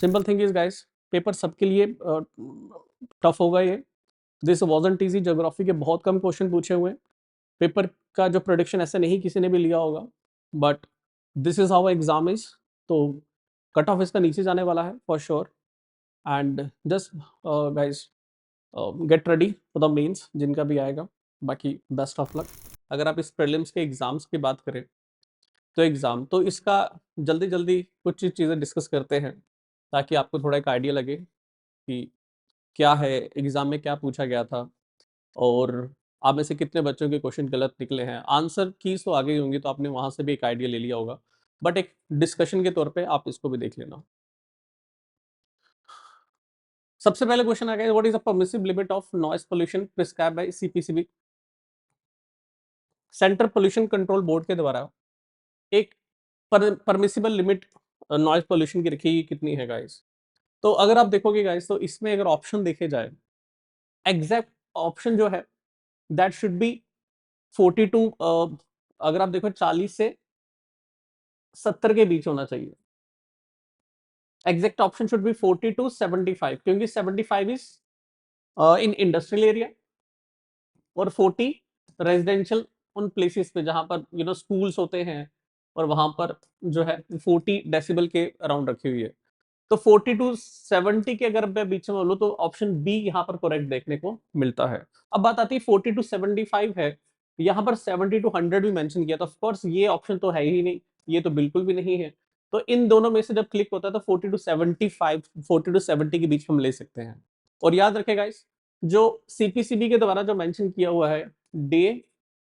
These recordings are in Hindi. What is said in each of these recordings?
Simple thing is guys, paper सबके लिए टफ होगा ये। दिस वाजंट इजी, ज्योग्राफी के बहुत कम क्वेश्चन पूछे हुए हैं। पेपर का जो प्रोडिक्शन ऐसा नहीं किसी ने भी लिया होगा, but this is how exam is. तो कट ऑफ इसका नीचे जाने वाला है for sure. And just guys get ready for the mains जिनका भी आएगा। बाकी बेस्ट ऑफ लक। अगर आप इस प्रीलिम्स के एग्जाम्स की बात करें तो एग्जाम तो इसका जल्दी जल्दी कुछ चीज़ें डिस्कस करते हैं ताकि आपको थोड़ा एक आइडिया लगे कि क्या है एग्जाम में, क्या पूछा गया था, और आप में से कितने बच्चों के क्वेश्चन गलत निकले हैं। आंसर कीज तो आगे ही होंगी तो आपने वहां से भी एक आइडिया ले लिया होगा, बट एक डिस्कशन के तौर पे आप इसको भी देख लेना। सबसे पहले क्वेश्चन आ गया, what is the permissible limit of noise pollution prescribe by CPCB. Central pollution control board के द्वारा एक परमिसिबल लिमिट नॉइस पोल्यूशन की रखी कितनी है गाइस। तो अगर आप देखोगे गाइस तो इसमें अगर ऑप्शन देखे जाए, एग्जैक्ट ऑप्शन जो है दैट शुड बी 42, अगर आप देखो 40 से 70 के बीच होना चाहिए। Exact option should be 40 to 75, क्योंकि 75 इज इन इंडस्ट्रियल एरिया और 40 रेजिडेंशियल उन प्लेसेस पे जहां पर स्कूल्स होते हैं, और वहां पर जो है 40 डेसिबल के अराउंड रखी हुई है। तो 40 to 70 के अगर मैं बीच में बोलूं तो ऑप्शन बी यहाँ पर करेक्ट देखने को मिलता है। अब बात आती है 40 to 75 है, यहाँ पर 70 to 100 भी मेंशन किया, तो ऑफ कोर्स ये ऑप्शन तो है ही नहीं, ये तो बिल्कुल भी नहीं है। तो इन दोनों में से जब क्लिक होता है तो 40 to 75, 40 to 70 के बीच हम ले सकते हैं। और याद रखें गाइस, जो सीपीसीबी के द्वारा जो मेंशन किया हुआ है डे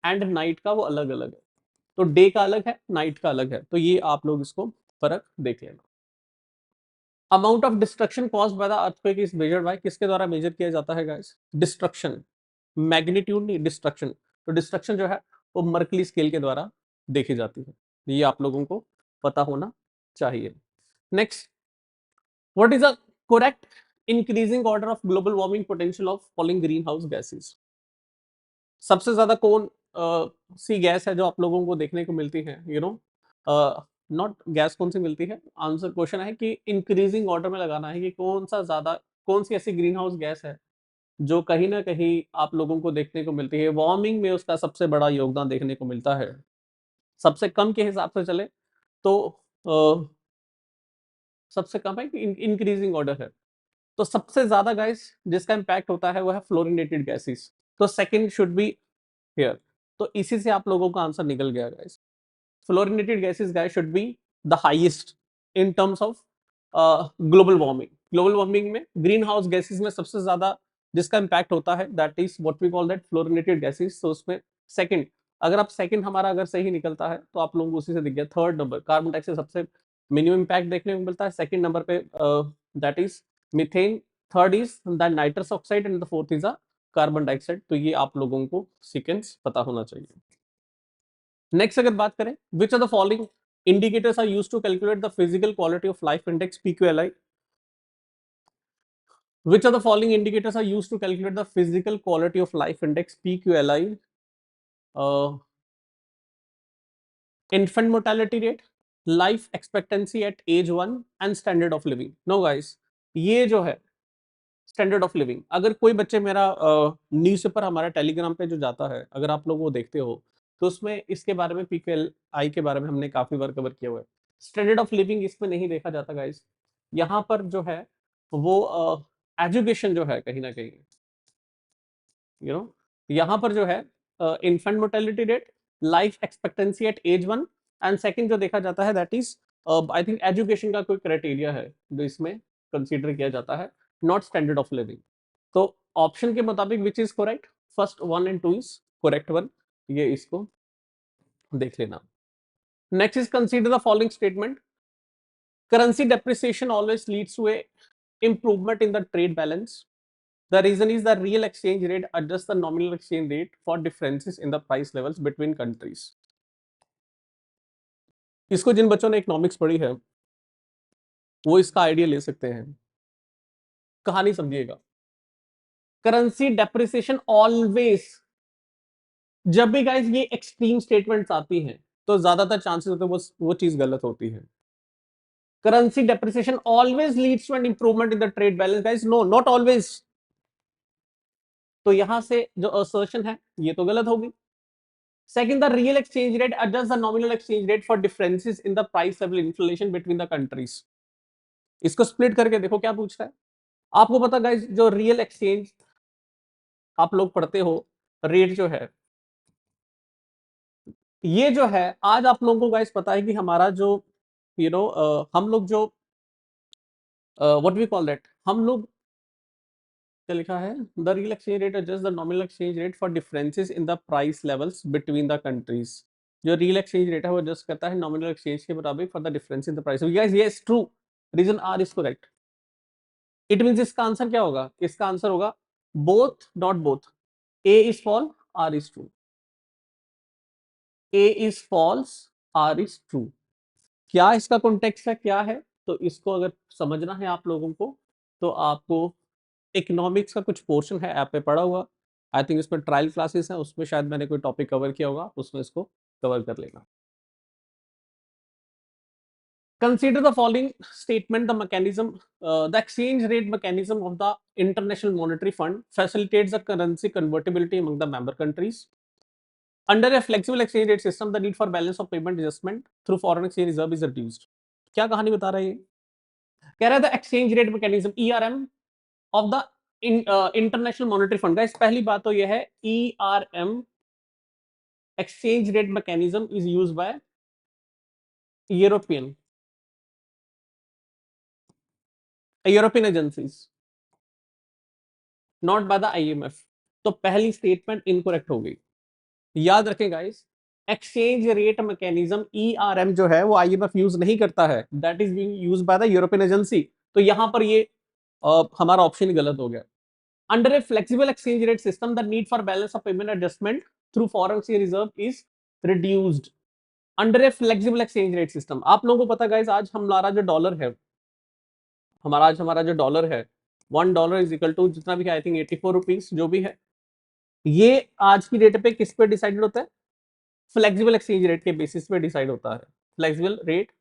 एंड नाइट का, वो अलग अलग है। तो डे का अलग है, नाइट का अलग है, तो ये आप लोग इसको फर्क देख लेना। Amount of destruction caused by the earthquake is measured by, किसके द्वारा मेजर किया जाता है गाइस? डिस्ट्रक्शन, मैग्नीट्यूड नहीं, डिस्ट्रक्शन। तो डिस्ट्रक्शन जो है वो मर्कली स्केल के द्वारा देखी जाती है, ये आप लोगों को पता होना चाहिए। Next, what is the correct increasing order of global warming potential of falling green house gases. सबसे ज्यादा कौन सी गैस है जो आप लोगों को देखने को मिलती है, नॉट गैस कौन सी मिलती है, आंसर क्वेश्चन है कि इंक्रीजिंग ऑर्डर में लगाना है कि कौन सा ज्यादा, कौन सी ऐसी ग्रीन हाउस गैस है जो कहीं ना कहीं आप लोगों को देखने को मिलती है, वार्मिंग में उसका सबसे बड़ा योगदान देखने को मिलता है। सबसे कम के हिसाब से चले तो सबसे कम है कि इंक्रीजिंग ऑर्डर है। तो सबसे ज्यादा गैस जिसका इंपैक्ट होता है वो है फ्लोरिनेटेड गैसेस, तो सेकंड शुड बी हियर। तो इसी से आप लोगों का आंसर निकल गया guys. Fluorinated gases guys should be the highest in terms of global warming. Global warming में ग्रीन हाउस गैसेस में सबसे ज्यादा जिसका इंपैक्ट होता है that is what we call that fluorinated gases. तो उसमें सेकंड, अगर आप सेकंड हमारा अगर सही निकलता है तो आप लोगों को उसी से दिख गया। थर्ड नंबर कार्बन डाइऑक्साइड सबसे मिनिमम इंपैक्ट देखने को मिलता है, सेकंड नंबर पे that is methane, third is the nitrous oxide and the fourth is the carbon dioxide. तो ये आप लोगों को सीक्वेंस पता होना चाहिए। नेक्स्ट अगर बात करें, which are the following indicators are used to calculate the physical quality of life index PQLI. Which of the following indicators are used to calculate the physical quality of life index PQLI? Infant mortality rate, life expectancy at age 1 and standard of living. No guys, ये जो है स्टैंडर्ड ऑफ लिविंग, अगर कोई बच्चे मेरा न्यूज़पेपर हमारा टेलीग्राम पे जो जाता है, अगर आप लोग वो देखते हो तो उसमें इसके बारे में PQLI के बारे में हमने काफी बार कवर किया हुआ है। स्टैंडर्ड ऑफ लिविंग इसमें नहीं देखा जाता गाइस। यहाँ पर जो है वो एजुकेशन जो है कहीं ना कहीं यहाँ पर जो है infant mortality rate, life expectancy at age 1 and second जो देखा जाता है that is I think education का कोई क्राइटेरिया है जो इसमें कंसीडर किया जाता है, नॉट स्टैंडर्ड ऑफ लिविंग। तो ऑप्शन के मुताबिक which is correct, first 1 and 2 is correct one, ये इसको देख लेना। Next is consider the following statement, currency depreciation always leads to a improvement in the trade balance. The reason is the real exchange rate adjusts the nominal exchange rate for differences in the price levels between countries. इसको जिन बच्चों ने इकोनॉमिक्स पढ़ी है वो इसका आइडिया ले सकते हैं। कहानी समझिएगा, करेंसी डेप्रिसिएशन ऑलवेज, जब भी गाइस ये एक्सट्रीम स्टेटमेंट्स आती हैं तो ज्यादातर चांसेस होते हैं वो चीज गलत होती है। currency depreciation always leads to an improvement in the trade balance guys, no not always. तो यहां से जो assertion है ये तो गलत होगी. Second, the real exchange rate adjusts the nominal exchange rate for differences in the price level inflation between the countries. इसको स्प्लिट करके देखो क्या पूछ रहा है. आपको पता गाइस जो रियल एक्सचेंज आप लोग पढ़ते हो रेट जो है ये जो है आज आप लोगों को गाइस पता है कि हमारा जो हम लोग जो व्हाट वी कॉल दैट हम लोग क्या लिखा है the real exchange rate adjust the nominal exchange rate for differences in the price levels between the countries. जो रियल एक्सचेंज रेट है वो एडजस्ट करता है नॉमिनल एक्सचेंज के मुताबिक for the difference in the price. Guys yes true, reason R is correct. It means इसका आंसर क्या होगा, इसका आंसर होगा both not both. A is fall, R is true. A is false, are is true. क्या इसका कॉन्टेक्स्ट है क्या है, तो इसको अगर समझना है आप लोगों को तो आपको इकोनॉमिक्स का कुछ पोर्शन है ऐप पे पढ़ा हुआ. आई थिंक इसमें ट्रायल क्लासेस हैं, उसमें शायद मैंने कोई टॉपिक कवर किया होगा, उसमें इसको कवर कर लेना. Consider the following statement: the mechanism, the exchange rate mechanism of the International Monetary Fund facilitates the currency convertibility among the member countries. Under a flexible exchange rate system, the need for balance of payment adjustment through foreign exchange reserve is reduced. क्या कहानी बता रहा है ये? कह रहा है the exchange rate mechanism ERM of the International Monetary Fund. Guys पहली बात तो ये है ERM exchange rate mechanism is used by European agencies, not by the IMF. तो पहली स्टेटमेंट इनकरेक्ट हो गई. याद रखें guys, exchange rate mechanism ERM जो है वो IMF यूज नहीं करता है, that is being used by the European agency. तो यहां पर ये हमारा ऑप्शन ही गलत हो गया. Under A flexible exchange rate system the need for balance of payment adjustment through foreign exchange reserve is reduced. Under A flexible exchange rate system, आप लोगों को पता गाइस आज हमारा जो डॉलर है, हमारा जो डॉलर है $1 इज इक्वल टू जितना भी है आई थिंक 84 रुपीज जो भी है. ये आज की डेट पे किस पे डिसाइडेड होता है? फ्लेक्सिबल एक्सचेंज रेट के बेसिस पे डिसाइड होता है. फ्लेक्सिबल रेट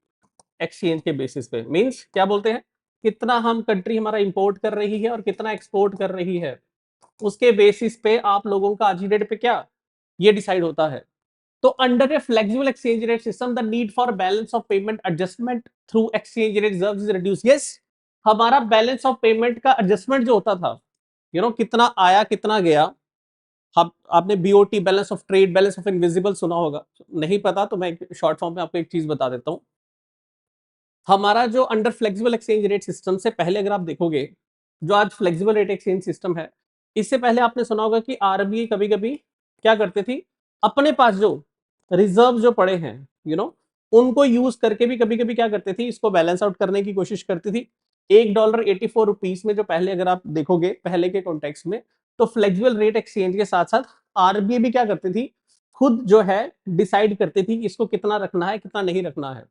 एक्सचेंज के बेसिस पे मींस क्या बोलते हैं, कितना हम कंट्री हमारा इंपोर्ट कर रही है और कितना एक्सपोर्ट कर रही है, उसके बेसिस पे आप लोगों का आज की डेट पे क्या ये डिसाइड होता है. तो under A flexible exchange rate system the need for balance of payment adjustment through exchange rate reserves is reduce. Yes, हमारा बैलेंस ऑफ पेमेंट का एडजस्टमेंट जो होता था, कितना आया कितना गया. आपने BOT balance of trade, balance of invisible सुना होगा, नहीं पता तो मैं शॉर्ट फॉर्म में आपको एक चीज बता देता हूं. हमारा जो under flexible exchange rate system से पहले अगर आप देखोगे, जो आज फ्लेक्सिबल रेट एक्सचेंज सिस्टम है, इससे पहले आपने सुना होगा कि RBI कभी कभी क्या करते थी, अपने पास जो रिजर्व जो पड़े हैं उनको यूज करके भी कभी कभी क्या करते थी, इसको बैलेंस आउट करने की कोशिश करती थी. $1 84 में जो पहले अगर आप देखोगे पहले के कॉन्टेक्स्ट में, तो फ्लेक्सिबल रेट एक्सचेंज के साथ साथ RBI भी क्या करती थी, खुद जो है डिसाइड करती थी कि इसको कितना रखना है कितना नहीं रखना है.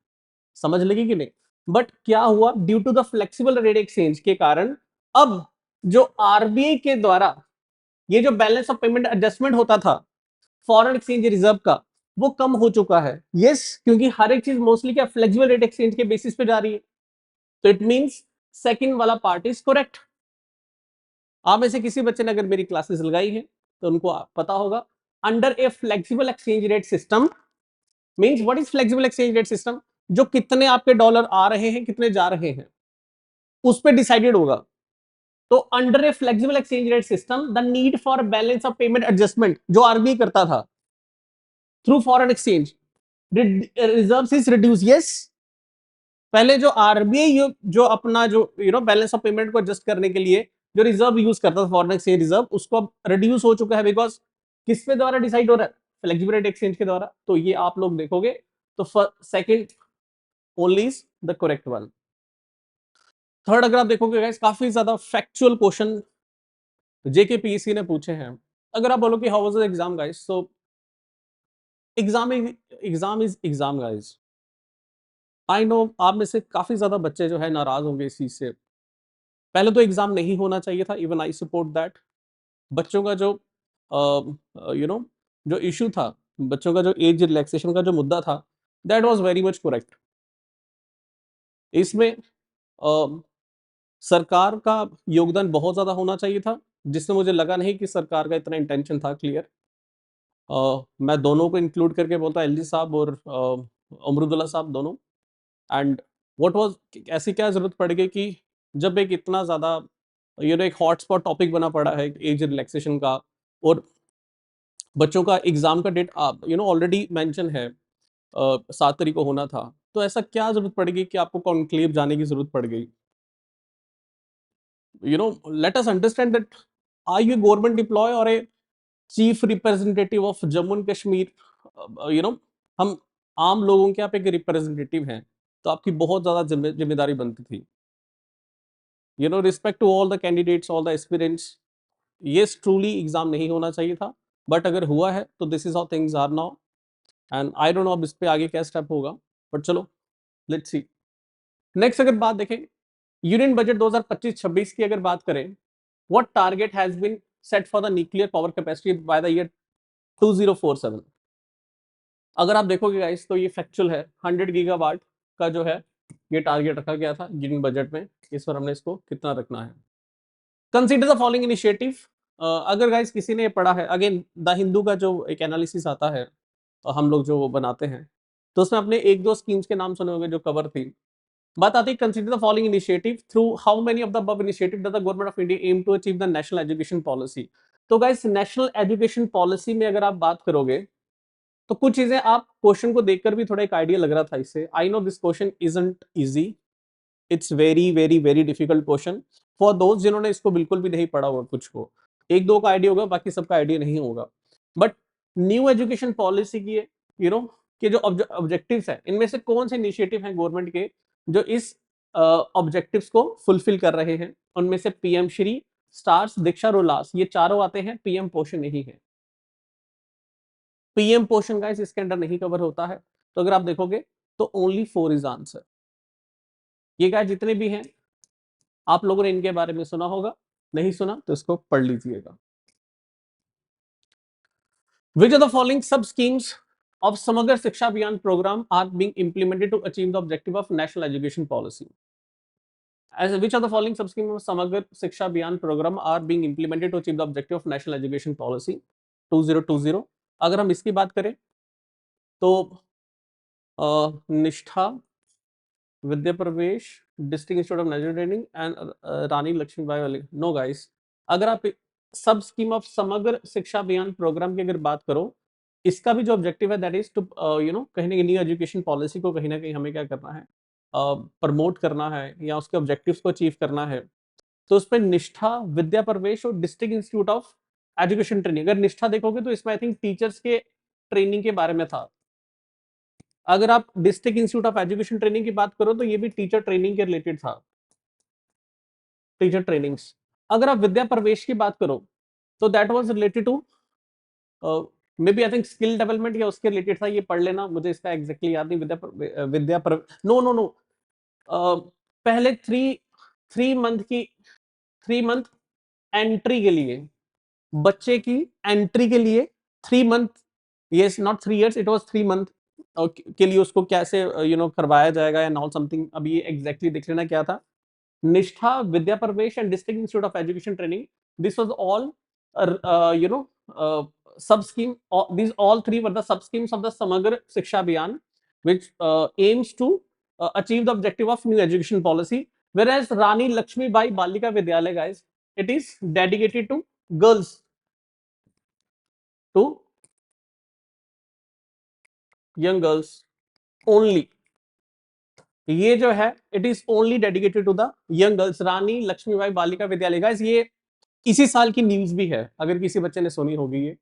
समझ लगी कि नहीं? बट क्या हुआ, due to the flexible rate exchange के कारण अब जो RBI के द्वारा ये जो बैलेंस ऑफ पेमेंट एडजस्टमेंट होता था फॉरेन एक्सचेंज रिजर्व का, वो कम हो चुका है. यस, क्योंकि हर एक चीज मोस्टली क्या फ्लेक्सिबल रेट एक्सचेंज के बेसिस पे जा रही है. तो इट मींस सेकंड वाला पार्ट इज करेक्ट. आप में से किसी बच्चे ने अगर मेरी क्लासेस लगाई है तो उनको पता होगा, under A flexible exchange rate system means what is flexible exchange rate system, जो कितने आपके डॉलर आ रहे हैं कितने जा रहे हैं उस पर डिसाइडेड होगा. तो under A flexible exchange rate system the need for balance of payment adjustment जो RBI करता था through foreign exchange reserves is reduce. Yes, पहले जो RBI जो अपना जो बैलेंस ऑफ पेमेंट को एडजस्ट करने के लिए जो रिजर्व यूज करता था फॉरेन एक्सचेंज रिजर्व, उसको अब रिड्यूस हो चुका है. बिकॉज किस पे द्वारा डिसाइड हो रहा है, फ्लेक्सिबल रेट एक्सचेंज के द्वारा. तो ये आप लोग देखोगे तो second only is the correct one. Third अगर आप देखोगे गाइस, काफी ज्यादा फैक्चुअल क्वेश्चन JKPSC ने पूछे हैं. अगर आप बोलो कि how was the exam guys, तो exam is exam guys. I know आप में से काफी ज्यादा बच्चे जो है नाराज होंगे इस चीज से. पहले तो एग्जाम नहीं होना चाहिए था, इवन आई सपोर्ट दैट. बच्चों का जो जो इशू था, बच्चों का जो एज रिलैक्सेशन का जो मुद्दा था, that was very much correct. इसमें सरकार का योगदान बहुत ज़्यादा होना चाहिए था, जिससे मुझे लगा नहीं कि सरकार का इतना इंटेंशन था क्लियर। मैं दोनों को इंक्लूड करके बोलता एलजी साहब और अमरुदुल्ला साहब दोनों। एंड व्हाट वाज ऐसी क्या ज़रूरत पड़ गई कि जब एक इतना ज़्यादा एक हॉटस्पॉट टॉपिक बना पड़ा है एज रिलैक्सेशन का, और बच्चों का एग्ज़ाम का डेट ऑलरेडी मेंशन है, 7 तारीख को होना था। तो ऐसा क्या ज़रूरत पड़ गई कि आपको कॉन्क्लेव जाने की ज़रूरत पड़ गई? Let us understand that, are you a government employee or a chief representative of Jammu and Kashmir? हम आम लोगों के आप एक रिप्रेजेंटेटिव हैं, तो आपकी बहुत ज्यादा जिम्मेदारी बनती थी। Respect to all the candidates, all the aspirants, ये ट्रूली एग्जाम नहीं होना चाहिए था, बट अगर हुआ है तो this is how things are now. And I don't know अब इस पे आगे क्या स्टेप होगा, बट चलो लेट्स सी। नेक्स्ट अगर बात देखें यूनियन बजट 2025-26 की अगर बात करें, what target has been set for the nuclear power capacity by the year 2047? अगर आप देखोगे गाइस तो ये फैक्चुअल है, 100 गीगावाट का जो है ये टारगेट रखा गया था यूनियन बजट में। इस पर हमने इसको कितना रखना है। Consider the following initiative. अगर गाइस किसी ने पढ़ा है, अगेन द हिंदू का जो एक एनालिसिस आता है, हम लोग जो बनाते हैं, तो उसमें अपने एक दो स्कीम्स के नाम सुने होंगे जो कवर थी। बात आती है consider the following initiative through how many of the above initiative does the government of India aim to achieve the national education policy. तो गाइस नेशनल एजुकेशन पॉलिसी में अगर आप बात करोगे तो कुछ चीजें आप क्वेश्चन को देखकर भी थोड़ा एक आइडिया लग रहा था इससे। I know this question isn't easy, it's very very very difficult question for दोस्त जिन्होंने इसको बिल्कुल भी नहीं पढ़ा होगा। कुछ को एक दो का आइडिया होगा, बाकी सबका आइडिया नहीं होगा। बट न्यू एजुकेशन पॉलिसी की के जो ऑब्जेक्टिव्स है, इनमें से कौन से इनिशिएटिव हैं गवर्नमेंट के जो इस ऑब्जेक्टिव्स को फुलफिल कर रहे हैं? उनमें से पीएम श्री, स्टार्स, दीक्षा और उल्लास, ये चारों आते हैं, पीएम पोषण नहीं है। पीएम पोषण गाइस इसके अंडर नहीं कवर होता है। तो अगर आप देखोगे तो ओनली 4 इज आंसर। ये गाइस जितने भी हैं आप लोगों ने इनके बारे में सुना होगा, नहीं सुना तो इसको पढ़ लीजिएगा। Which of the following sub schemes of Samagar Shiksha Abhiyan program are being implemented to achieve the objective of national education policy? As which of the following sub schemes of Samagar Shiksha Abhiyan program are being implemented to achieve the objective of national education policy 2020? अगर हम इसकी बात करें तो Nishtha, Vidya Pravesh, district institute of national training and Rani Lakshmibai वाली। नो गाइस, अगर आप सब स्कीम ऑफ समग्र शिक्षा अभियान प्रोग्राम की अगर बात करो, इसका भी जो ऑब्जेक्टिव है दैट इज टू कहीं ना कहीं न्यू एजुकेशन पॉलिसी को कहीं ना कहीं हमें क्या करना है, प्रमोट करना है या उसके ऑब्जेक्टिव्स को अचीव करना है। तो उसमें निष्ठा, विद्या प्रवेश और district institute of education training, अगर निष्ठा देखोगे तो इसमें आई थिंक टीचर्स के ट्रेनिंग के बारे में था। अगर आप district institute of education training की बात करो तो ये भी टीचर ट्रेनिंग के रिलेटेड था, टीचर ट्रेनिंग्स। अगर आप विद्या प्रवेश की बात करो तो that was related to maybe I think skill development या उसके रिलेटेड था, ये पढ़ लेना, मुझे इसका एग्जैक्टली याद नहीं। नो नो नो, पहले 3 मंथ एंट्री के लिए, बच्चे की एंट्री के लिए 3 month, yes not 3 years, it was 3 month के लिए उसको कैसे करवाया जाएगा या नॉट समथिंग। अभी ये एग्जैक्टली देख लेना क्या था। निष्ठा, विद्या प्रवेश and district institute of education training, this was all sub scheme. These all three were the sub schemes of the Samagra Shiksha Abhiyan, which aims to achieve the objective of new education policy. Whereas Rani Lakshmi Bai Balika Vidyalaya, guys, it is dedicated to girls, to young girls only. ये जो है it is only dedicated to the young girls, Rani Lakshmibai Balika Vidyalaya. Guys ये इसी साल की न्यूज भी है, अगर किसी बच्चे ने सुनी होगी, ये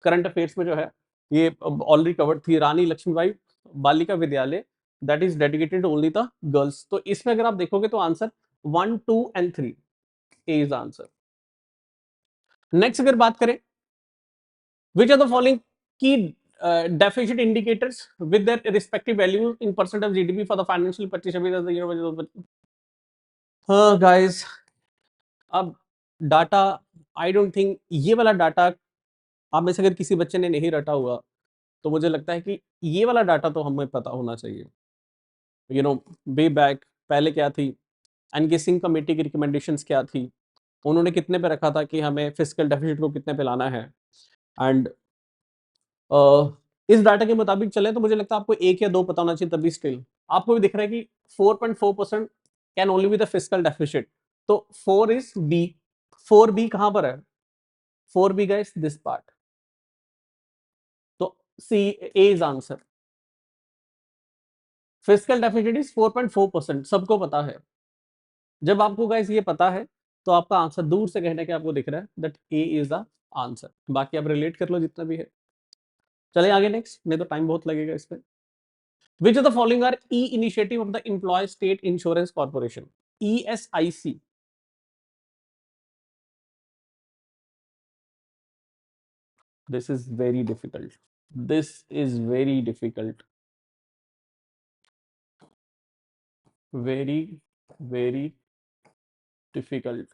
करंट अफेयर्स में जो है ये ऑलरेडी कवर्ड थी, रानी लक्ष्मीबाई बालिका विद्यालय, that is dedicated only the girls. तो इसमें अगर आप देखोगे तो answer 1, 2 and 3 A is answer. Next अगर बात करें विच आर द फॉलोइंग की deficit indicators with their respective value in percent of GDP for the financial partition of the year. हाँ guys, अब डाटा, आई डोंट थिंक ये वाला डाटा आप में से अगर किसी बच्चे ने नहीं रटा हुआ तो मुझे लगता है कि ये वाला डाटा तो हमें पता होना चाहिए। वे बैक पहले क्या थी, एनगेसिंग कमेटी की रिकमेंडेशंस क्या थी, उन्होंने कितने पे रखा था कि हमें फिस्कल डेफिसिट को कितने पे लाना है, एंड इस डाटा के मुताबिक चले तो मुझे लगता है आपको एक या दो पता होना चाहिए, तभी स्टिल आपको भी दिख रहा है कि 4.4% can only be the fiscal deficit, तो 4 इज बी, 4 बी कहां पर है, 4 बी गाइस दिस पार्ट, तो C A is answer, fiscal deficit is 4.4%, सबको पता है। जब आपको गाइस ये पता है तो आपका आंसर दूर से कहने के आपको दिख रहा है that A is the answer, बाकी आप रिलेट कर लो जितना भी है। चले आगे नेक्स्ट, नहीं तो टाइम बहुत लगेगा इस पे। Which of the following are E initiative of the Employee State Insurance Corporation? ESIC. This is very difficult. This is very difficult. Very, very difficult.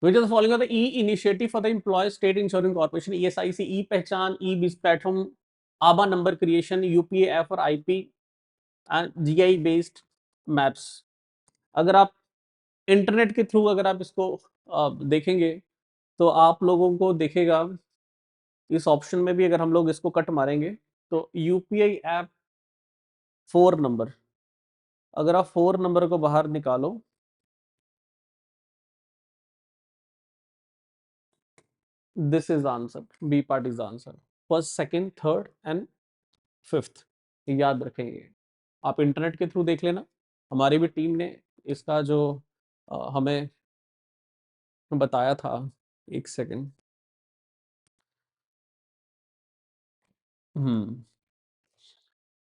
Which of the following are the E initiative for the Employee State Insurance Corporation? ESIC, E पहचान, E BIS platform, ABA number creation, UPA और IP and GI based maps. अगर आप इंटरनेट के थ्रू अगर आप इसको देखेंगे तो आप लोगों को दिखेगा इस ऑप्शन में भी, अगर हम लोग इसको कट मारेंगे तो यूपीआई ऐप 4 नंबर, अगर आप 4 नंबर को बाहर निकालो, this is answer, B part is answer, first second third and fifth, याद रखेंगे। आप इंटरनेट के थ्रू देख लेना, हमारी भी टीम ने इसका जो हमें बताया था, एक second,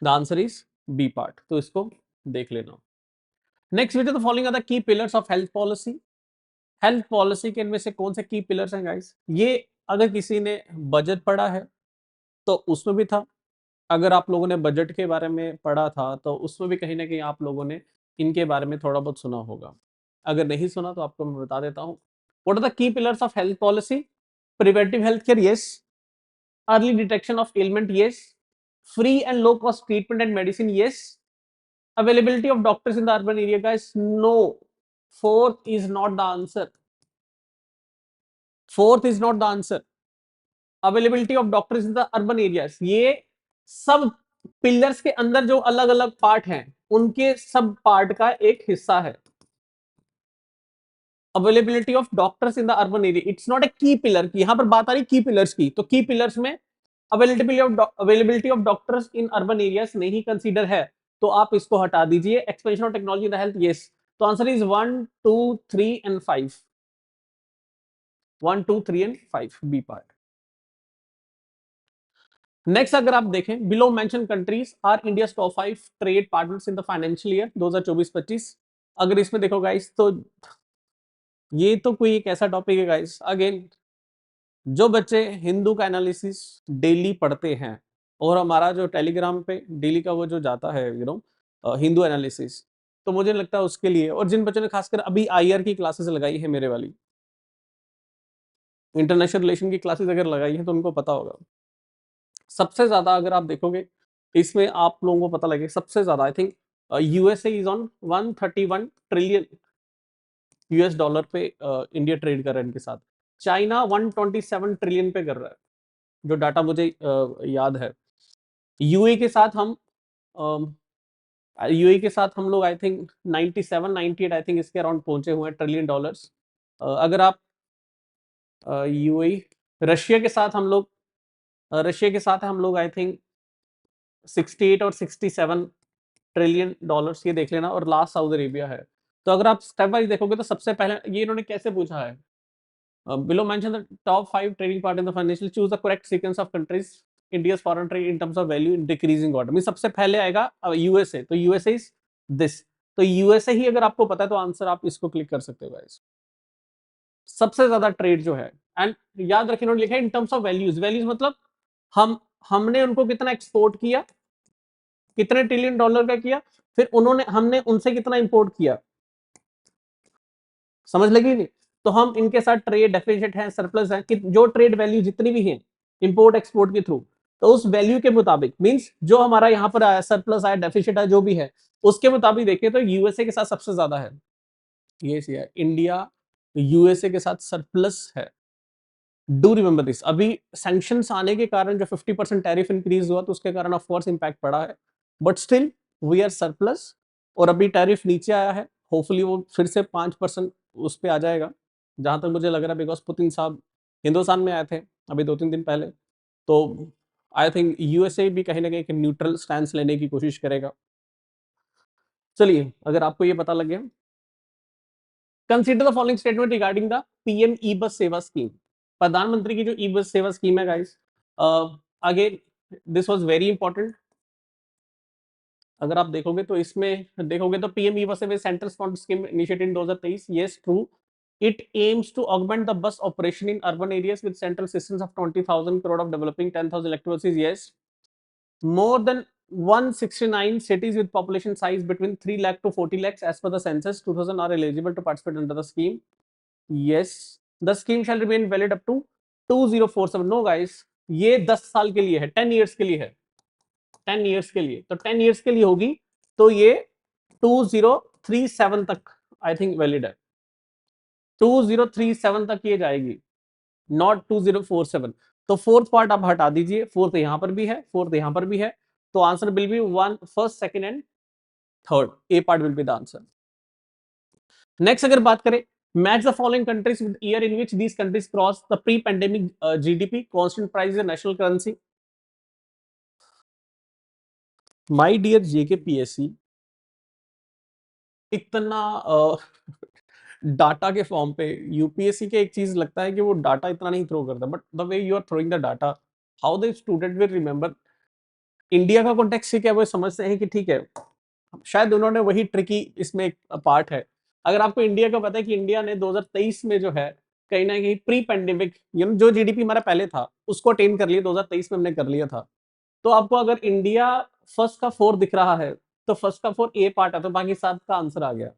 the answer is B part, तो इसको देख लेना। Next, which are the following are the key pillars of health policy? Health policy के इनमें से कौन से की पिलर्स हैं गाइस? ये अगर किसी ने बजट पढ़ा है तो उसमें भी था, अगर आप लोगों ने बजट के बारे में पढ़ा था तो उसमें भी कहीं ना कहीं आप लोगों ने इनके बारे में थोड़ा बहुत सुना होगा, अगर नहीं सुना तो आपको मैं बता देता हूँ। What are the key pillars of health policy? Preventive health care, yes. Early detection of element, yes. Free and low cost treatment and medicine, yes. availability of doctors in the urban area, guys, no. Fourth is not the answer, fourth is not the answer. availability of doctors in the urban areas, ये सब पिलर्स के अंदर जो अलग अलग पार्ट हैं उनके सब पार्ट का एक हिस्सा है। Availability of doctors in the urban area, it's not a की पिलर की, यहां पर बात आ रही की पिलर्स की, तो की पिलर्स में availability of doctors in urban areas नहीं कंसीडर है, तो आप इसको हटा दीजिए। Expansion of technology in the health, yes. तो answer is 1 2 3 and 5, 1 2 3 and 5, B part. Next, अगर आप देखें, below mention countries are India top 5 trade partners in the financial year 2024-25। अगर इसमें देखो गाइस तो ये तो कोई एक ऐसा टॉपिक है गाइस, अगेन जो बच्चे हिंदू का एनालिसिस डेली पढ़ते हैं और हमारा जो टेलीग्राम पे डेली का वो जो जाता है हिंदू एनालिसिस, तो मुझे लगता है उसके लिए, और जिन बच्चों ने खासकर अभी आईआर की क्लासेस लगाई है, मेरे वाली इंटरनेशनल रिलेशन की क्लासेस अगर लगाई है तो उनको पता होगा। सबसे ज्यादा अगर आप देखोगे इसमें आप लोगों को पता लगे, सबसे ज्यादा I think USA is on 131 trillion US dollar पे इंडिया ट्रेड कर रहा है इनके साथ। चाइना 127 ट्रिलियन पे कर रहा है, जो डाटा मुझे याद है। यूए के साथ हम यूए के साथ हम लोग आई थिंक 97 98 आई थिंक इसके अराउंड पहुंचे हुए हैं ट्रिलियन डॉलर्स। अगर आप यूए रशिया के साथ हम लोग आई थिंक 68 और 67 ट्रिलियन डॉलर्स, ये देख लेना, और लास्ट सऊदी अरेबिया है। तो अगर आप स्टेप वाइज देखोगे तो सबसे पहले ये इन्होंने कैसे पूछा है, below mention the top 5 trading part in the financial, choose the correct sequence of countries India's foreign trade in terms of value in decreasing order। सबसे पहले आएगा यूएसए, तो यूएसए इज दिस, तो यूएसए ही अगर आपको पता है तो आंसर आप इसको क्लिक कर सकते हो गाइस। सबसे ज्यादा ट्रेड जो है, एंड याद रखिए इन्होंने लिखा है इन टर्म्स ऑफ वैल्यूज, वैल्यूज मतलब हमने उनको कितना एक्सपोर्ट किया, कितने ट्रिलियन डॉलर का किया, फिर हमने उनसे कितना इंपोर्ट किया, समझ लगी नहीं? तो हम इनके साथ ट्रेड डेफिसिट है, सरप्लस है, कि जो ट्रेड वैल्यू जितनी भी है इंपोर्ट एक्सपोर्ट के थ्रू, तो उस वैल्यू के मुताबिक मींस जो हमारा यहाँ पर आया सरप्लस आया डेफिसिट है जो भी है उसके मुताबिक देखें तो यूएसए के साथ सबसे ज्यादा है, ये है इंडिया यूएसए के साथ सरप्लस है। Do remember this. अभी सैंक्शंस आने के कारण जो 50% टैरिफ इंक्रीज हुआ तो उसके कारण ऑफ कोर्स इंपैक्ट पड़ा है, but still we are surplus. और अभी टैरिफ नीचे आया है, होपफुली वो फिर से 5% उस पर आ जाएगा जहां तक मुझे लग रहा है, बिकॉज पुतिन साहब हिंदुस्तान में आए थे अभी 2-3 दिन पहले। तो आई थिंक यूएसए भी कहीं ना कहीं एक न्यूट्रल स्टैंड लेने की कोशिश करेगा। चलिए, अगर आपको ये पता लग गया, consider the following statement regarding the PM E bus Sewa scheme. प्रधानमंत्री की जो ई बस सेवा स्कीम है guys, again this was very important. अगर आप देखोगे तो इसमें देखोगे तो पीएम ई बस सेवा central sponsored scheme initiated in 2023। Yes true, it aims to augment the bus operation in urban areas with central systems of 20,000 crore of developing 10,000 electric buses. Yes, more than 169 cities with population size between 3 lakh to 40 lakhs as per the census 2000 are eligible to participate under the scheme. Yes, the scheme shall remain valid up to 2047. No guys, ये 10 साल के लिए है, 10 years के लिए है, 10 years के लिए। तो 10 years के लिए होगी तो ये 2037 तक आई थिंक वैलिड है, 2037 तक ये जाएगी, नॉट 2047। तो फोर्थ पार्ट आप हटा दीजिए, फोर्थ यहां पर भी है, फोर्थ यहां पर भी है, तो answer will be one, first, second and third. A part will be the answer. Next अगर बात करें, match the following countries with year in which these countries cross the pre pandemic GDP constant price national currency. My dear JK PSC, इतना डाटा के फॉर्म पे यूपीएससी के एक चीज लगता है कि वो डाटा इतना नहीं थ्रो करता, but the way you are throwing the data, how the student will remember. India का कॉन्टेक्स्ट ठीक है, वो समझते हैं कि ठीक है, शायद उन्होंने वही ट्रिकी इसमें एक पार्ट है। अगर आपको इंडिया का पता है कि इंडिया ने 2023 में जो है कहीं ना कहीं प्री पेंडेमिक जो जीडीपी हमारा पहले था उसको अटेन कर लिया, 2023 में हमने कर लिया था। तो आपको अगर इंडिया फर्स्ट का 4 दिख रहा है तो फर्स्ट का 4 ए पार्ट है, तो बाकी 7 का आंसर आ गया।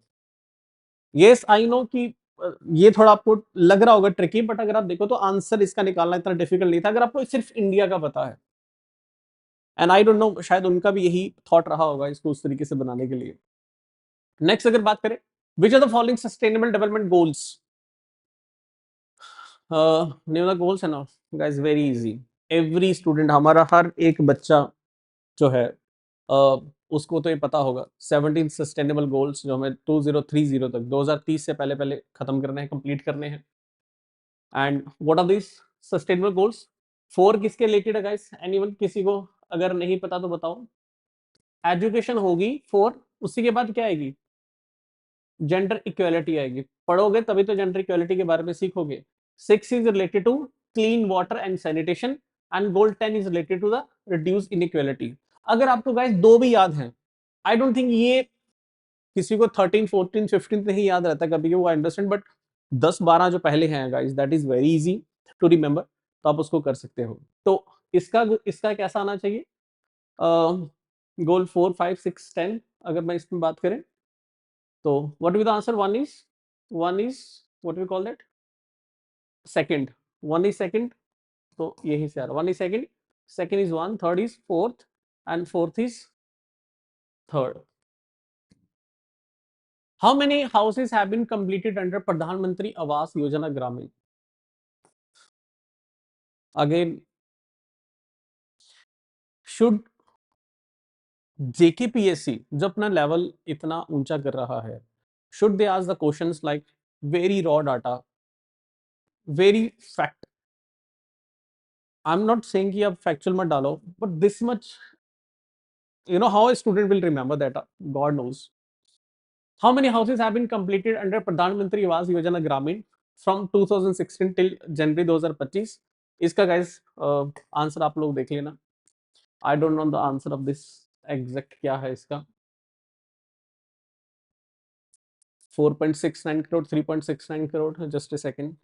यस आई नो कि ये थोड़ा आपको लग रहा होगा ट्रिकी, बट अगर आप देखो तो आंसर इसका निकालना इतना डिफिकल्ट नहीं था अगर आपको सिर्फ इंडिया का पता है। एंड आई डोंट नो, शायद उनका भी यही थॉट रहा होगा इसको उस तरीके से बनाने के लिए। नेक्स्ट अगर बात करें, which are the following sustainable development goals. New the goals है ना guys, very easy. Every student, हमारा हर एक बच्चा जो है उसको तो ये पता होगा 17 सस्टेनेबल गोल्स जो हमें 2030 तक 2030 से पहले पहले खत्म करने हैं, कंप्लीट करने हैं। And what are this sustainable goals? 4 किसके रिलेटेड है गाइस? एनीवन, किसी को अगर नहीं पता तो बताओ। एजुकेशन होगी 4, उसी के बाद क्या आएगी? जेंडर इक्वालिटी आएगी। पढ़ोगे तभी तो जेंडर इक्वालिटी के बारे में सीखोगे। 6 is related to clean water and sanitation and goal 10 is related to the reduce inequality. अगर आपको गाइस दो भी याद हैं, आई डोंट थिंक ये किसी को 13 14 15 नहीं याद रहता कभी, वो अंडरस्टैंड, बट 10-12 जो पहले हैं guys, that is very easy to remember, तो आप उसको कर सकते हो। तो इसका इसका कैसा आना चाहिए? गोल 4 5 6 10 अगर मैं इसमें बात करें तो what will the answer? One is what we call that second, one is second. तो यही से आ रहा, one is second, second is one, third is fourth and fourth is third. How many houses have been completed under Pradhanmantri Awas योजना ग्रामीण? अगेन, शुड जेकेपीएससी जो अपना लेवल इतना ऊंचा कर रहा है, should they ask the questions like very raw data, very fact. I am not saying कि आप फैक्चुअल मत डालो, but this much, you know how a student will remember that, god knows. How many houses have been completed under pradhan mantri awas yojana gramin from 2016 till January 2025? इसका गाइस आंसर आप लोग देख लेना। I don't know the answer of this exact क्या है इसका। 4.69 crore, 3.69 crore, just a second.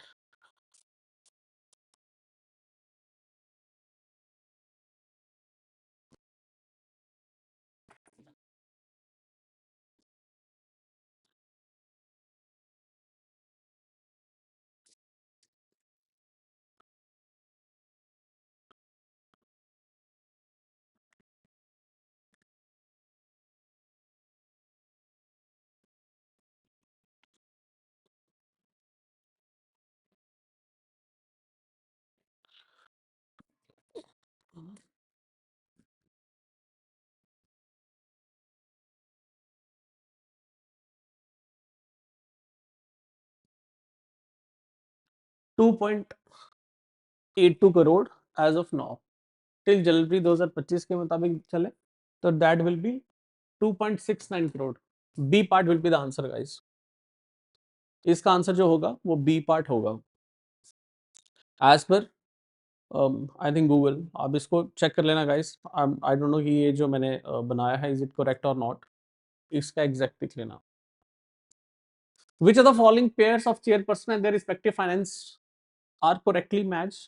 2.82 crore as of now, till January 2025 के मुताबिक चले तो that will be 2.69 crore. B part will be the answer guys. इसका आंसर जो होगा वो बी पार्ट होगा as per I think Google. आप इसको चेक कर लेना गाइस, आई डोंट नो कि ये जो मैंने बनाया है इज इट करेक्ट और नॉट, इसका एग्जैक्ट लिख लेना। Which of the following pairs of chairperson and their respective finance are correctly matched?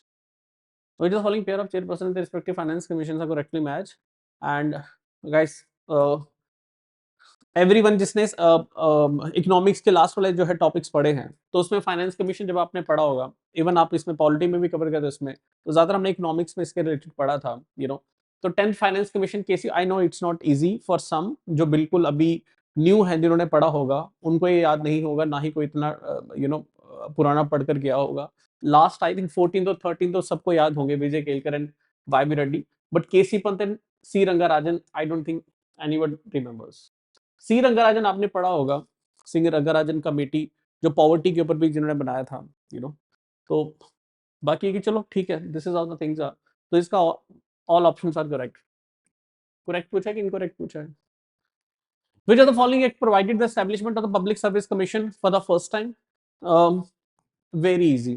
Which of the following pair of chairperson and their respective finance commissions are correctly matched? And guys, everyone जिसने इकोनॉमिक्स के लास्ट वाले जो है टॉपिक्स पढ़े हैं तो उसमें फाइनेंस कमीशन जब आपने पढ़ा होगा, इवन आप इसमें पॉलिटी में भी कवर करते उसमें, तो ज्यादातर हमने इकोनॉमिक्स में इसके रिलेटेड पढ़ा था, तो 10th फाइनेंस कमीशन केसी, I know it's not easy for some जो बिल्कुल अभी न्यू है, जिन्होंने पढ़ा होगा उनको ये याद नहीं होगा, ना ही कोई इतना पुराना पढ़कर गया होगा। लास्ट आई थिंक 14 और 13 तो सबको याद होंगे, Vijay Kelkar and Y B Reddy, but K C Pant and C Rangarajan I don't think anyone remembers. C Rangarajan आपने पढ़ा होगा, सिंह रंगाराजन कमेटी जो पॉवर्टी के ऊपर भी जिन्होंने बनाया था, तो बाकी की चलो ठीक है, this is all the things are, तो इसका all options are correct. Correct पूछा है कि इनकरेक्ट पूछा है? Which of the following act provided the establishment of the Public Service Commission for the first time? Very easy.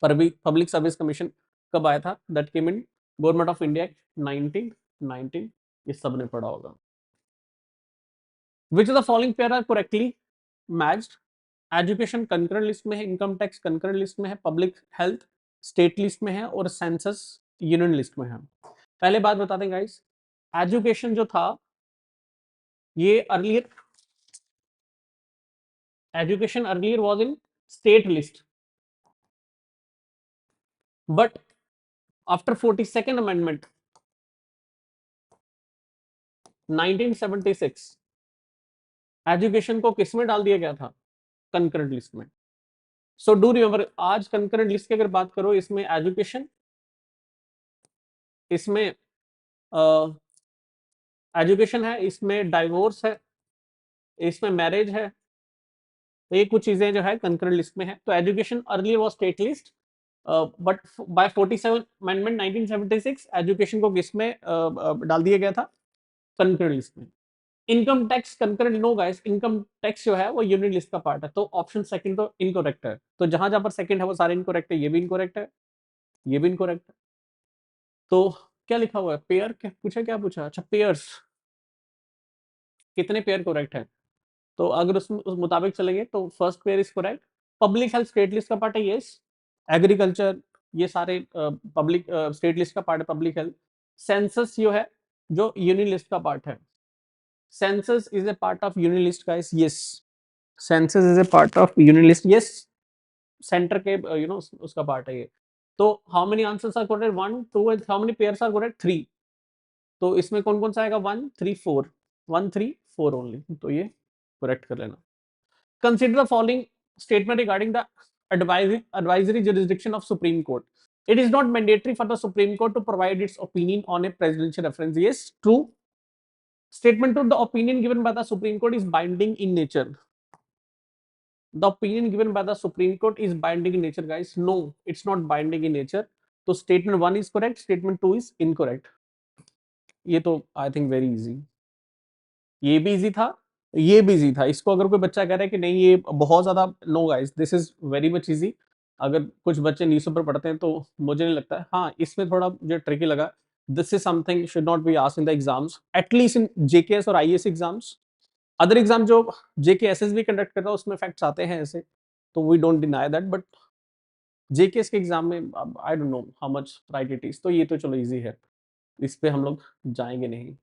Public Service Commission कब आया था? That came in Government of India Act 1919, ये सबने पढ़ा होगा। Which of the following pair are correctly matched? Education concurrent list में है, इनकम टैक्स कंकरेंट लिस्ट में है, पब्लिक हेल्थ स्टेट लिस्ट में है और सेंसस यूनियन लिस्ट में है। पहले बात बता दें गाइस, एजुकेशन जो था ये education earlier was in state list, but after 42nd amendment 1976 education को किस में डाल दिया गया था? कंकरेंट लिस्ट में। सो डू रिमेंबर, आज कंकरेंट लिस्ट की अगर बात करो, इसमें एजुकेशन, इसमें एजुकेशन है, इसमें डाइवोर्स है, इसमें मैरिज है, तो ये कुछ चीजें जो है कंकरेंट लिस्ट में है। तो education earlier was state list, but by 47 amendment 1976 education को किस में डाल दिया गया था? कंकरेंट लिस्ट में। Income tax concurrent, no guys, income tax जो है वो यूनियन लिस्ट का पार्ट है, तो ऑप्शन सेकंड तो इनकरेक्ट है। तो जहां जहां पर सेकंड है वो सारे इनकरेक्ट है, ये भी इनकरेक्ट है, ये भी इनकरेक्ट है। तो क्या लिखा हुआ है? पेयर क्या पूछा, क्या पूछा? अच्छा पेयर्स, कितने पेयर करेक्ट है? तो अगर उस मुताबिक चलेंगे तो first pair is correct. Public health state list का पार्ट है, यस। एग्रीकल्चर ये सारे पब्लिक स्टेट लिस्ट का पार्ट है, पब्लिक हेल्थ। सेंसस जो है जो यूनियन लिस्ट का पार्ट है, census is a part of union list guys, yes. Census is a part of union list, yes. Centre के उसका पार्ट है ये। तो how many answers are correct? 1 2 and how many pairs are correct? 3। तो इसमें कौन कौन सा आएगा? 1 3 4, 1 3 4 ओनली, तो ये करेक्ट कर लेना। Consider the following statement regarding the advisory jurisdiction of Supreme Court. It is not mandatory for the Supreme Court to provide its opinion on a presidential reference. Yes, true. Statement to the opinion given by the Supreme Court is binding in nature. The opinion given by the Supreme Court is binding in nature, guys. No, it's not binding in nature. So statement 1 is correct, statement 2 is incorrect. ये तो आई थिंक वेरी इजी, ये भी इजी था, ये भी इजी था। इसको अगर कोई बच्चा कह रहा है कि नहीं ये बहुत ज्यादा, no guys, this is very much easy. अगर कुछ बच्चे न्यूज़पेपर पढ़ते हैं तो मुझे नहीं लगता है, हाँ इसमें थोड़ा मुझे ट्रिकी लगा। This is something should not be asked in the exams, at least in JKS और आईएएस एग्जाम्स। अदर एग्जाम जो जेकेएसएस भी कंडक्ट करता है उसमें फैक्ट्स आते हैं ऐसे, तो we don't deny that, but JKS के एग्जाम में I don't know how much right it is, तो ये तो चलो इजी है, इस पे हम लोग जाएंगे नहीं।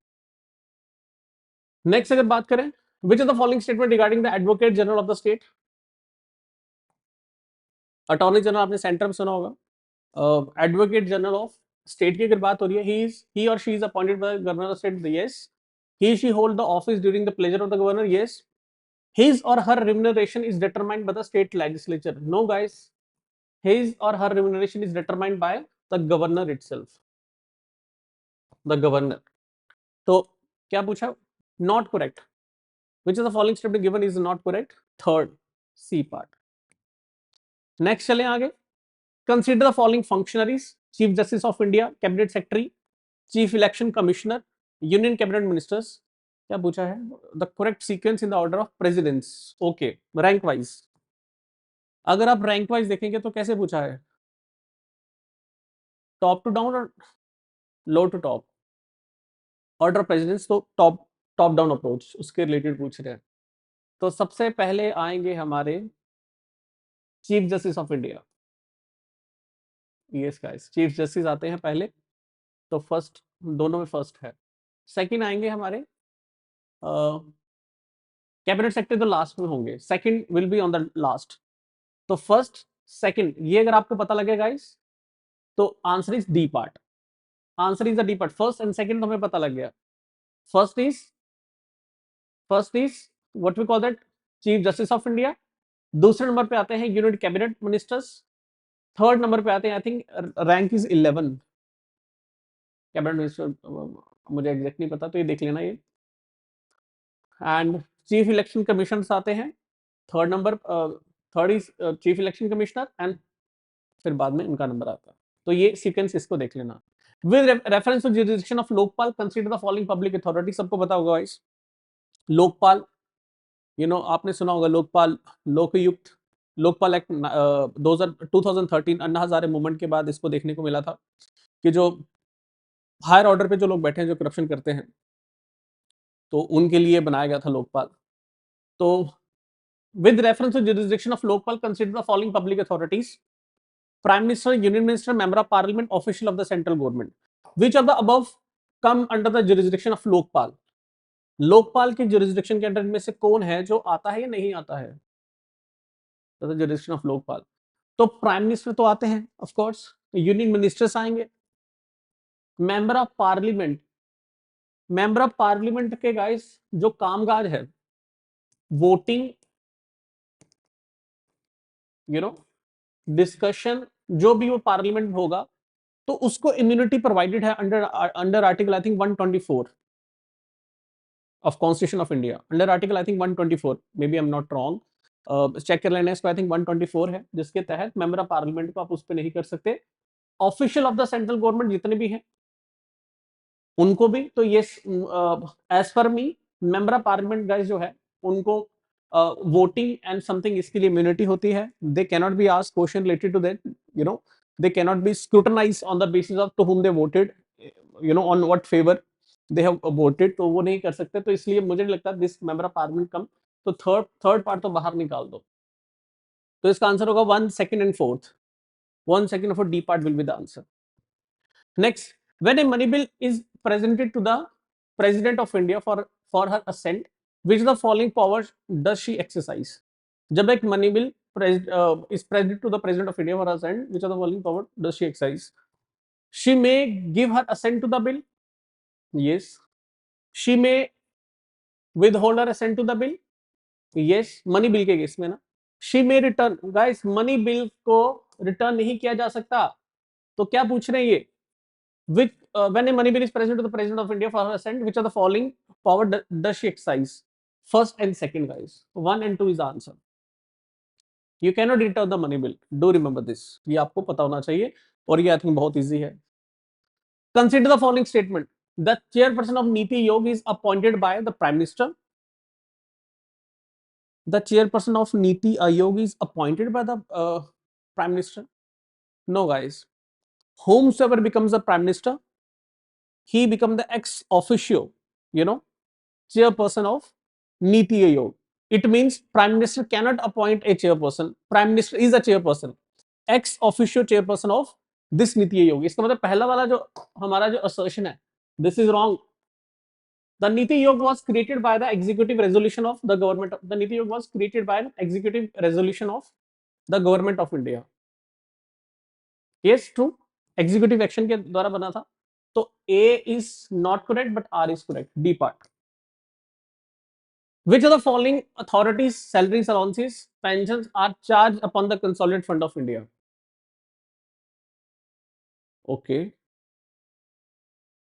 नेक्स्ट अगर बात करें, विच of the following statement regarding the advocate general of the state? Attorney general आपने सेंटर में सुना होगा। एडवोकेट जनरल ऑफ स्टेट की अगर बात हो रही है, he or she is appointed by the governor of state, yes. He she hold the office during the pleasure of the governor, yes. His or her remuneration is determined by the state legislature. No guys, his or her remuneration is determined by the governor itself, the governor. तो क्या पूछा? Not correct. Which of the following statement given is not correct? Third, C part. Next चले आगे, consider the following functionaries: chief justice of India, cabinet secretary, chief election commissioner, union cabinet ministers. क्या पूछा है? The correct sequence in the order of precedence. Okay, rank wise. अगर आप रैंक वाइज देखेंगे तो कैसे पूछा है? टॉप टू डाउन और low to top? Order of precedence तो टॉप टॉप डाउन अप्रोच, उसके रिलेटेड पूछ रहे हैं। तो सबसे पहले आएंगे हमारे chief justice of India. Yes guys, chief justice आते हैं पहले, तो फर्स्ट, दोनों में फर्स्ट है। सेकंड आएंगे हमारे कैबिनेट सेक्रेटरी, तो लास्ट में होंगे, second will be on the last. तो फर्स्ट सेकंड ये अगर आपको पता लगे गाइस, तो answer is D part. Answer is the D part. First and second तो हमें पता लग गया। First is what we call that, chief justice of India. दूसरे नंबर पे आते हैं union cabinet ministers. Third number पे आते हैं, I think rank is 11 cabinet minister, मुझे एग्जैक्ट नहीं पता, तो ये देख लेना ये। एंड चीफ इलेक्शन कमीशन आते हैं third number, third is chief election commissioner, and फिर बाद में इनका नंबर आता है। तो ये सीक्वेंस इसको देख लेना। With reference to jurisdiction of Lokpal, consider the following public authority. सबको पता होगा गाइस, लोकपाल, आपने सुना होगा लोकपाल, लोकयुक्त, लोकपाल एक्ट 2013 अन्ना हजारे मूवमेंट के बाद इसको देखने को मिला था कि जो हायर ऑर्डर पे जो लोग बैठे हैं, जो करप्शन करते हैं, तो उनके लिए बनाया गया था लोकपाल। तो with reference to jurisdiction of Lokpal, consider the following public authorities: Prime Minister, Union Minister, Member of Parliament, official of the central government. Which of the above come under the jurisdiction of Lokpal? Lokpal के jurisdiction के अंडर में से कौन है जो आता है या नहीं आता है? तो jurisdiction of लोकपाल, तो प्राइम मिनिस्टर तो आते हैं ऑफ कोर्स, यूनियन मिनिस्टर्स आएंगे, member of parliament, member of parliament के गाइस जो कामकाज है, वोटिंग, डिस्कशन, जो भी वो पार्लियामेंट होगा, तो उसको इम्यूनिटी प्रोवाइडेड है under under article I think 124 of constitution of India. Under article I think 124, maybe I am not wrong, check कर लेना इसको, आई थिंक 124 है, जिसके तहत मेंबर ऑफ पार्लियामेंट को आप उस पर नहीं कर सकते। Official of the central government जितने भी हैं उनको भी। तो ये as per me, member of parliament guys जो है उनको वोटिंग एंड समथिंग इसके लिए इम्यूनिटी होती है। They cannot be asked question related to that, they cannot be scrutinized on the basis of to whom they voted, on what favor they have voted, तो वो नहीं कर सकते। तो इसलिए मुझे नहीं लगता दिस मेंबर ऑफ पार्लियामेंट कम। तो थर्ड पार्ट तो बाहर निकाल दो। तो इसका आंसर होगा 1, 2 and 4th। 1, 2 and 4 D part will be the answer. Next, when a money bill is presented to the president of India for her assent, which the following powers does she exercise? जब एक money bill is presented to the president of India for assent, which of the following power does she exercise? She may give her assent to the bill. Yes. She may withhold her assent to the bill. Yes. Money bill के केस में ना, she may return. Guys, money bill को रिटर्न नहीं किया जा सकता। तो क्या पूछ रहे हैं ये? Which when a money bill is presented to the president of India for assent, which of the following power does she exercise? First and second, guys. 1 and 2 is the answer. You cannot return the money bill. Do remember this. ये आपको पता होना चाहिए, और ये आई थिंक बहुत इजी है। Consider the following statement: the chairperson of Niti Aayog is appointed by the Prime Minister. The chairperson of Niti Aayog is appointed by the Prime Minister. No, guys. Whomsoever becomes the Prime Minister, he becomes the ex officio, chairperson of Niti Aayog. It means Prime Minister cannot appoint a chairperson. Prime Minister is a chairperson, ex officio chairperson of this Niti Aayog. इसका मतलब पहला वाला जो हमारा जो assertion है, this is wrong. The Niti Aayog was created by the executive resolution of the government. The Niti Aayog was created by an executive resolution of the government of India. Yes, true. Executive action के द्वारा बना था। तो A is not correct, but R is correct. D part. Which of the following authorities' salaries, allowances, pensions are charged upon the Consolidated Fund of India? Okay.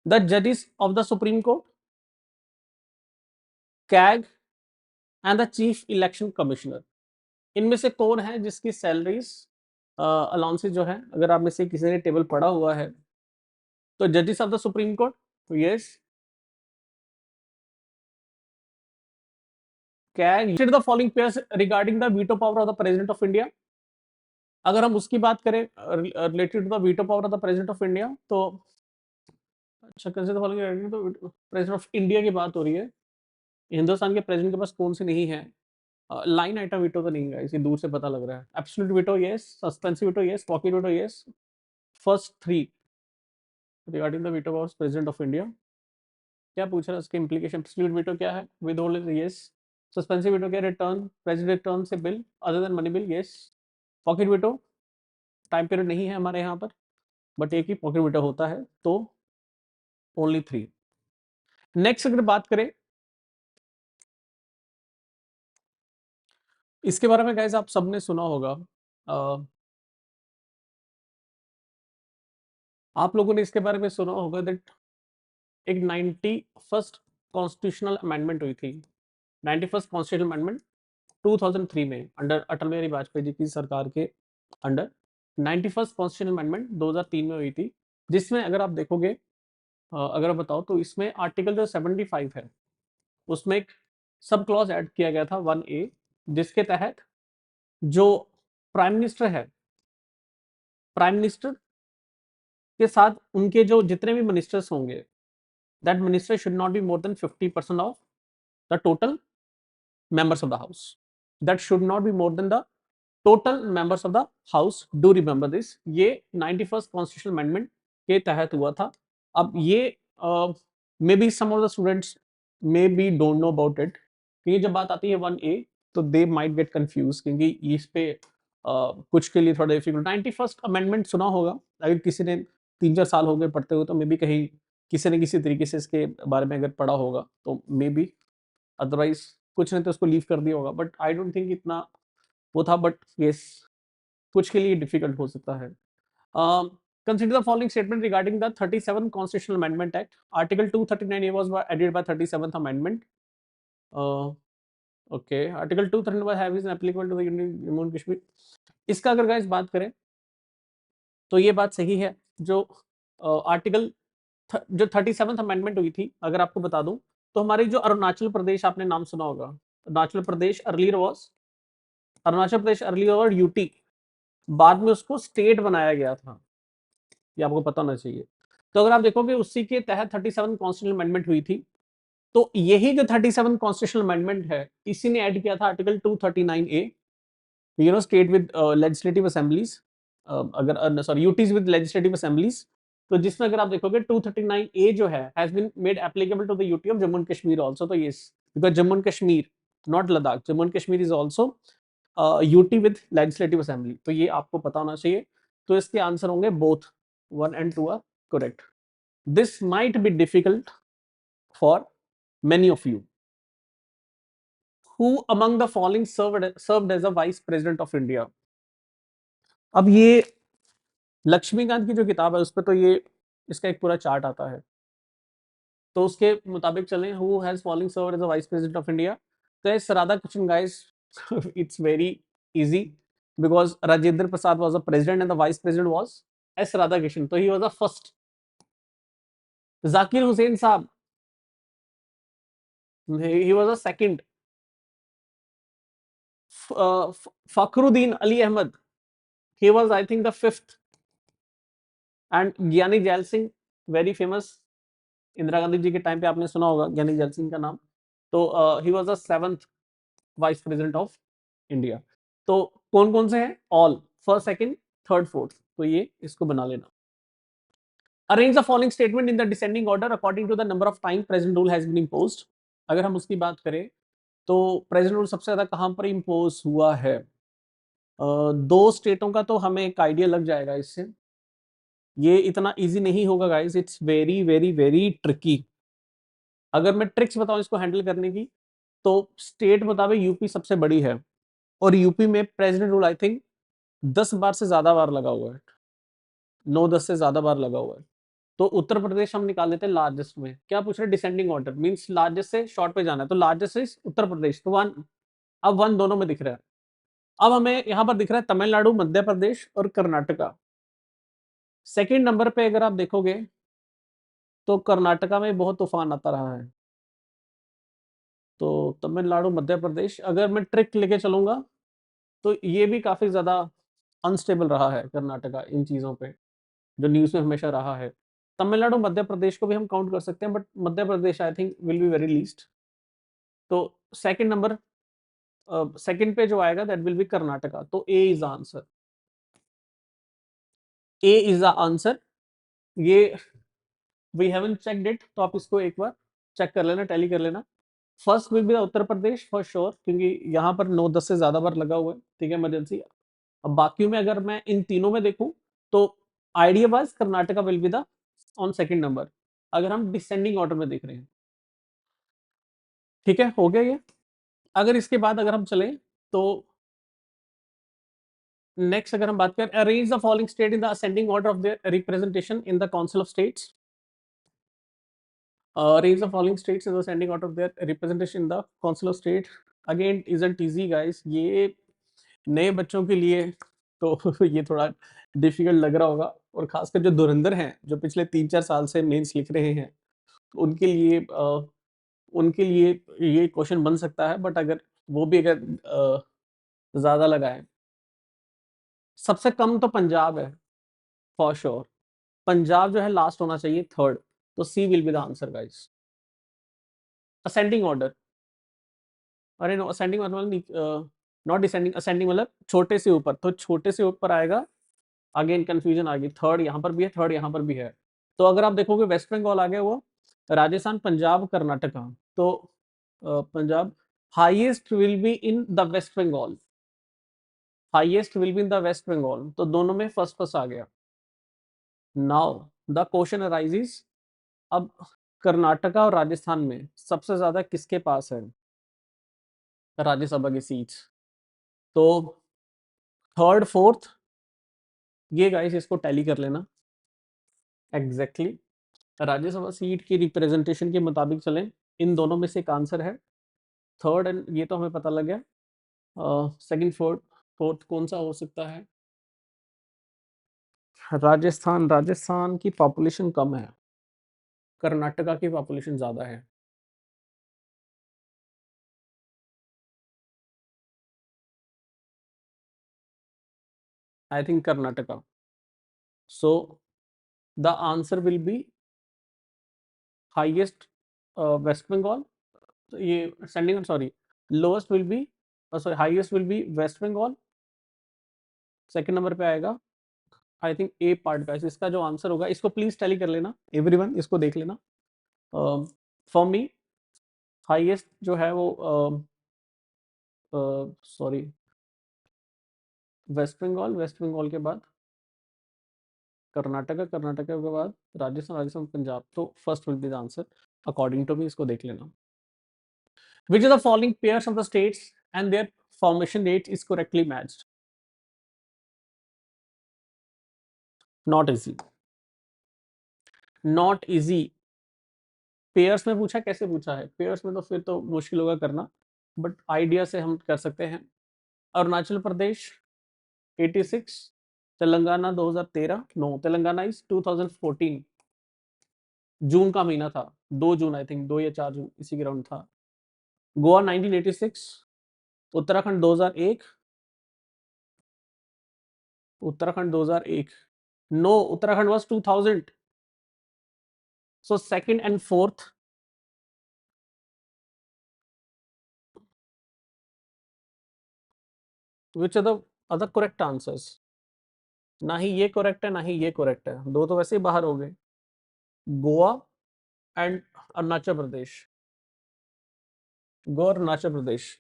The judges of the Supreme Court, CAG, and the Chief Election Commissioner. इनमें से कौन है जिसकी सैलरीज अलाउंसेस जो है, अगर आप में से किसी ने टेबल पढ़ा हुआ है, तो जजेस of the supreme court, yes, can the following pairs regarding the veto power of the president of India. अगर हम उसकी बात करें related to the veto power of the president of India, तो अच्छा, कंसिडर फॉलोइंग, तो प्रेसिडेंट ऑफ इंडिया की बात हो रही है, हिंदुस्तान के प्रेसिडेंट के पास कौन सी नहीं है। लाइन आइटम वीटो तो नहीं है, इसे दूर से पता लग रहा है। Absolute veto yes, suspensive veto yes, pocket veto yes. First three regarding the veto powers president of India, क्या पूछ रहा है, उसके इम्प्लीकेशन। एब्सोल्यूट वीटो क्या है, with hold yes. Suspensive veto क्या, रिटर्न प्रेसिडेंट रिटर्न से bill other than money bill, yes. Pocket veto time period नहीं है हमारे यहाँ पर, बट एक ही पॉकेट वीटो होता है, तो ओनली थ्री। नेक्स्ट अगर बात करें इसके बारे में, गाइस आप सबने सुना होगा, आप लोगों ने इसके बारे में सुना होगा दैट एक 91st कॉन्स्टिट्यूशनल अमेंडमेंट हुई थी। 91st कॉन्स्टिट्यूशनल अमेंडमेंट 2003 में अंडर अटल बिहारी वाजपेयी जी की सरकार के अंडर 91st कॉन्स्टिट्यूशनल अमेंडमेंट 2003 में हुई थी, जिसमें अगर आप देखोगे, अगर आप बताओ, तो इसमें आर्टिकल जो 75 है, उसमें एक सब क्लॉज ऐड किया गया था 1A, जिसके तहत जो प्राइम मिनिस्टर है, प्राइम मिनिस्टर के साथ उनके जो जितने भी मिनिस्टर्स होंगे, that minister should not be more than 50% of the total members of the house. That should not be more than the total members of the house. Do remember this. ये 91st कॉन्स्टिट्यूशनल अमेंडमेंट के तहत हुआ था। अब ये maybe some of the students maybe don't know about it, क्योंकि जब बात आती है 1A, तो दे माइट गेट कंफ्यूज, क्योंकि इस पे कुछ के लिए थोड़ा डिफिकल्ट। 91st अमेंडमेंट सुना होगा, अगर किसी ने 3-4 साल हो गए पढ़ते हुए, तो मे बी कहीं किसी न किसी तरीके से इसके बारे में अगर पढ़ा होगा, तो मे बी, अदरवाइज कुछ ने तो उसको लीव कर दिया होगा, बट आई डोंट थिंक इतना वो था, बट यस, कुछ के लिए डिफिकल्ट हो सकता है। Consider the following statement regarding the 37 constitutional amendment act. Article 239 was added by 37th amendment. Okay, article 239 have is applicable to the union Jammu and Kashmir. इसका अगर गाइस बात करें, तो ये बात सही है। जो आर्टिकल जो 37th अमेंडमेंट हुई थी, अगर आपको बता दूं, तो हमारी जो अरुणाचल प्रदेश, आपने नाम सुना होगा, Arunachal Pradesh earlier was, Arunachal Pradesh earlier और यूटी, बाद में उसको स्टेट बनाया गया था, ये आपको पता होना चाहिए। तो अगर आप देखोगे, उसी के तहत 37 कॉन्स्टिट्यूशनल अमेंडमेंट हुई थी। तो यही जो 37 कॉन्स्टिट्यूशनल अमेंडमेंट है, इसी ने ऐड किया था article 239A, state with legislative assemblies, अगर sorry, UTs with legislative assemblies. तो जिसमें अगर आप देखोगे 239A जो है has been made applicable to the UT of Jammu and Kashmir also. तो yes, because Jammu and Kashmir, not Ladakh, Jammu and Kashmir is also UT with legislative assembly. तो ये आपको पता होना चाहिए। तो इसके आंसर होंगे both 1 and 2 are correct. This might be difficult for many of you. Who among the following served as a vice president of India? अब ये लक्ष्मीकांत की जो किताब है, उस पर तो ये इसका एक पूरा चार्ट आता है, तो उसके मुताबिक चलें। Who has following served as a vice president of India? तो इस Radhakrishnan, guys, it's very easy, because Rajendra Prasad was the president and the vice president was S Radhakrishnan, तो he was the first. Zakir Hussain साहब, he was the second. Fakhruddin Ali Ahmed, he was I think the fifth, and Giani Zail Singh, very famous, Indira Gandhi ji के टाइम पे आपने सुना होगा ज्ञानी जैल सिंह का नाम। तो he was the 7th vice president of India. तो कौन कौन से हैं? All, first, second, third, fourth. तो ये इसको बना लेना। Arrange the following statement in the descending order according to the number of time president rule has been imposed. अगर हम उसकी बात करें, तो प्रेजेंट रूल सबसे ज्यादा कहां पर इम्पोज हुआ है? दो स्टेटों का तो हमें एक आइडिया लग जाएगा इससे। ये इतना इजी नहीं होगा guys, it's very very very tricky. अगर मैं ट्रिक्स बताऊं इसको हैंडल करने की, तो स्टेट मुताबिक यूपी सबसे बड़ी है, और यूपी में प्रेसिडेंट रूल आई थिंक 10 बार से ज्यादा बार लगा हुआ है, 9-10 से ज्यादा बार लगा हुआ है। तो उत्तर प्रदेश हम निकाल लेते हैं लार्जेस्ट में। क्या पूछ रहे? डिसेंडिंग ऑर्डर मींस लार्जेस्ट से शॉर्ट पे जाना है, तो लार्जेस्ट इज उत्तर प्रदेश, तो 1। अब 1 दोनों में दिख रहा है, अब हमें यहाँ पर दिख रहा है तमिलनाडु, मध्य प्रदेश और कर्नाटका। सेकंड नंबर पे अगर आप देखोगे तो कर्नाटका में बहुत तूफान आता रहा है। तो तमिलनाडु, मध्य प्रदेश, अगर मैं ट्रिक लेके चलूंगा तो ये भी काफी ज्यादा अनस्टेबल रहा है कर्नाटका इन चीजों पे, जो न्यूज में हमेशा रहा है। तमिलनाडु, मध्य प्रदेश को भी हम काउंट कर सकते हैं, but Madhya Pradesh I think will be very least. तो सेकंड नंबर, सेकंड पे जो आएगा दैट विल बी कर्नाटका। तो A is the answer, A is the answer. ये वी हैवंट चेक्ड इट, तो आप इसको एक बार चेक कर लेना, टैली कर लेना। First will B Uttar Pradesh for sure, क्योंकि यहाँ पर 9-10 से ज्यादा बार लगा हुआ है, ठीक है, इमरजेंसी। अब बाकियों में अगर मैं इन तीनों में देखूं तो idea wise Karnataka will be the on second number, अगर हम डिसेंडिंग ऑर्डर में देख रहे हैं। ठीक है, हो गया ये। अगर इसके बाद अगर हम चलें तो नेक्स्ट अगर हम बात करें, arrange the following state in the ascending order of their representation in the council of states. Arrange the following states in the ascending order of their representation in the council of state. Again isn't easy guys, ये नए बच्चों के लिए तो ये थोड़ा डिफिकल्ट लग रहा होगा, और खासकर जो धुरंधर हैं, जो पिछले 3-4 साल से मेंस लिख रहे हैं, तो उनके लिए ये क्वेश्चन बन सकता है। बट अगर वो भी अगर ज्यादा लगाए, सबसे कम तो पंजाब है फॉर श्योर। पंजाब जो है लास्ट होना चाहिए, थर्ड। तो C will be the answer guys. Ascending order, अरे नो, असेंडिंग मतलब नॉट डिसेंडिंग, असेंडिंग मतलब छोटे से ऊपर, तो छोटे से ऊपर आएगा। अगेन कंफ्यूजन आ गई, थर्ड यहाँ पर भी है, थर्ड यहाँ पर भी है। तो अगर आप देखोगे वेस्ट बंगाल आ गया, वो राजस्थान, पंजाब, कर्नाटका। तो Punjab highest will be in the West Bengal, highest will be in the West Bengal, तो दोनों में फर्स्ट फर्स्ट आ गया। नाउ द क्वेश्चन अराइजेस, अब कर्नाटका और राजस्थान में सबसे ज्यादा किसके पास है राज्यसभा की सीट्स? तो थर्ड, फोर्थ, ये गाइस इसको टैली कर लेना एग्जैक्टली राज्यसभा सीट की रिप्रेजेंटेशन के मुताबिक चलें, इन दोनों में से एक आंसर है। थर्ड एंड ये तो हमें पता लग गया, सेकंड, फोर्थ, फोर्थ कौन सा हो सकता है? राजस्थान, राजस्थान की पॉपुलेशन कम है, कर्नाटका की पॉपुलेशन ज्यादा है। I think Karnataka. So the answer will be highest West Bengal, ये sending, sorry, lowest will be, sorry highest will be West Bengal, second number पे आएगा आई थिंक ए पार्ट का। इसका जो आंसर होगा, इसको प्लीज टैली कर लेना एवरीवन, इसको देख लेना। फॉर मी हाईएस्ट जो है वो सॉरी वेस्ट बंगाल, वेस्ट बंगाल के बाद कर्नाटका, कर्नाटका के बाद राजस्थान, राजस्थान, पंजाब। तो first will be the answer according to me, इसको देख लेना। Which is the following pairs of the states and their formation date is correctly matched? Not easy, not easy. Pairs में पूछा, कैसे पूछा है पेयर्स में, तो फिर तो मुश्किल होगा करना, बट आइडिया से हम कर सकते हैं। अरुणाचल प्रदेश 86, तेलंगाना 2013, नो तेलंगाना इज 2014, जून का महीना था, 2 जून आई थिंक, 2 या 4 जून इसी के राउंड था। Goa 1986, Uttarakhand 2001, Uttarakhand 2001, no Uttarakhand was 2000। So second and fourth, which are the other correct answers? ना ही ये करेक्ट है, ना ही ये करेक्ट है, दो तो वैसे ही बाहर हो गए, गोवा एंड अरुणाचल प्रदेश। गोवा, अरुणाचल प्रदेश,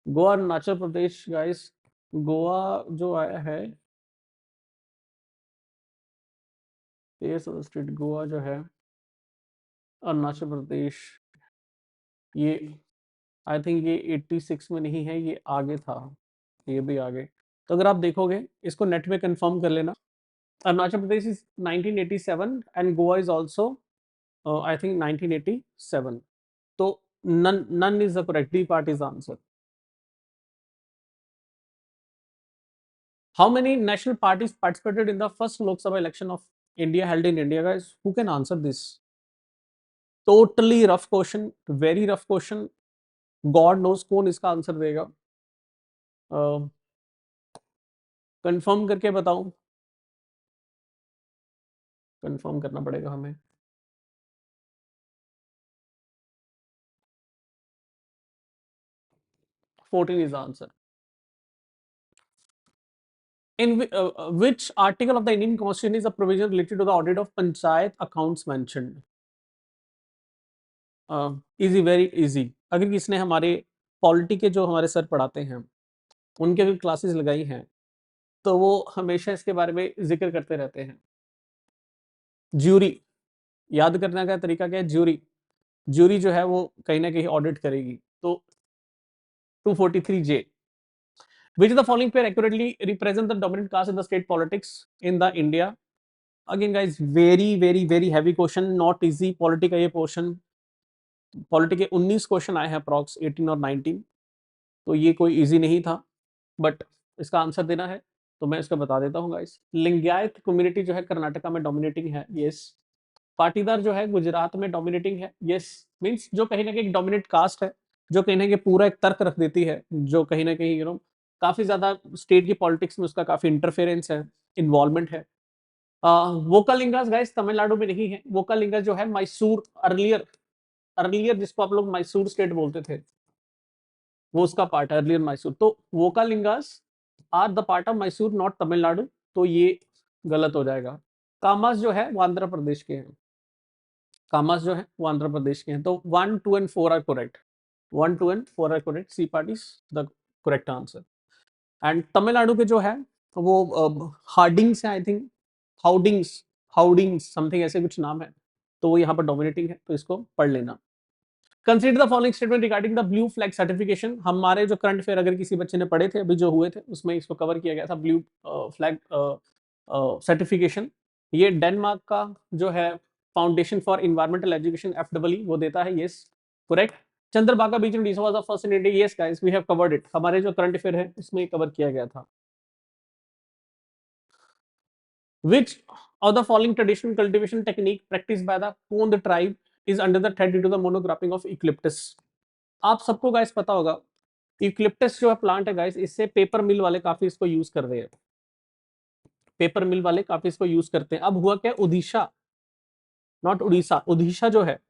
गोवा, अरुणाचल प्रदेश गाइस। गोवा जो आया है, स्टेट गोवा जो है, अरुणाचल प्रदेश, ये आई थिंक ये 86 में नहीं है, ये आगे था, ये भी आगे। तो अगर आप देखोगे इसको नेट में कंफर्म कर लेना, Arunachal Pradesh is 1987 and Goa is also I think 1987। तो none is the correct, D part is answer. How many national parties participated in the first Lok Sabha election of India held in India, guys? Who can answer this? Totally rough question, very rough question. God knows कौन इसका आंसर देगा. कंफर्म करके बताऊं? कंफर्म करना पड़ेगा हमें. 14 is the answer. In which article of the Indian Constitution is a provision related to the audit of Panchayat accounts mentioned? Easy, very easy. अगर किसने हमारे पॉलिटी के जो हमारे सर पढ़ाते हैं उनके अगर क्लासेस लगाई हैं तो वो हमेशा इसके बारे में जिक्र करते रहते हैं. ज्यूरी याद करने का तरीका क्या है? ज्यूरी ज्यूरी जो है वो कहीं ना कहीं ऑडिट करेगी. तो 243J. Which of the following pair accurately represent the dominant caste in the state politics in the India? Again, guys, very heavy question, not easy. Polity का ये पोर्शन, पॉलिटी के 19 क्वेश्चन आए हैं अप्रॉक्स 18 और 19, तो ये कोई इजी नहीं था, बट इसका आंसर देना है तो मैं इसको बता देता हूँ गाइस. लिंगायत कम्युनिटी जो है कर्नाटका में डोमिनेटिंग है, यस. पाटीदार जो है गुजरात में डोमिनेटिंग है, यस. मीन्स जो कहीं ना कहीं डोमिनेट कास्ट है, जो कहीं ना कहीं पूरा एक तर्क रख देती है, जो कहीं ना कहीं काफी ज्यादा स्टेट की पॉलिटिक्स में उसका काफी इंटरफेरेंस है, इन्वॉल्वमेंट है. वोकालिंगास गाइस तमिलनाडु में नहीं है. वोकालिंगास जो है मैसूर, अर्लियर अर्लियर जिसको आप लोग मैसूर स्टेट बोलते थे, वो उसका पार्ट है, अर्लियर मैसूर. तो Vokkaligas are the part of Mysore, not Tamil Nadu, तो ये गलत हो जाएगा. कामास जो है वो आंध्र प्रदेश के हैं. कामास जो है वो आंध्र प्रदेश के हैं. तो 1, 2 and 4 are correct. 1, 2 and 4 are correct. C part is the correct answer. And Tamil Nadu के जो है वो हार्डिंग्स है, आई थिंक हाउडिंग्स, हाउडिंग्स समथिंग ऐसे कुछ नाम है, तो वो यहाँ पर डोमिनेटिंग है, तो इसको पढ़ लेना. Consider the following statement regarding the blue flag certification. हमारे जो करंट अफेयर अगर किसी बच्चे ने पढ़े थे अभी जो हुए थे उसमें इसको कवर किया गया था. ब्लू फ्लैग सर्टिफिकेशन, ये डेनमार्क का जो है foundation for environmental education FEE वो देता है, yes correct. Chandrabhaga beach Orissa was the first in India, yes guys we have covered it. हमारे जो करंट अफेयर है इसमें कवर किया गया था. Which of the following traditional cultivation technique practiced by the Kond tribe is under the threat due to the monocropping of eucalyptus? आप सबको गाइस पता होगा यूकलिप्टस जो है प्लांट है गाइस, इससे पेपर मिल वाले काफी इसको यूज कर रहे हैं. पेपर मिल वाले काफी इसको यूज करते हैं. अब हुआ क्या, ओडिशा, नॉट उड़ीसा, ओडिशा जो है,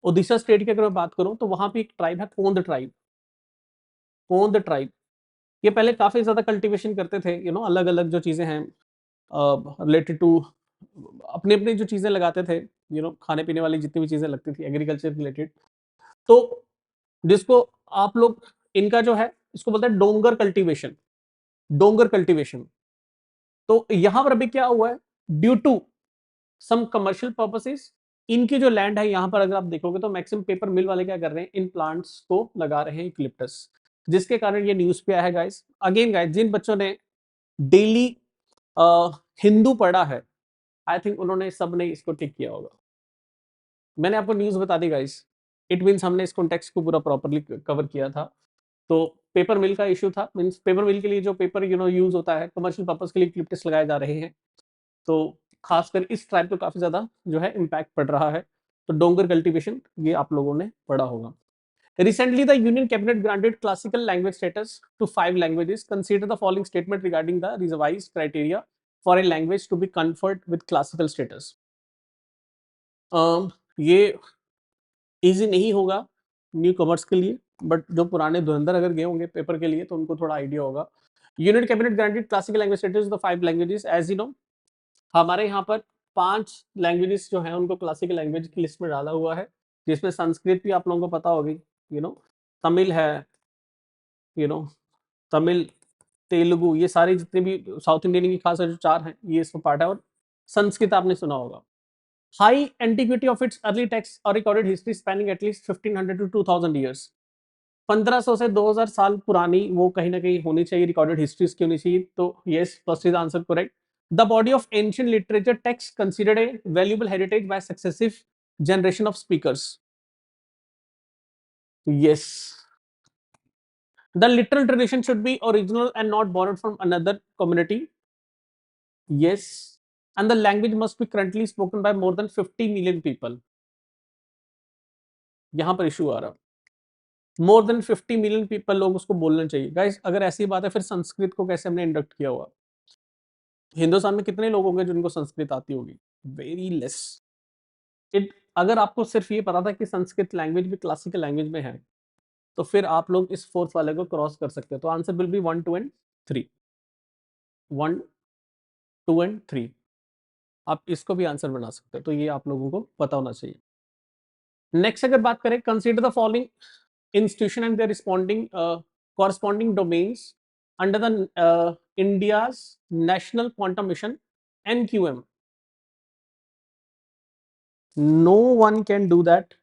ओडिशा स्टेट की अगर मैं बात करूं तो वहां पे एक ट्राइब है कोंद ट्राइब. कोंद ट्राइब ये पहले काफी ज्यादा कल्टीवेशन करते थे, अलग अलग जो चीजें हैं रिलेटेड टू अपने अपने जो चीजें लगाते थे, खाने पीने वाली जितनी भी चीजें लगती थी एग्रीकल्चर रिलेटेड, तो जिसको आप लोग इनका जो है इसको बोलते हैं डोंगर कल्टीवेशन. डोंगर कल्टीवेशन. तो यहां पर अभी क्या हुआ है, due to some commercial purposes इनकी जो लैंड है यहां पर अगर आप देखोगे तो मैक्सिमम पेपर मिल वाले क्या कर रहे हैं, इन प्लांट्स को लगा रहे हैं यूकलिप्टस, जिसके कारण ये न्यूज पे आया है गाइस. अगेन गाइस जिन बच्चों ने डेली हिंदू पढ़ा है आई थिंक उन्होंने सब ने इसको टिक किया होगा. मैंने आपको न्यूज बता दी गाइस, इट मीन्स हमने इस कॉन्टेक्स्ट को पूरा प्रॉपर्ली कवर किया था. तो पेपर मिल का इशू था, मीन्स पेपर मिल के लिए जो पेपर यूज होता है कमर्शियल पर्पस के लिए यूकलिप्टस लगाए जा रहे हैं, तो खासकर इस ट्राइब को काफी ज्यादा जो है इम्पैक्ट पड़ रहा है. तो डोंगर कल्टीवेशन ये आप लोगों ने पढ़ा होगा. Recently, the Union Cabinet granted classical language status to 5 languages. Consider the following statement regarding the revised criteria for a language to be conferred with classical status. ये इजी नहीं होगा न्यू कमर्स के लिए, बट जो पुराने धुरंधर अगर गए होंगे पेपर के लिए तो उनको थोड़ा आइडिया होगा. Union cabinet granted classical language status the 5 languages. As you know हमारे यहाँ पर 5 लैंग्वेजेस जो है उनको क्लासिकल लैंग्वेज की लिस्ट में डाला हुआ है, जिसमें संस्कृत भी आप लोगों को पता होगी, तमिल है, तमिल, तेलुगु, ये सारे जितने भी साउथ इंडियन की खास जो 4 हैं ये इसमें पार्ट है. और संस्कृत आपने सुना होगा. High antiquity of its early text और recorded history spanning at least 1500 to 2000 years. 1500 से 2000 साल पुरानी वो कहीं ना कहीं होनी चाहिए, रिकॉर्डेड हिस्ट्री इसकी होनी चाहिए. तो yes first is answer correct. The body of ancient literature text considered a valuable heritage by successive generation of speakers. Yes The literal tradition should be original and not borrowed from another community. Yes. And the language must be currently spoken by more than 50 million people. यहां पर इशू आ रहा, मोर देन 50 मिलियन पीपल, लोग उसको बोलना चाहिए। गाइस अगर ऐसी बात है फिर संस्कृत को कैसे हमने इंडक्ट किया हुआ? हिंदुस्तान में कितने लोग होंगे जिनको संस्कृत आती होगी? Very less. इट अगर आपको सिर्फ ये पता था कि संस्कृत लैंग्वेज भी क्लासिकल लैंग्वेज में है, तो फिर आप लोग इस फोर्थ वाले को क्रॉस कर सकते हो। तो answer will B 1 2 and 3, 1 2 and 3। आप इसको भी आंसर बना सकते हो, तो ये आप लोगों को पता होना चाहिए। नेक्स्ट अगर बात करें, consider the following institution and their responding corresponding domains under the India's National Quantum Mission NQM. No one can do that.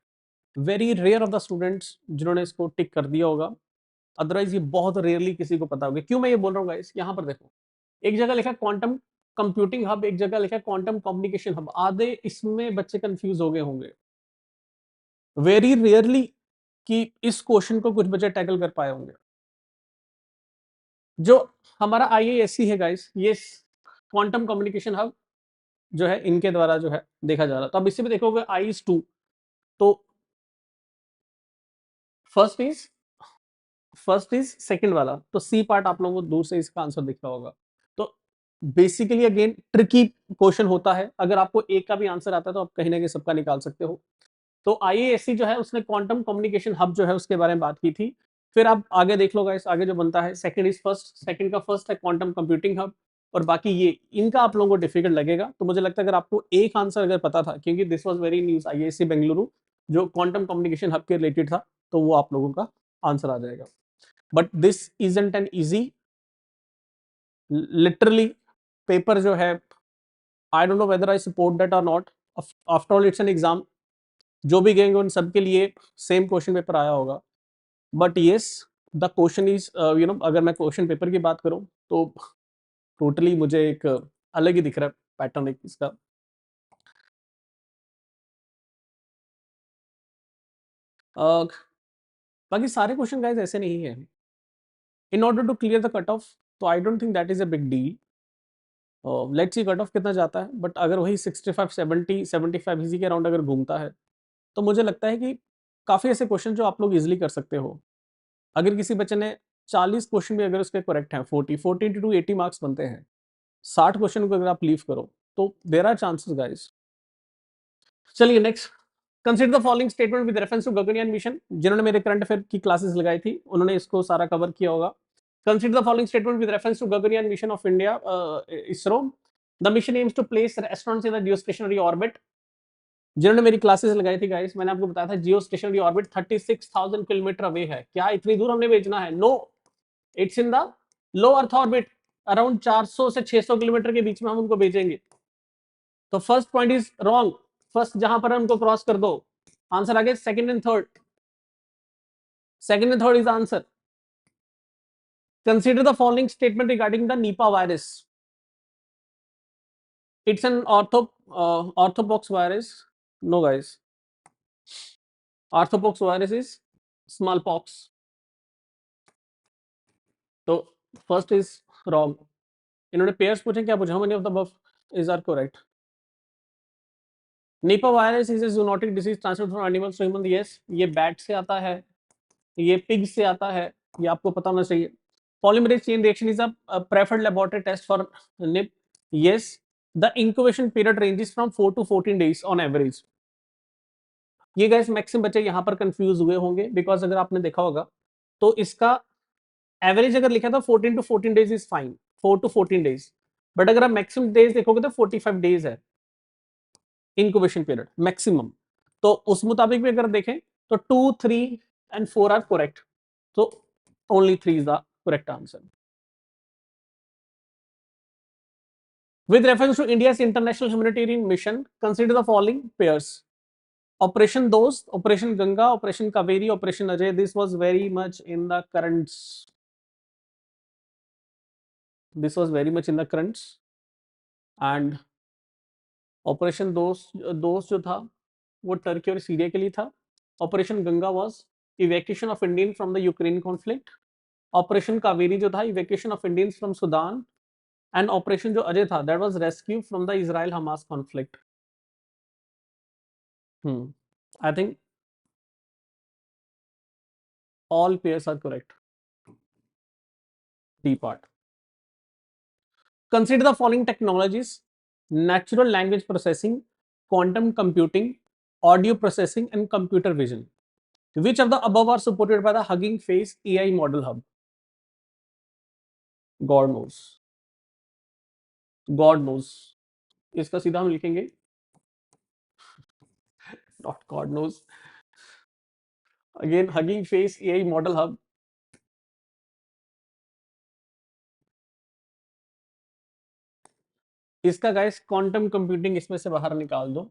Very rare of the students जिन्होंने इसको टिक कर दिया होगा, अदरवाइज ये बहुत रेयरली किसी को पता होगा। क्यों मैं ये बोल रहा हूँ गाइस? यहाँ पर देखो, एक जगह लिखा क्वांटम कंप्यूटिंग हब, एक जगह लिखा क्वांटम कम्युनिकेशन हब। आधे इसमें बच्चे कंफ्यूज हो गए होंगे। वेरी रेयरली कि इस क्वेश्चन को कुछ बच्चे टैकल कर पाए होंगे। जो हमारा IISc है गाइस, ये क्वांटम कम्युनिकेशन हब जो है इनके द्वारा जो है देखा जा रहा। तो अब इसी में देखोगे IIS-2, तो फर्स्ट इज सेकंड वाला, तो सी पार्ट आप लोगों को दूर से इसका आंसर दिख रहा होगा। तो बेसिकली अगेन ट्रिकी क्वेश्चन होता है। अगर आपको एक का भी आंसर आता है तो आप कहीं ना कहीं सबका निकाल सकते हो। तो IISc जो है उसने क्वांटम कम्युनिकेशन हब जो है उसके बारे में बात की थी। फिर आप आगे देख लो गाइस, आगे जो बनता है सेकंड इज फर्स्ट, सेकंड का फर्स्ट है क्वांटम कंप्यूटिंग हब, और बाकी ये इनका आप लोगों को डिफिकल्ट लगेगा। तो मुझे लगता है अगर आपको एक आंसर अगर पता था, क्योंकि this was very news IISc Bengaluru जो क्वांटम कम्युनिकेशन हब के रिलेटेड था, तो वो आप लोगों का आंसर आ जाएगा। But this isn't an easy, literally paper जो है, I don't know whether I support that और not. After all it's an exam, जो भी गएंगे उन सबके लिए सेम क्वेश्चन पेपर आया होगा। But yes, the question is अगर मैं क्वेश्चन पेपर की बात करूं तो टोटली मुझे एक अलग ही दिख रहा है पैटर्न एक इसका। बाकी सारे क्वेश्चन गाइस ऐसे नहीं है। In order to clear the cut off, तो I don't think that is a big deal. Let's see cut off कितना जाता है, बट अगर वही 65 70 75 इसी के अराउंड अगर घूमता है, तो मुझे लगता है कि काफ़ी ऐसे क्वेश्चन जो आप लोग इजीली कर सकते हो। अगर किसी बच्चे ने 40 क्वेश्चन भी अगर उसके करेक्ट हैं, 40 into 80 मार्क्स बनते हैं। 60 क्वेश्चन को अगर आप लीव करो तो देयर आर चांसेस गाइस। चलिए next, consider the following statement with reference to Gaganyaan mission. जिन्होंने मेरे करंट अफेयर की क्लासेस लगाई थी उन्होंने इसको सारा कवर किया होगा। Consider the following statement with reference to Gaganyaan mission of India, ISRO. The mission aims to place astronauts in the geostationary orbit. जिन्होंने मेरी क्लासेस लगाई थी गाइस, मैंने आपको बताया था geostationary orbit 36,000 kilometre away है। क्या इतनी दूर हमने भेजना है? No, it's in the low earth orbit, around 400 से 600 किलोमीटर के बीच में हम उनको भेजेंगे। तो first point is wrong. First जहां पर है उनको क्रॉस कर दो। आंसर आगे second and third, second and third is answer. Consider the following statement regarding the Nipah virus. It's an orthopox virus. No guys, orthopox virus is small pox. तो फर्स्ट इज रॉन्ग। इन्होंने पेयर्स पूछे, क्या पूछा? Many of the above is are correct. Nipah virus is a zoonotic disease transmitted from animals to human. Yes, ये बैट से आता है, ये पिग से आता है, ये आपको पता होना चाहिए। Polymerase chain reaction is a preferred laboratory test for Nipah. Yes, the incubation period ranges from 4 to 14 days on average. ये गाइस मैक्सिमम बच्चे यहाँ पर कंफ्यूज हुए होंगे, बिकॉज अगर आपने देखा होगा तो इसका एवरेज अगर लिखा था 14 to 14 days is fine, 4 to 14 days. But अगर आप मैक्सिमम डेज देखोगे तो 45 डेज है इंक्यूबेशन पीरियड मैक्सिमम। तो उस मुताबिक भी अगर देखें तो 2 3 and 4 आर करेक्ट, तो only 3 is the correct answer. With reference to India's international humanitarian mission, consider the following pairs: Operation Dost, Operation Ganga, Operation Kaveri, Operation Ajay. This was very much in the currents. This was very much in the currents. And Operation Dost जो था वो टर्की और सीरिया के लिए था। Operation Ganga was evacuation of Indian from the Ukraine conflict. Operation Kaveri जो था, evacuation of Indians from Sudan, and operation जो अजय था, that was rescue from the Israel Hamas conflict. I think all pairs are correct. D part. Consider the following technologies: natural language processing, quantum computing, audio processing, and computer vision. Which of the above are supported by the Hugging Face AI Model Hub? God knows. God knows. इसका सीधा हम लिखेंगे not God knows. Again, Hugging Face AI Model Hub. इसका गाइस क्वांटम कंप्यूटिंग इसमें से बाहर निकाल दो.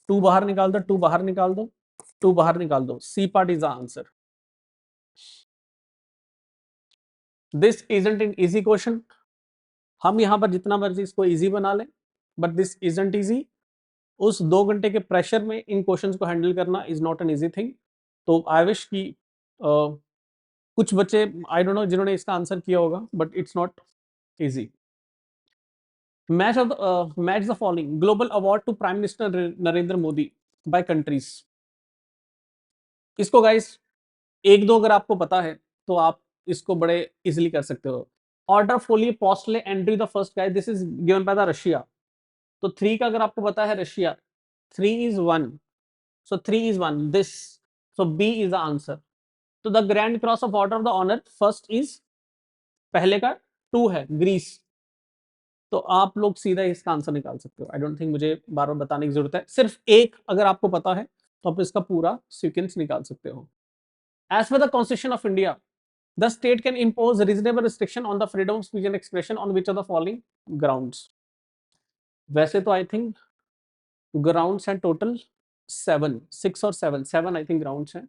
2 बाहर निकाल दो, 2 बाहर निकाल दो, 2 बाहर निकाल दो. C part is the answer. This isn't an easy question. हम यहाँ पर जितना मर्जी इसको इजी बना लें, बट दिस इजंट इजी. उस 2 घंटे के प्रेशर में इन क्वेश्चंस को हैंडल करना is not an easy thing. तो आई विश कि कुछ बच्चे आई डोंट नो जिन्होंने इसका आंसर किया होगा, but it's not easy. Match the following global award to prime minister Narendra Modi by countries. इसको गाइस एक दो अगर आपको पता है तो आप इसको बड़े इजीली कर सकते हो. ऑर्डर फोलिए पोस्टले एंड्री the first guys, this is given by the Russia. तो 3 का अगर आपको पता है Russia, 3 is 1, so 3 is 1, this, so B is the answer. तो the grand cross of order of the honor first is, पहले का 2 है ग्रीस. तो आप लोग सीधा इसका आंसर निकाल सकते हो. आई डोंट थिंक मुझे बार बार बताने की जरूरत है. सिर्फ एक अगर आपको पता है तो आप इसका पूरा सीक्वेंस निकाल सकते हो. As per the constitution of India, the state can impose reasonable restriction on the freedom of speech and expression on which of the following grounds. वैसे तो आई थिंक ग्राउंड्स हैं टोटल 7, 6 और 7 आई थिंक ग्राउंड्स हैं.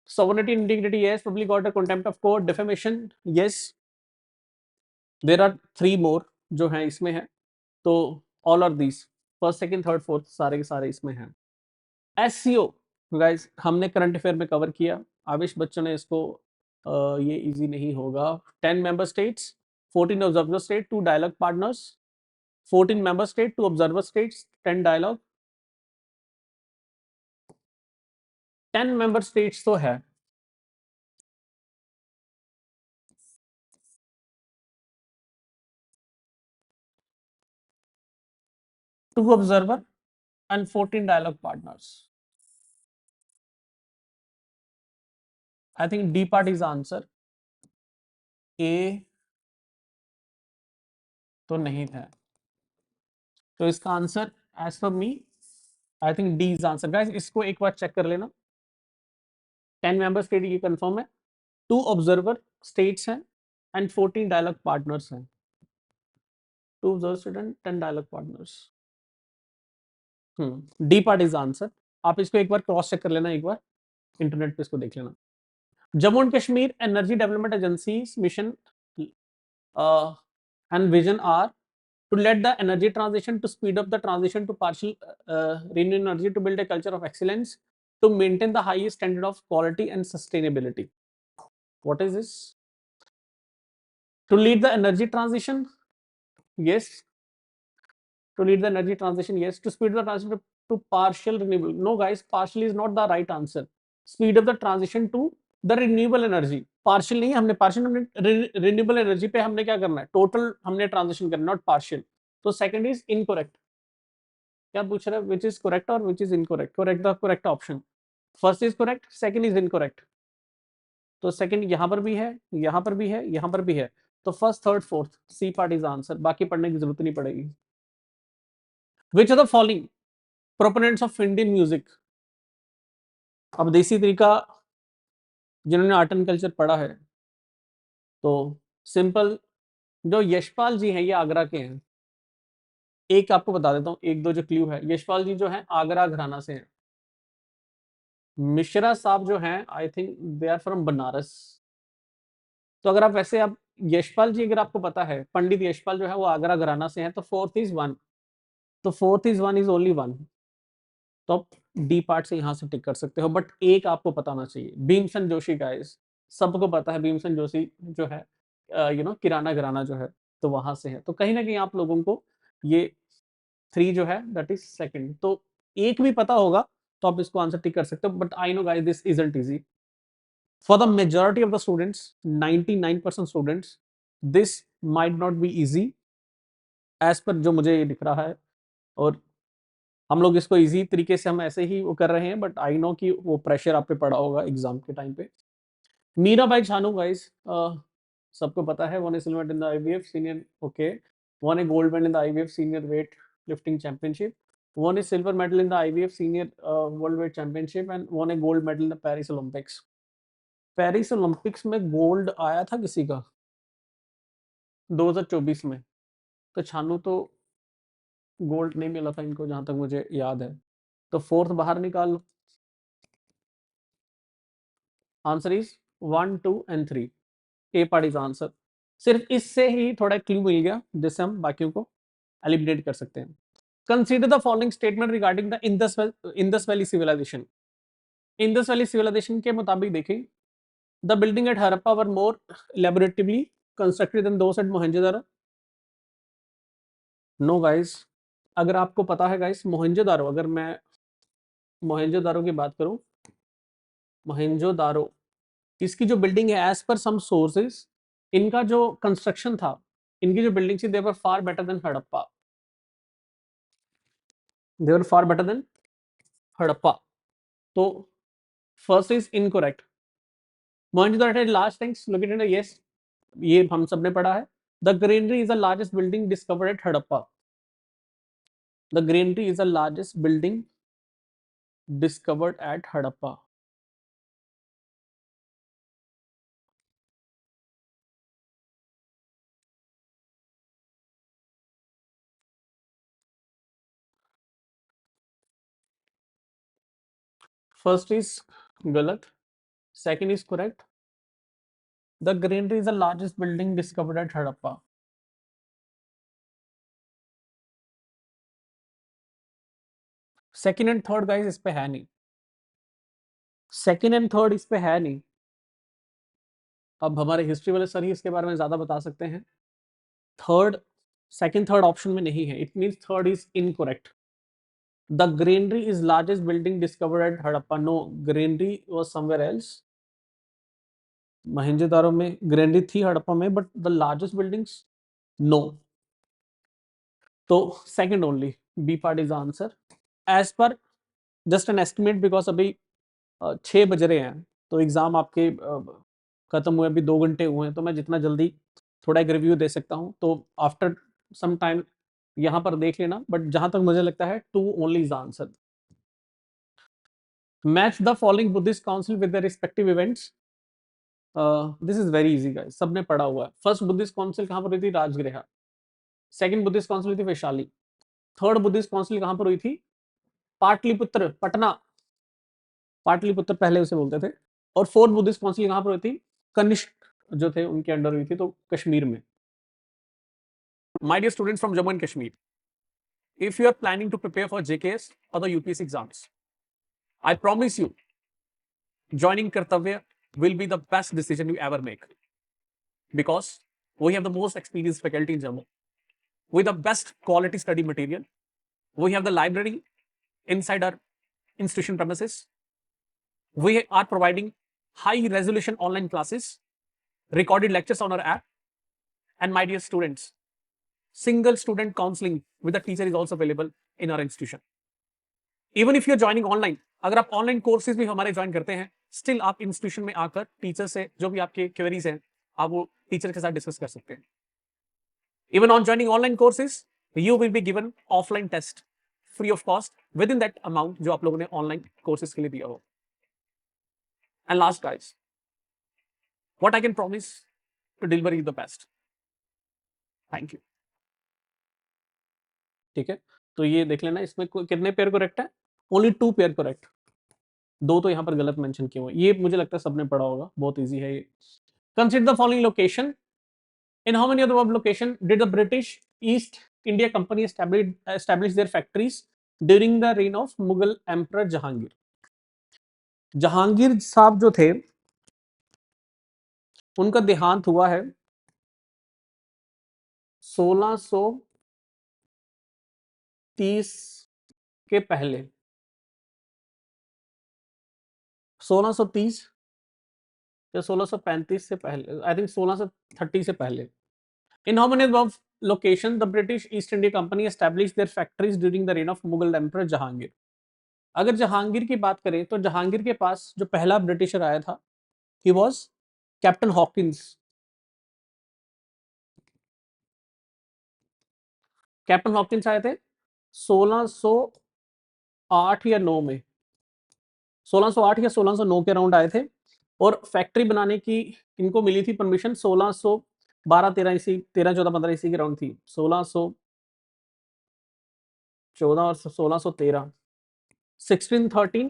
sovereignty and integrity, yes. Public order, contempt of court, defamation, yes. there are 3 more जो हैं इसमें है. तो all are these, first second third fourth सारे के सारे इसमें हैं. SCO गाइस हमने करंट अफेयर में कवर किया. आविश बच्चों ने इसको ये इजी नहीं होगा. 10 member states, 14 observer state, 2 dialogue partners, 14 member state, 2 observer states, 10 dialogue. 10 member states तो है. Two observer and 14 dialogue partners. I think D part is the answer. A तो नहीं था. तो इसका answer as per me I think D is answer. Guys इसको एक बार चेक कर लेना. 10 मेंबर स्टेट ये कंफर्म है, 2 ऑब्जर्वर स्टेट्स हैं एंड 14 डायलॉग पार्टनर्स हैं. 2 observer state and 10 dialogue partners. D part is answer. आप इसको एक बार क्रॉस चेक कर लेना, एक बार इंटरनेट पे इसको देख लेना. Jammu and Kashmir energy development agency mission and vision are to lead the energy transition, to speed up the transition to partial renewable energy, to build a culture of excellence, to maintain the highest standard of quality and sustainability. What is this? To lead the energy transition, yes. To lead the energy transition, yes. To speed the transition to partial renewable, no guys, partial is not the right answer. Speed up the transition to the renewable energy. Partial नहीं, हमने पार्शियल, हमने रिन्यूएबल एनर्जी पे हमने क्या करना है, टोटल हमने ट्रांजिशन करना, नॉट पार्शियल. तो सेकंड इज इनकरेक्ट. क्या पूछ रहा है, विच इज करेक्ट और which is incorrect? Correct the correct option. First is correct, second is incorrect. तो सेकंड यहां पर भी है, यहां पर भी है, यहां पर भी है. तो first third fourth C part is answer. बाकी पढ़ने की जरूरत नहीं पड़ेगी. Which are the following proponents of Indian music? अब देसी तरीका जिन्होंने आर्ट एंड कल्चर पढ़ा है तो सिंपल, जो यशपाल जी हैं ये आगरा के हैं. एक आपको बता देता हूँ, एक दो जो क्लू है. यशपाल जी जो हैं आगरा घराना से हैं. मिश्रा साहब जो हैं I think they are from Banaras. तो अगर आप वैसे आप यशपाल जी अगर आपको पता है, पंडित यशपाल जो है वो आगरा घराना से हैं. तो फोर्थ इज 1. तो फोर्थ इज 1 इज ओनली 1. तो आप डी पार्ट से यहाँ से टिक कर सकते हो, बट एक आपको पता होना चाहिए, भीमसेन जोशी गाइस, सबको पता है भीमसेन जोशी जो है किराना घराना जो है, तो वहां से है, तो कहीं ना कहीं आप लोगों को ये 3 जो है दैट इज सेकंड, तो एक भी पता होगा तो आप इसको आंसर टिक कर सकते हो, but I know guys this isn't easy for the majority of the students, 99% students, this might not be easy as per जो मुझे दिख रहा है, और हम लोग इसको इजी तरीके से हम ऐसे ही वो कर रहे हैं, बट आई नो कि वो प्रेशर आप पे पड़ा होगा एग्जाम के टाइम पे। मीराबाई चानू गाइस, सबको पता है, one A silver in the IVF senior, okay, one A gold medal in the IVF senior weight lifting championship, one A silver medal in the IVF senior world wait championship, and one A gold medal in the Paris Olympics. Paris Olympics में गोल्ड आया था किसी का 2024 में, तो छानू तो गोल्ड नहीं मिला था इनको जहां तक मुझे याद है, तो फोर्थ बाहर निकाल लो। Answer is 1, 2 and 3, A part is answer. सिर्फ इससे ही थोड़ा क्लू मिल गया जिससे हम बाकियों को एलिमिनेट कर सकते हैं। Consider the following statement regarding the Indus valley civilisation. Indus valley civilisation के मुताबिक देखें, the building at Harappa were more elaboratively constructed than those at Mohenjodaro. No guys, अगर आपको पता है गाइस, मोहनजोदारो, अगर मैं मोहनजोदारो की बात करूं, मोहनजोदारो इसकी जो बिल्डिंग है, एज पर सम सोर्सेज, इनका जो कंस्ट्रक्शन था, इनकी जो बिल्डिंग थी, दे वर फार बेटर देन हड़प्पा, दे वर फार बेटर देन हड़प्पा। तो first is incorrect. Mohenjodaro had large tanks located in, yes, ये हम सबने पढ़ा है। The granary is the largest building discovered at Harappa, the granary is the largest building discovered at Harappa. First is गलत, second is correct, the granary is the largest building discovered at Harappa. Second and third guys इस पे है नहीं, सेकंड एंड थर्ड इस पे है नहीं। अब हमारे हिस्ट्री वाले सर ही इसके बारे में ज्यादा बता सकते हैं। थर्ड, सेकंड थर्ड ऑप्शन में नहीं है, it means third is incorrect. The granary is largest building discovered at Harappa, no, granary was somewhere else. Mohenjodaro में ग्रेनरी थी, हड़प्पा में, but the largest buildings, no. तो second only, B part is answer as per just an estimate, because अभी 6 बज रहे हैं, तो एग्जाम आपके खत्म हुए अभी 2 घंटे हुए हैं, तो मैं जितना जल्दी थोड़ा एक रिव्यू दे सकता हूँ, तो आफ्टर सम टाइम यहाँ पर देख लेना, बट जहां तक मुझे लगता है 2 only is answer. Match the following Buddhist council with the respective events. This is very easy guys, सबने पढ़ा हुआ है। फर्स्ट बुद्धिस्ट काउंसिल कहां पर हुई थी? राजगृह। सेकंड बुद्धिस्ट काउंसिल हुई थी वैशाली। थर्ड बुद्धिस्ट काउंसिल कहां पर हुई थी? पाटलिपुत्र, पटना, पाटलिपुत्र पहले उसे बोलते थे। और फोर्थ बुद्धिस्ट काउंसिल कहां पर हुई थी? कनिष्क जो थे उनके अंडर हुई थी, तो कश्मीर में। My dear students from Jammu and Kashmir, if you are planning to prepare for JKS or the UPSC exams, I promise you joining Kartavya will be the best decision you ever make, because we have the most experienced faculty in Jammu with the best quality study material. We have the library inside our institution premises. We are providing high resolution online classes, recorded lectures on our app, and my dear students, single student counseling with the teacher is also available in our institution. Even if you are joining online, अगर आप ऑनलाइन कोर्सेज भी हमारे ज्वाइन करते हैं, स्टिल आप इंस्टीट्यूशन में आकर टीचर से जो भी आपके क्वेरीज हैं, आप वो टीचर के साथ डिस्कस कर सकते हैं। Even on joining online courses, you will be given offline test free of cost within that amount जो आप लोगों ने ऑनलाइन कोर्सेज के लिए दिया हो। And last guys, what I can promise to deliver you the best. Thank you. ठीक है, तो ये देख लेना, इसमें कितने पेयर करेक्ट है? ओनली 2 पेयर करेक्ट, 2 तो यहाँ पर गलत मेंशन किए हुए। ये मुझे लगता है सबने पढ़ा होगा, बहुत इजी है ये। Consider the following location, in how many of the above location did the British east India company establish there factories during the rain of Mughal emperor Jahangir. Jahangir साहब जो थे उनका देहांत हुआ है 1630 के पहले, 1630 या 1635 से पहले, आई थिंक 1630 से पहले। In how many of location the British east India company establish there factories during the rain of Mughal emperor Jahangir. अगर जहांगीर की बात करें तो जहांगीर के पास जो पहला ब्रिटिशर आया था, he was captain Hawkins. Captain Hawkins आए थे 1608 या 9 में, 1608 या 1609 के अराउंड आए थे, और फैक्ट्री बनाने की इनको मिली थी परमिशन 1612-13 ईस्वी, 13-14-15 ईस्वी के अराउंड थी, 1614 और 1613, 1613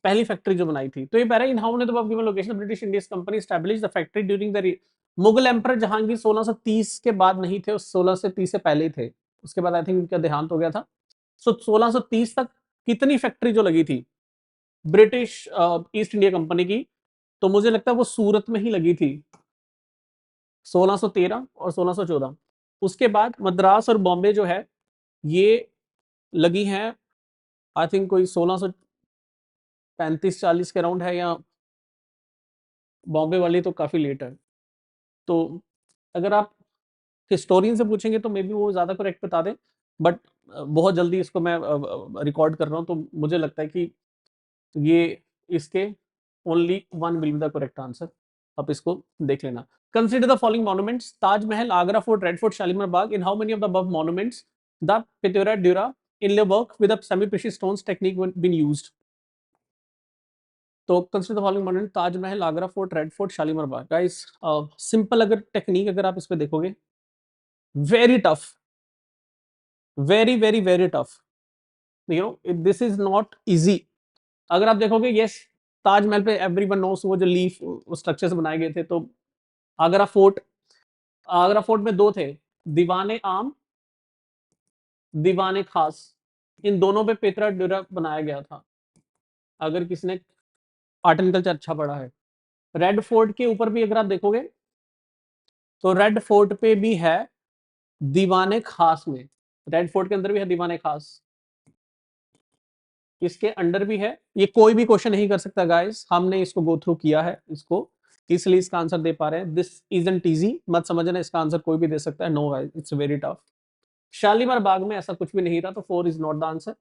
पहली फैक्ट्री जो बनाई थी। तो ये पहले इन हाउ ने तो given location British Indian company establish the factory during the Mughal emperor Jahangir 1630 के बाद नहीं थे, 1630 से पहले ही थे, उसके बाद आई थिंक उनका देहांत हो गया था। सो 1630 तक कितनी फैक्ट्री जो लगी थी ब्रिटिश ईस्ट इंडिया कंपनी की, तो मुझे लगता है वो सूरत में ही लगी थी 1613 और 1614। उसके बाद मद्रास और बॉम्बे जो है ये लगी हैं आई थिंक कोई 1635-40 के अराउंड है, या बॉम्बे वाली तो काफ़ी लेट है। तो अगर आप हिस्टोरियन से पूछेंगे तो मे बी वो ज़्यादा करेक्ट बता दें, बट बहुत जल्दी इसको मैं रिकॉर्ड कर रहा हूँ, तो मुझे लगता है कि ये इसके only one will be the correct answer. आप इसको देख लेना। Consider the following monuments, Taj Mahal, Agra fort, red fort, Shalimar Bagh. In how many of the above monuments the Pithora dura inlay work with a semi precious stones technique been used? तो consider the following monument, Taj Mahal, Agra fort, red fort, Shalimar Bagh. Guys simple अगर टेक्निक अगर आप इस पे देखोगे, very tough, very very very tough, you know this is not easy. अगर आप देखोगे, यस ताजमहल पे एवरीवन नोस वो जो लीफ स्ट्रक्चर से बनाए गए थे, तो आगरा फोर्ट, आगरा फोर्ट में दो थे, दीवाने आम, दीवाने खास, इन दोनों पे पेतरा ड्यूरा बनाया गया था, अगर किसी ने आर्ट एंड कल्चर अच्छा पढ़ा है। रेड फोर्ट के ऊपर भी अगर आप देखोगे तो रेड फोर्ट पे भी है दीवाने खास में, रेड फोर्ट के अंदर भी है दीवाने खास, इसके अंडर भी है। ये कोई भी क्वेश्चन नहीं कर सकता गाइस, हमने इसको गो थ्रू किया है इसको, इसलिए इसका आंसर दे पा रहे हैं। दिस इजंट इजी, मत समझना इसका आंसर कोई भी दे सकता है, no guys it's very tough. Shalimar Bagh में ऐसा कुछ भी नहीं था, तो 4 is not the answer.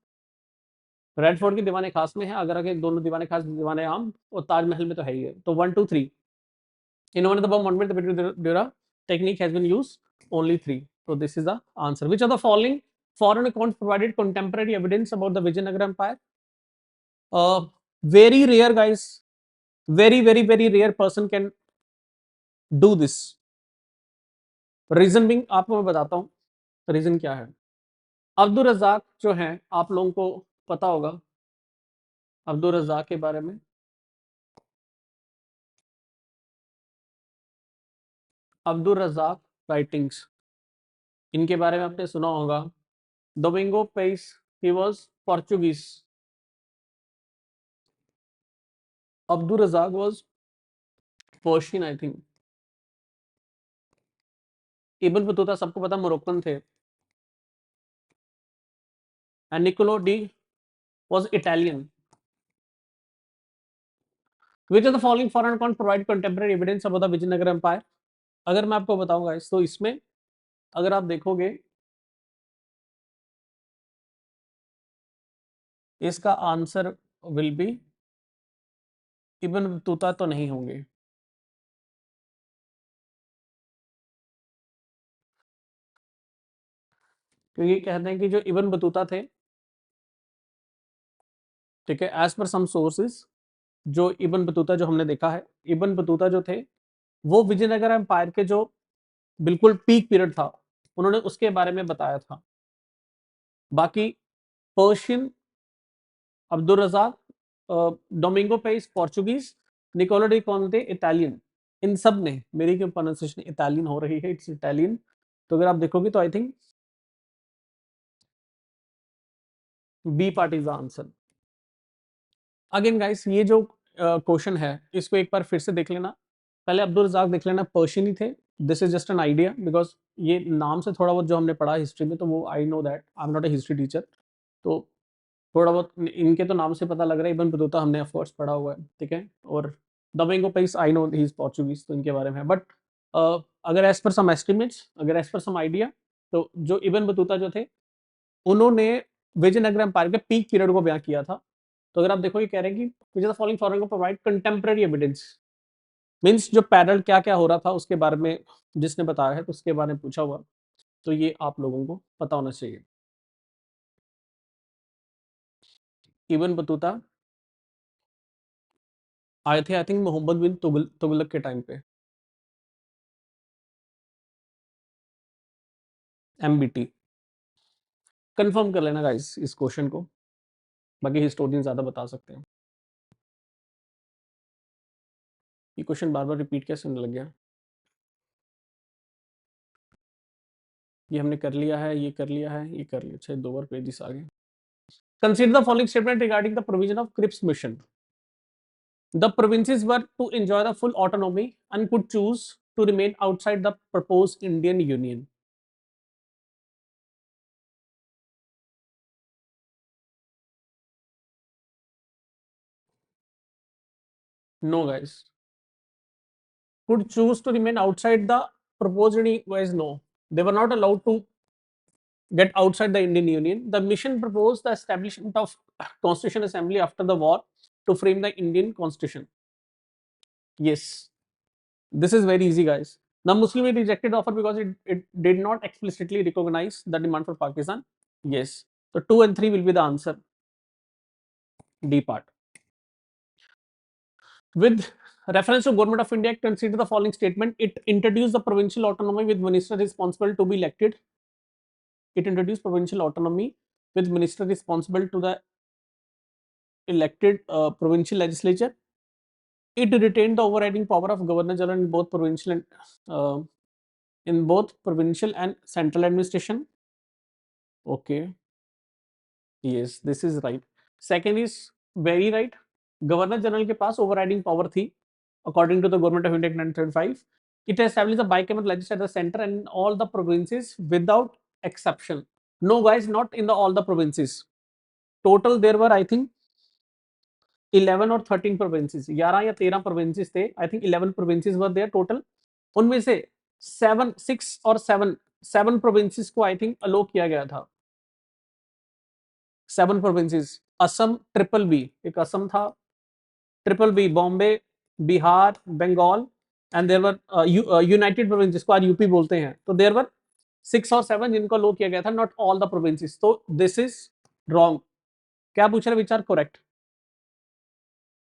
Red fort की दीवाने खास में है, आगरा के दोनों दीवाने खास, दीवाने आम, और ताजमहल में तो है ही है। तो 1 2 3 in one of the above monument the Dura technique has been used, only 3. So this is the answer. Which of the following foreign accounts provided contemporary evidence about the Vijayanagara Empire? Very rare guys, very very very rare person can do this. Reason being आपको मैं बताता हूँ रीजन क्या है। अब्दुल रजाक जो है, आप लोगों को पता होगा अब्दुल रजाक के बारे में। अब्दुल रजाक राइटिंग्स, इनके बारे में आपने सुना होगा। Domingo Paes, he was Portuguese. Abdul Razzaq was Persian I think. Ibn Battuta सबको पता मोरक्कन थे, and Niccolo de was Italian. Which of the following foreign account provide contemporary evidence about the Vijayanagar empire? अगर मैं आपको बताऊंगा इस, तो इसमें अगर आप देखोगे इसका answer will B Ibn Battuta तो नहीं होंगे, क्योंकि कहते हैं कि जो इब्न बतूता थे, ठीक है, एज पर सम सोर्सेज, जो इब्न बतूता जो हमने देखा है, इब्न बतूता जो थे वो विजयनगर एम्पायर के जो बिल्कुल पीक पीरियड था उन्होंने उसके बारे में बताया था। बाकी Persian Abdul Razzaq, Domingo Paes Portuguese, Nicola de Conti Italian, इन सब ने, मेरी क्यों प्रोनाउंसिएशन इटालियन हो रही है, इट्स इटालियन। तो अगर आप देखोगे तो I think B part is the answer. Again guys ये जो क्वेश्चन है इसको एक बार फिर से देख लेना। पहले अब्दुल रज़ाक देख लेना, पर्शियन ही थे। This is just an idea because ये नाम से थोड़ा बहुत जो हमने पढ़ा हिस्ट्री में, तो वो I know that I am not a history teacher, तो थोड़ा बहुत इनके तो नाम से पता लग रहा है। इब्न बतूता हमने ऑफ कोर्स पढ़ा हुआ है, ठीक है। और Domingo Paes I know he is Portuguese, तो इनके बारे में है। बट अगर एज पर सम एस्टिमेट्स, अगर एज पर सम आइडिया, तो जो इब्न बतूता जो थे उन्होंने विजयनगर एम्पायर के पीक पीरियड को बयां किया था। तो अगर आप देखो ये कह रहे हैं कि विच इज द फॉलोइंग फॉरन को प्रोवाइड कंटेम्प्रेरी एविडेंस, मीन्स जो पैरल क्या क्या हो रहा था उसके बारे में जिसने बताया है, तो उसके बारे में पूछा हुआ। तो ये आप लोगों को पता होना चाहिए। इब्न बतूता आए थे आई थिंक मोहम्मद बिन तुगलक के टाइम पे। एमबीटी कंफर्म कर लेना गाइस इस क्वेश्चन को, बाकी हिस्टोरियन ज्यादा बता सकते हैं। ये क्वेश्चन बार बार रिपीट कैसे होने लग गया? ये हमने कर लिया है, ये कर लिया है, ये कर लिया। अच्छा, दो बार पेजेस आगे। Consider the following statement regarding the provision of Cripps mission. The provinces were to enjoy the full autonomy and could choose to remain outside the proposed Indian Union. No, guys. Could choose to remain outside the proposed Union was no. They were not allowed to get outside the Indian Union. The mission proposed the establishment of Constitution Assembly after the war to frame the Indian Constitution. Yes, this is very easy, guys. Now, Muslim League rejected the offer because it did not explicitly recognize the demand for Pakistan. Yes. So 2 and 3 will be the answer. D part. With reference to Government of India, consider the following statement. It introduced the provincial autonomy with minister responsible to be elected. It introduced provincial autonomy with minister responsible to the elected provincial legislature. It retained the overriding power of Governor General uh, in both provincial and central administration. Okay. Yes, this is right. Second is very right. Governor General के पास overriding power थी, according to the Government of India 1935. It established a bicameral legislature at the center and in all the provinces without exception. No, guys, not in all the provinces. Total there were I think 11 or 13 provinces. 11 या 13 provinces थे. I think 11 provinces were there total. उनमें से 7 provinces को I think allow किया गया था. 7 provinces. असम ट्रिपल बी, एक असम था, triple B Bombay, Bihar, Bengal, and there were united provinces को आज यूपी बोलते हैं। तो देयर वर 6 और 7 जिनको लो किया गया था, नॉट ऑल द प्रोविंसेस। तो दिस इज रॉन्ग। क्या पूछ रहे विचार? Correct.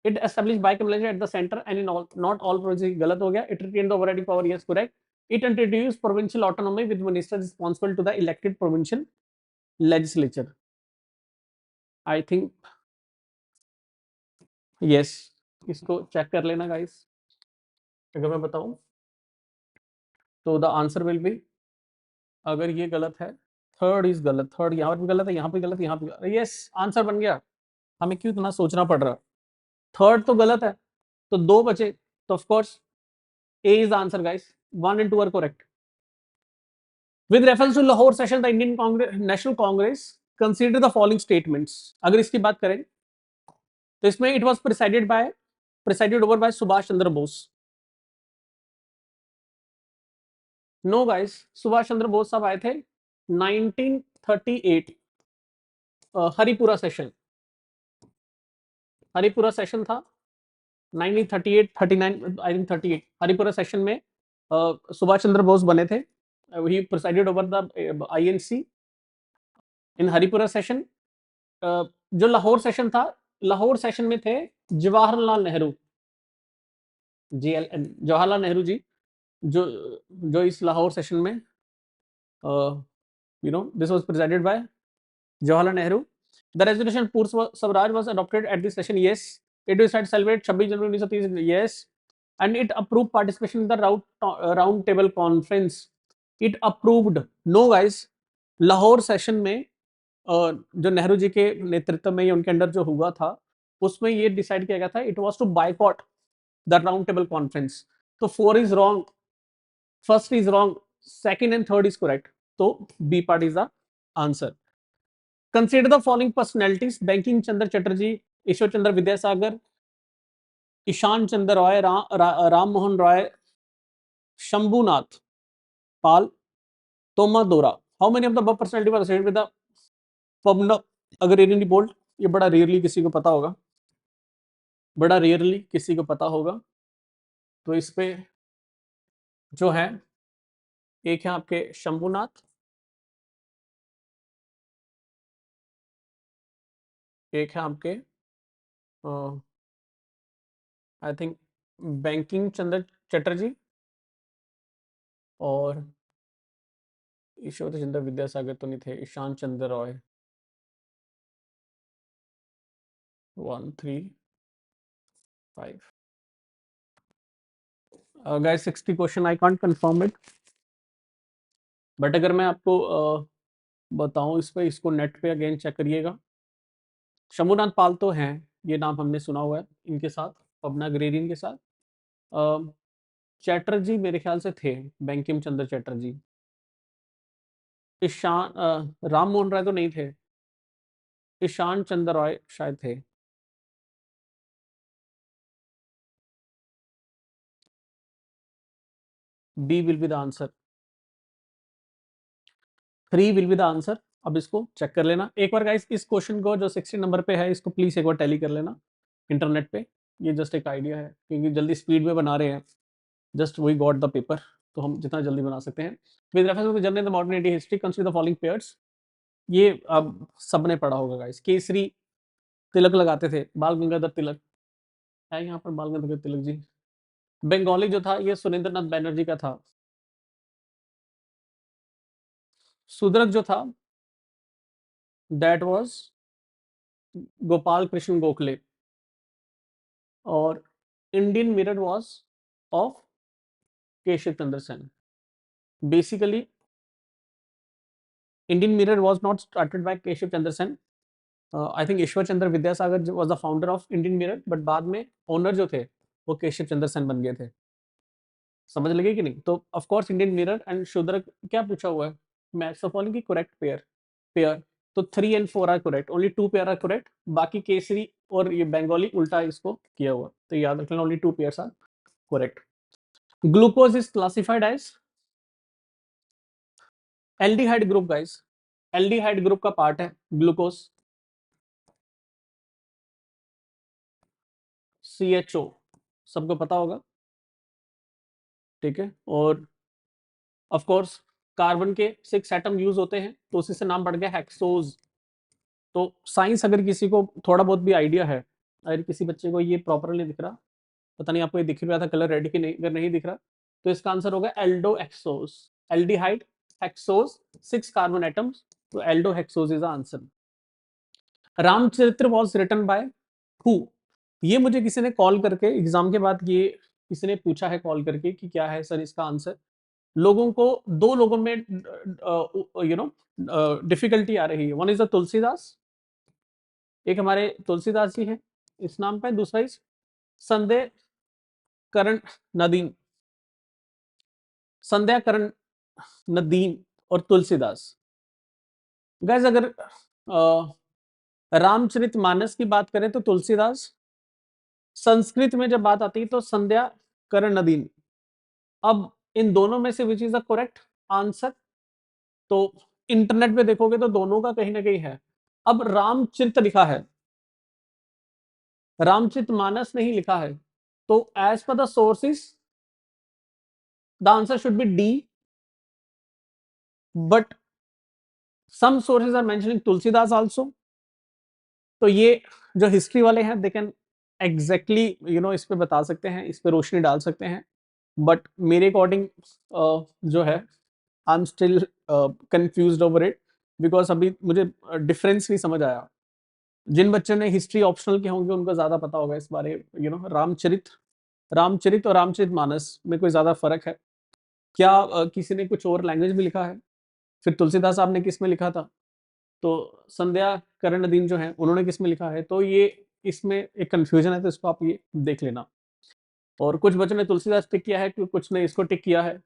It establish bicameral at the centre and in all, not all provinces, गलत हो गया। It retain the overriding power, yes correct. It introduce provincial autonomy with minister responsible to the elected provincial legislature. I think yes, इसको चेक कर लेना गाइस। अगर मैं बताऊं तो द आंसर विल बी, अगर ये गलत है, थर्ड इज गलत, थर्ड यहाँ पर भी गलत है, यहाँ पे गलत, यहाँ पे यस, आंसर बन गया। हमें क्यों इतना सोचना पड़ रहा? थर्ड तो गलत है, तो 2 बचे, तो of course A is the answer guys. 1 and 2 are correct. With reference to Lahore session the Indian congress national congress consider the following statements. अगर इसकी बात करें तो इसमें it was presided over by Subhash Chandra Bose. No guys, Subhash Chandra Bose साहब आए थे 1938 हरिपुरा सेशन। हरिपुरा सेशन था 1938 39 आई थिंक 38 हरिपुरा सेशन में सुभाष चंद्र बोस बने थे। He presided over the INC in Haripura session. जो लाहौर सेशन था, लाहौर सेशन में थे जवाहरलाल नेहरू, JLN जवाहरलाल नेहरू जी, जो जो इस लाहौर सेशन में this was presided by Jawaharlal Nehru. The resolution Pur Swaraj was adopted at this session. Yes. It decided to celebrate 26 January 1930. Yes. And it approved participation in the round table conference. It approved. No guys, Lahore session में जो नेहरू जी के नेतृत्व में, उनके अंडर जो हुआ था, उसमें ये डिसाइड किया गया था, it was to boycott the round table conference. तो 4 is wrong, first is wrong, second and third is correct, तो B part is the answer. Consider the following personalities, Bankim Chandra Chatterjee, Ishwar Chandra Vidyasagar, Ishan Chandra Roy, Ram Mohan Roy, Shambhunath Pal, तोमा दोरा। How many of the above personality were associated with the Pabna agrarian revolt? ये बड़ा रेयरली किसी को पता होगा, बड़ा रेयरली किसी को पता होगा। तो इस पे जो है, एक है आपके शंभुनाथ, एक है आपके आई थिंक बैंकिंग चंद्र चटर्जी, और ईश्वर चंद्र विद्यासागर तो नहीं थे, Ishan Chandra Roy. 1 3 5 guys, 60 question, I can't confirm it, but अगर मैं आपको बताऊं इस पे, इसको नेट पे अगेन चेक करिएगा। शंभुनाथ पाल तो हैं, ये नाम हमने सुना हुआ है इनके साथ, पबना ग्रेरियन के साथ। चैटर्जी मेरे ख्याल से थे, बैंकिम चंद्र चैटर्जी। ईशान राम मोहन राय तो नहीं थे, ईशान चंद्र रॉय शायद थे। B will be the answer, 3 will be the answer. अब इसको चेक कर लेना एक बार गाइस, इस क्वेश्चन को जो 60 नंबर पे है, इसको प्लीज एक बार टैली कर लेना इंटरनेट पे। ये जस्ट एक आइडिया है, क्योंकि जल्दी स्पीड में बना रहे हैं, just we got the paper, तो हम जितना जल्दी बना सकते हैं। With reference to general modern Indian history, consider the following pairs. ये अब सबने पढ़ा होगा गाइस, केसरी तिलक लगाते थे, बाल गंगाधर तिलक है यहाँ पर, बाल गंगाधर तिलक जी। बंगाली जो था, ये सुरेंद्र नाथ बैनर्जी का था। सुदरक जो था, दैट वाज गोपाल कृष्ण गोखले, और Indian mirror was of Keshav Chandra Sen. Basically Indian mirror was not started by Keshav Chandra Sen, I think Ishwar Chandra Vidyasagar was the founder of Indian mirror, but बाद में ओनर जो थे वो केशव चंद्र सेन बन गए थे। समझ लगे कि नहीं? तो of course Indian Mirror and Shudraka, क्या पूछा हुआ है, मैच ऑफ फॉलोइंग की करेक्ट पेयर, तो 3 and 4 are correct, only 2 pair are correct, बाकी केसरी और ये बंगाली उल्टा इसको किया हुआ, तो याद रख लेना, only 2 pairs are correct. Glucose is classified as aldehyde group guys, aldehyde group का पार्ट है ग्लूकोज। CHO सबको पता होगा, ठीक है। और ऑफ कोर्स कार्बन के 6 एटम यूज होते हैं, तो उसी से नाम बढ़ गया हेक्सोज। तो साइंस अगर किसी को थोड़ा बहुत भी आइडिया है, अगर किसी बच्चे को ये प्रॉपरली दिख रहा, पता नहीं आपको ये दिख रहा था कलर रेड की नहीं, अगर नहीं दिख रहा तो इसका आंसर होगा aldo hexose, aldehyde hexose, 6 carbon atoms, तो aldo hexose is the answer. Ramcharitra was written by who? ये मुझे किसी ने कॉल करके एग्जाम के बाद, ये किसी ने पूछा है कॉल करके कि क्या है सर इसका आंसर। लोगों को, 2 लोगों में डिफिकल्टी आ रही है। वन इज द तुलसीदास, एक हमारे तुलसीदास जी हैं इस नाम पे, दूसरा इज संध्या करण नदीम, संध्या करण नदीम और तुलसीदास। गैस अगर रामचरित मानस की बात करें तो तुलसीदास, संस्कृत में जब बात आती है तो संध्या करण नदीम। अब इन दोनों में से विच इज द करेक्ट आंसर? तो इंटरनेट पे देखोगे तो दोनों का कहीं ना कहीं है। अब रामचरित लिखा है, रामचरित मानस नहीं लिखा है, तो as per the sources the answer should be D, but some sources are mentioning Tulsidas also. तो ये जो हिस्ट्री वाले हैं दे कैन एग्जैक्टली इस पे बता सकते हैं, इस पे रोशनी डाल सकते हैं, बट मेरे अकॉर्डिंग जो है I am still confused over it, because अभी मुझे डिफरेंस नहीं समझ आया। जिन बच्चों ने हिस्ट्री ऑप्शनल के होंगे उनको ज्यादा पता होगा इस बारे, रामचरित और रामचरित मानस में कोई ज्यादा फर्क है क्या? किसी ने कुछ और लैंग्वेज में लिखा है? फिर तुलसीदास साहब ने किस में लिखा था? तो संध्या करण नदीम जो है उन्होंने किस में लिखा है, तो ये इसमें एक कंफ्यूजन है, तो इसको आप ये देख लेना। और कुछ बच्चों ने तुलसीदास टिक किया है, कुछ ने इसको टिक किया है।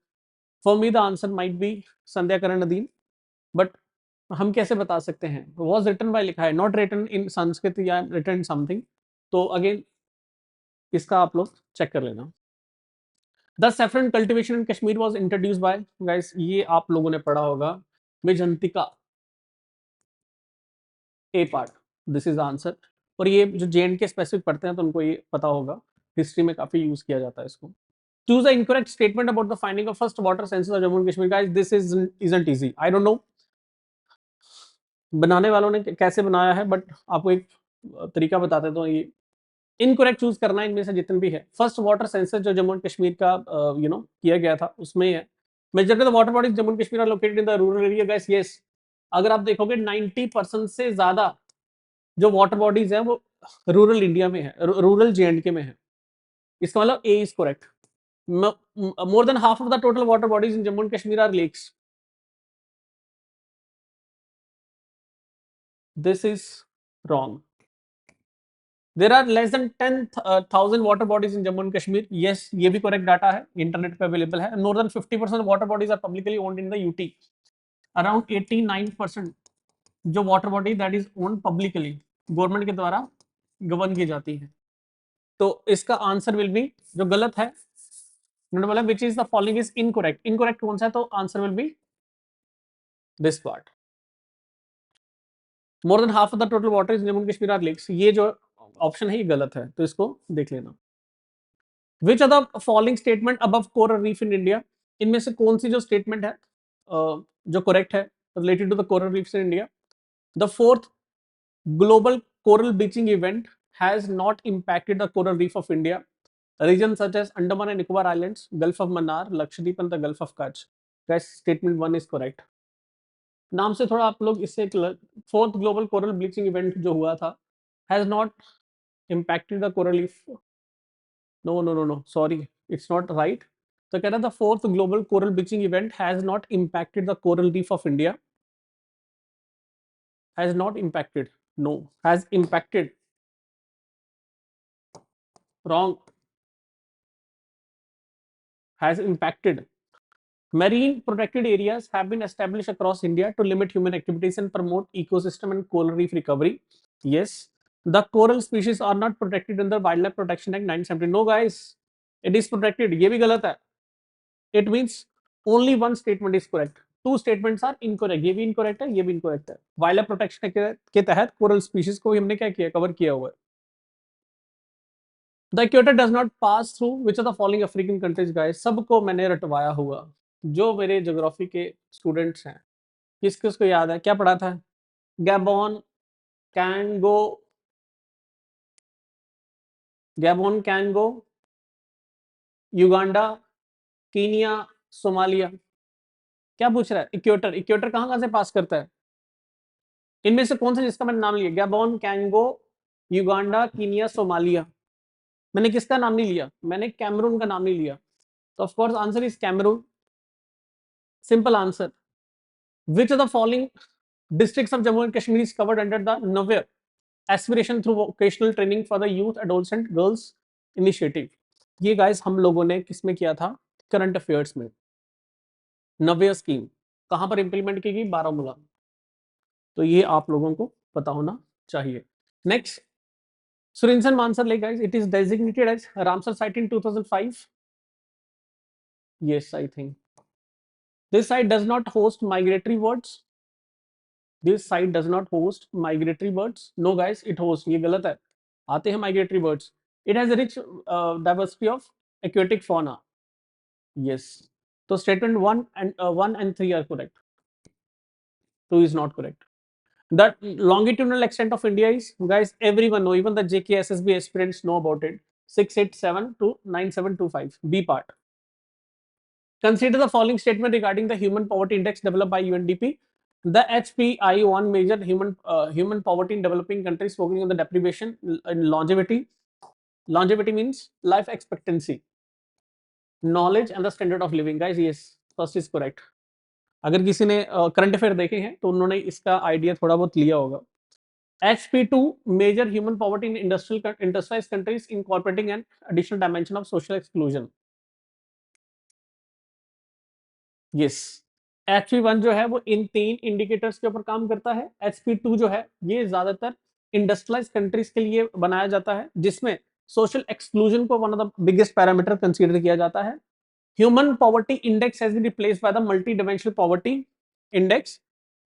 For me the answer might be Sandhya Karan Nadeem, but हम कैसे बता सकते हैं? वॉज रिटन बाय लिखा है, नॉट रिटन इन संस्कृत या रिटन इन समथिंग, तो अगेन इसका आप लोग चेक कर लेना। The saffron cultivation in Kashmir was introduced by, guys ये आप लोगों ने पढ़ा होगा, मेजंतिका ए पार्ट, दिस इज आंसर। और ये जो जे के स्पेसिफिक पढ़ते हैं तो उनको ये पता होगा, हिस्ट्री में काफी यूज किया जाता है इसको। Choose the incorrect statement about the finding of first water census of Jammu and Kashmir. Guys, this isn't easy. I don't know बनाने वालों ने कैसे बनाया है, बट आपको एक तरीका बताते तो ये इनकरेक्ट चूज करना है इनमें से जितने भी है। फर्स्ट वाटर सेंसस जो जम्मू एंड कश्मीर का किया गया था उसमें है, majority of the water bodies Jammu and Kashmir are located in the rural area. Guys yes, अगर आप देखोगे 90% से ज्यादा जो वाटर बॉडीज है वो रूरल इंडिया में है, रूरल जे में है। इसका मतलब A is correct. More than half of the total water bodies in Jammu and Kashmir are lakes. This is wrong. There are less than 10,000 water bodies in Jammu and Kashmir. Yes, ये भी correct data है, internet पे available है। More than 50% of water bodies are publicly owned in the UT. Around 89% जो water body that is owned publicly, government के द्वारा गवर्न की जाती है। तो इसका आंसर विल बी, जो गलत है बोला which is the following is incorrect. Incorrect कौन सा है? तो answer will be this part. More than half of the total water is Jammu Kashmir are lakes, ये जो ऑप्शन है ये गलत है, तो इसको देख लेना। Which are the following statement above coral reef in India, इनमें से कौन सी जो स्टेटमेंट है जो करेक्ट है related to the coral reefs in India? The fourth global coral bleaching event has not impacted the coral reef of India. Regions such as Andaman and Nicobar Islands, Gulf of Mannar, Lakshadweep and the Gulf of Kutch. Guys, statement 1 is correct. नाम से थोड़ा आप लोग इससे fourth global coral bleaching event जो हुआ था has not impacted the coral reef. No, sorry, it's not right. तो कह रहा था fourth global coral bleaching event has not impacted the coral reef of India. Has not impacted. No, has impacted. Wrong. Has impacted. Marine protected areas have been established across India to limit human activities and promote ecosystem and coral reef recovery. Yes, the coral species are not protected under Wildlife Protection Act 1970. No guys, it is protected. ये भी गलत है. It means only one statement is correct. Two statements are incorrect. ये भी incorrect है, ये भी incorrect है. Wildlife Protection Act के तहत coral species को हमने क्या किया, कवर किया हुआ है. The equator does not pass through which of the following African countries, guys? सबको मैंने रटवाया हुआ, जो मेरे ज्योग्राफी के स्टूडेंट्स हैं किस किस को याद है, क्या पढ़ा था? Gabon, Congo, Gabon, Congo, Uganda, Kenya, Somalia. क्या पूछ रहा है? इक्वेटर, इक्वेटर कहाँ कहाँ से पास करता है? इनमें से कौन सा जिसका मैंने नाम लिया? Gabon, Congo, Uganda, Kenya, Somalia. मैंने किसका नाम नहीं लिया? मैंने कैमरून का नाम नहीं लिया। तो of course answer is Cameroon. Simple answer. Which of the following districts of Jammu and Kashmir is covered under the Navya Aspiration through Vocational Training for the Youth, Adolescent, Girls Initiative? ये गाइस हम लोगों ने किसमें किया था? करंट अफेयर्स में। नव्य स्कीम कहां पर इंप्लीमेंट की गई? बारामूला। तो ये आप लोगों को पता होना चाहिए। Next, Surinsan Mansar Lake, guys, it is designated as Ramsar site in 2005. Yes, I think this site does not host migratory birds. This site does not host migratory birds. No guys, it hosts. ये गलत है, आते हैं migratory birds. It has a rich diversity of aquatic fauna. Yes. So statement 1 and 3 are correct. 2 is not correct. The longitudinal extent of India is, guys, everyone know, even the JKSSB aspirants know about it. 687 to 9725. B part. Consider the following statement regarding the Human Poverty Index developed by UNDP. The HPI1 measured human poverty in developing countries, focusing on the deprivation and longevity. Longevity means life expectancy, knowledge, and the standard of living. Guys, yes, first is correct. अगर किसी ने करंट अफेयर देखे हैं तो उन्होंने इसका आइडिया थोड़ा बहुत लिया होगा। HP2 major human poverty in industrialized countries incorporating an additional dimension of social exclusion. Yes. HP1 जो है वो इन 3 इंडिकेटर्स के ऊपर काम करता है। HP2 जो है ये ज्यादातर इंडस्ट्रियलाइज कंट्रीज के लिए बनाया जाता है, जिसमें सोशल एक्सक्लूजन को one of the biggest parameter consider किया जाता है। Human poverty index has been replaced by the multi dimensional poverty index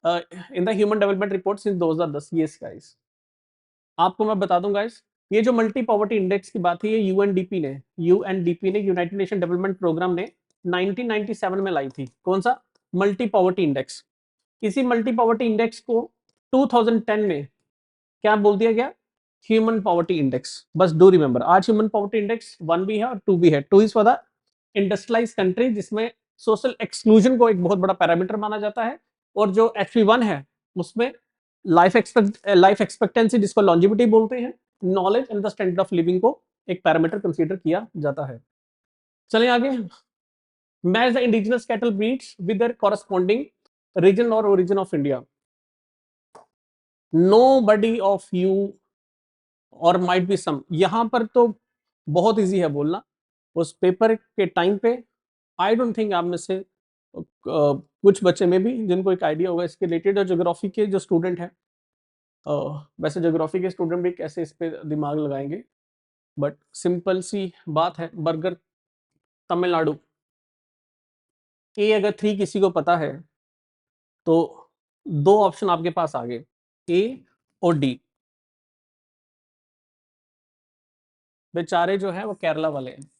in the human development report since 2010। Yes guys, आपको मैं बता दूं गाइस, ये जो मल्टी पॉवर्टी इंडेक्स की बात है ये यूएनडीपी ने यूनाइटेड नेशन डेवलपमेंट प्रोग्राम ने 1997 में लाई थी। कौन सा? Multi poverty index. इसी मल्टी पॉवर्टी इंडेक्स को 2010 में क्या बोल दिया गया? Human poverty index. बस डू रिमेंबर, आज ह्यूमन पॉवर्टी इंडेक्स 1 भी है और 2 भी है। 2 is for the industrialise country, जिसमें सोशल एक्सक्लूजन को एक बहुत बड़ा पैरामीटर माना जाता है, और जो HP1 है उसमें लाइफ एक्सपेक्टेंसी, जिसको लॉन्जिविटी बोलते हैं, knowledge and the standard of living को एक पैरामीटर कंसीडर किया जाता है। चलिए आगे। Match the indigenous cattle breeds with their corresponding region और origin of India. Nobody of you और माइट बी सम, यहां पर तो बहुत इजी है बोलना। उस पेपर के टाइम पे आई डोंट थिंक आप में से कुछ बच्चे में भी जिनको एक आइडिया होगा इसके रिलेटेड, और ज्योग्राफी के जो स्टूडेंट हैं, वैसे ज्योग्राफी के स्टूडेंट भी कैसे इस पे दिमाग लगाएंगे, बट सिंपल सी बात है। बर्गर, तमिलनाडु। ए अगर 3 किसी को पता है तो 2 ऑप्शन आपके पास आ गए, ए और डी। बेचारे जो है वो केरला वाले हैं,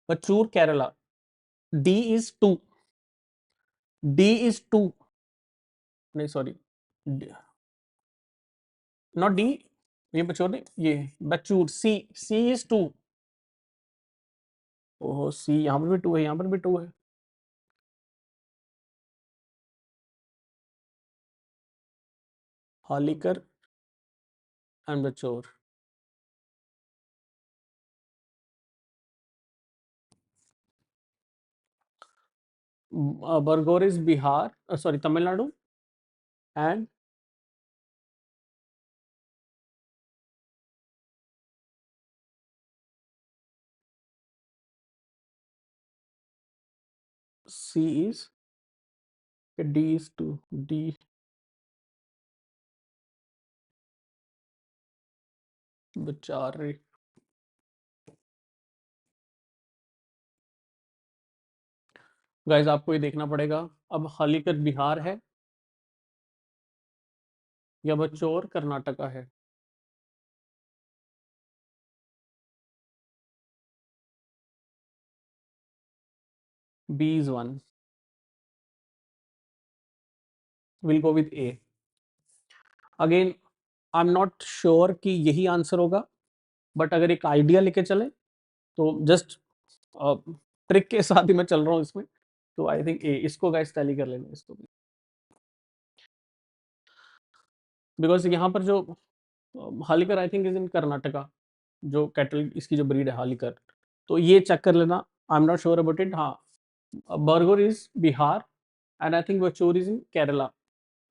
Vechur Kerala. D is 2, D is 2, नहीं सॉरी, नॉट डी, ये बचूर नहीं, ये बचूर। सी इज 2। ओह, सी यहाँ पर भी 2 है, यहाँ पर भी 2 है। Hallikar and Vechur. Bargur is Bihar, sorry Tamil Nadu, and C is, D is 2, D बेचारे। गाइस आपको ये देखना पड़ेगा, अब हालीकर बिहार है या बचौर कर्नाटका है। B is 1, will go with A. Again I am not sure कि यही आंसर होगा, बट अगर एक आइडिया लेके चले तो जस्ट ट्रिक के साथ ही मैं चल रहा हूँ इसमें, तो आई थिंक ए। इसको गाइस टैली कर लेना इसको भी, बिकॉज यहाँ पर जो Hallikar I think is in Karnataka, जो कैटल इसकी जो ब्रीड है हालीकर, तो ये चेक कर लेना। I am not sure about it. हाँ, Bargur is Bihar and I think Vechur is in Kerala.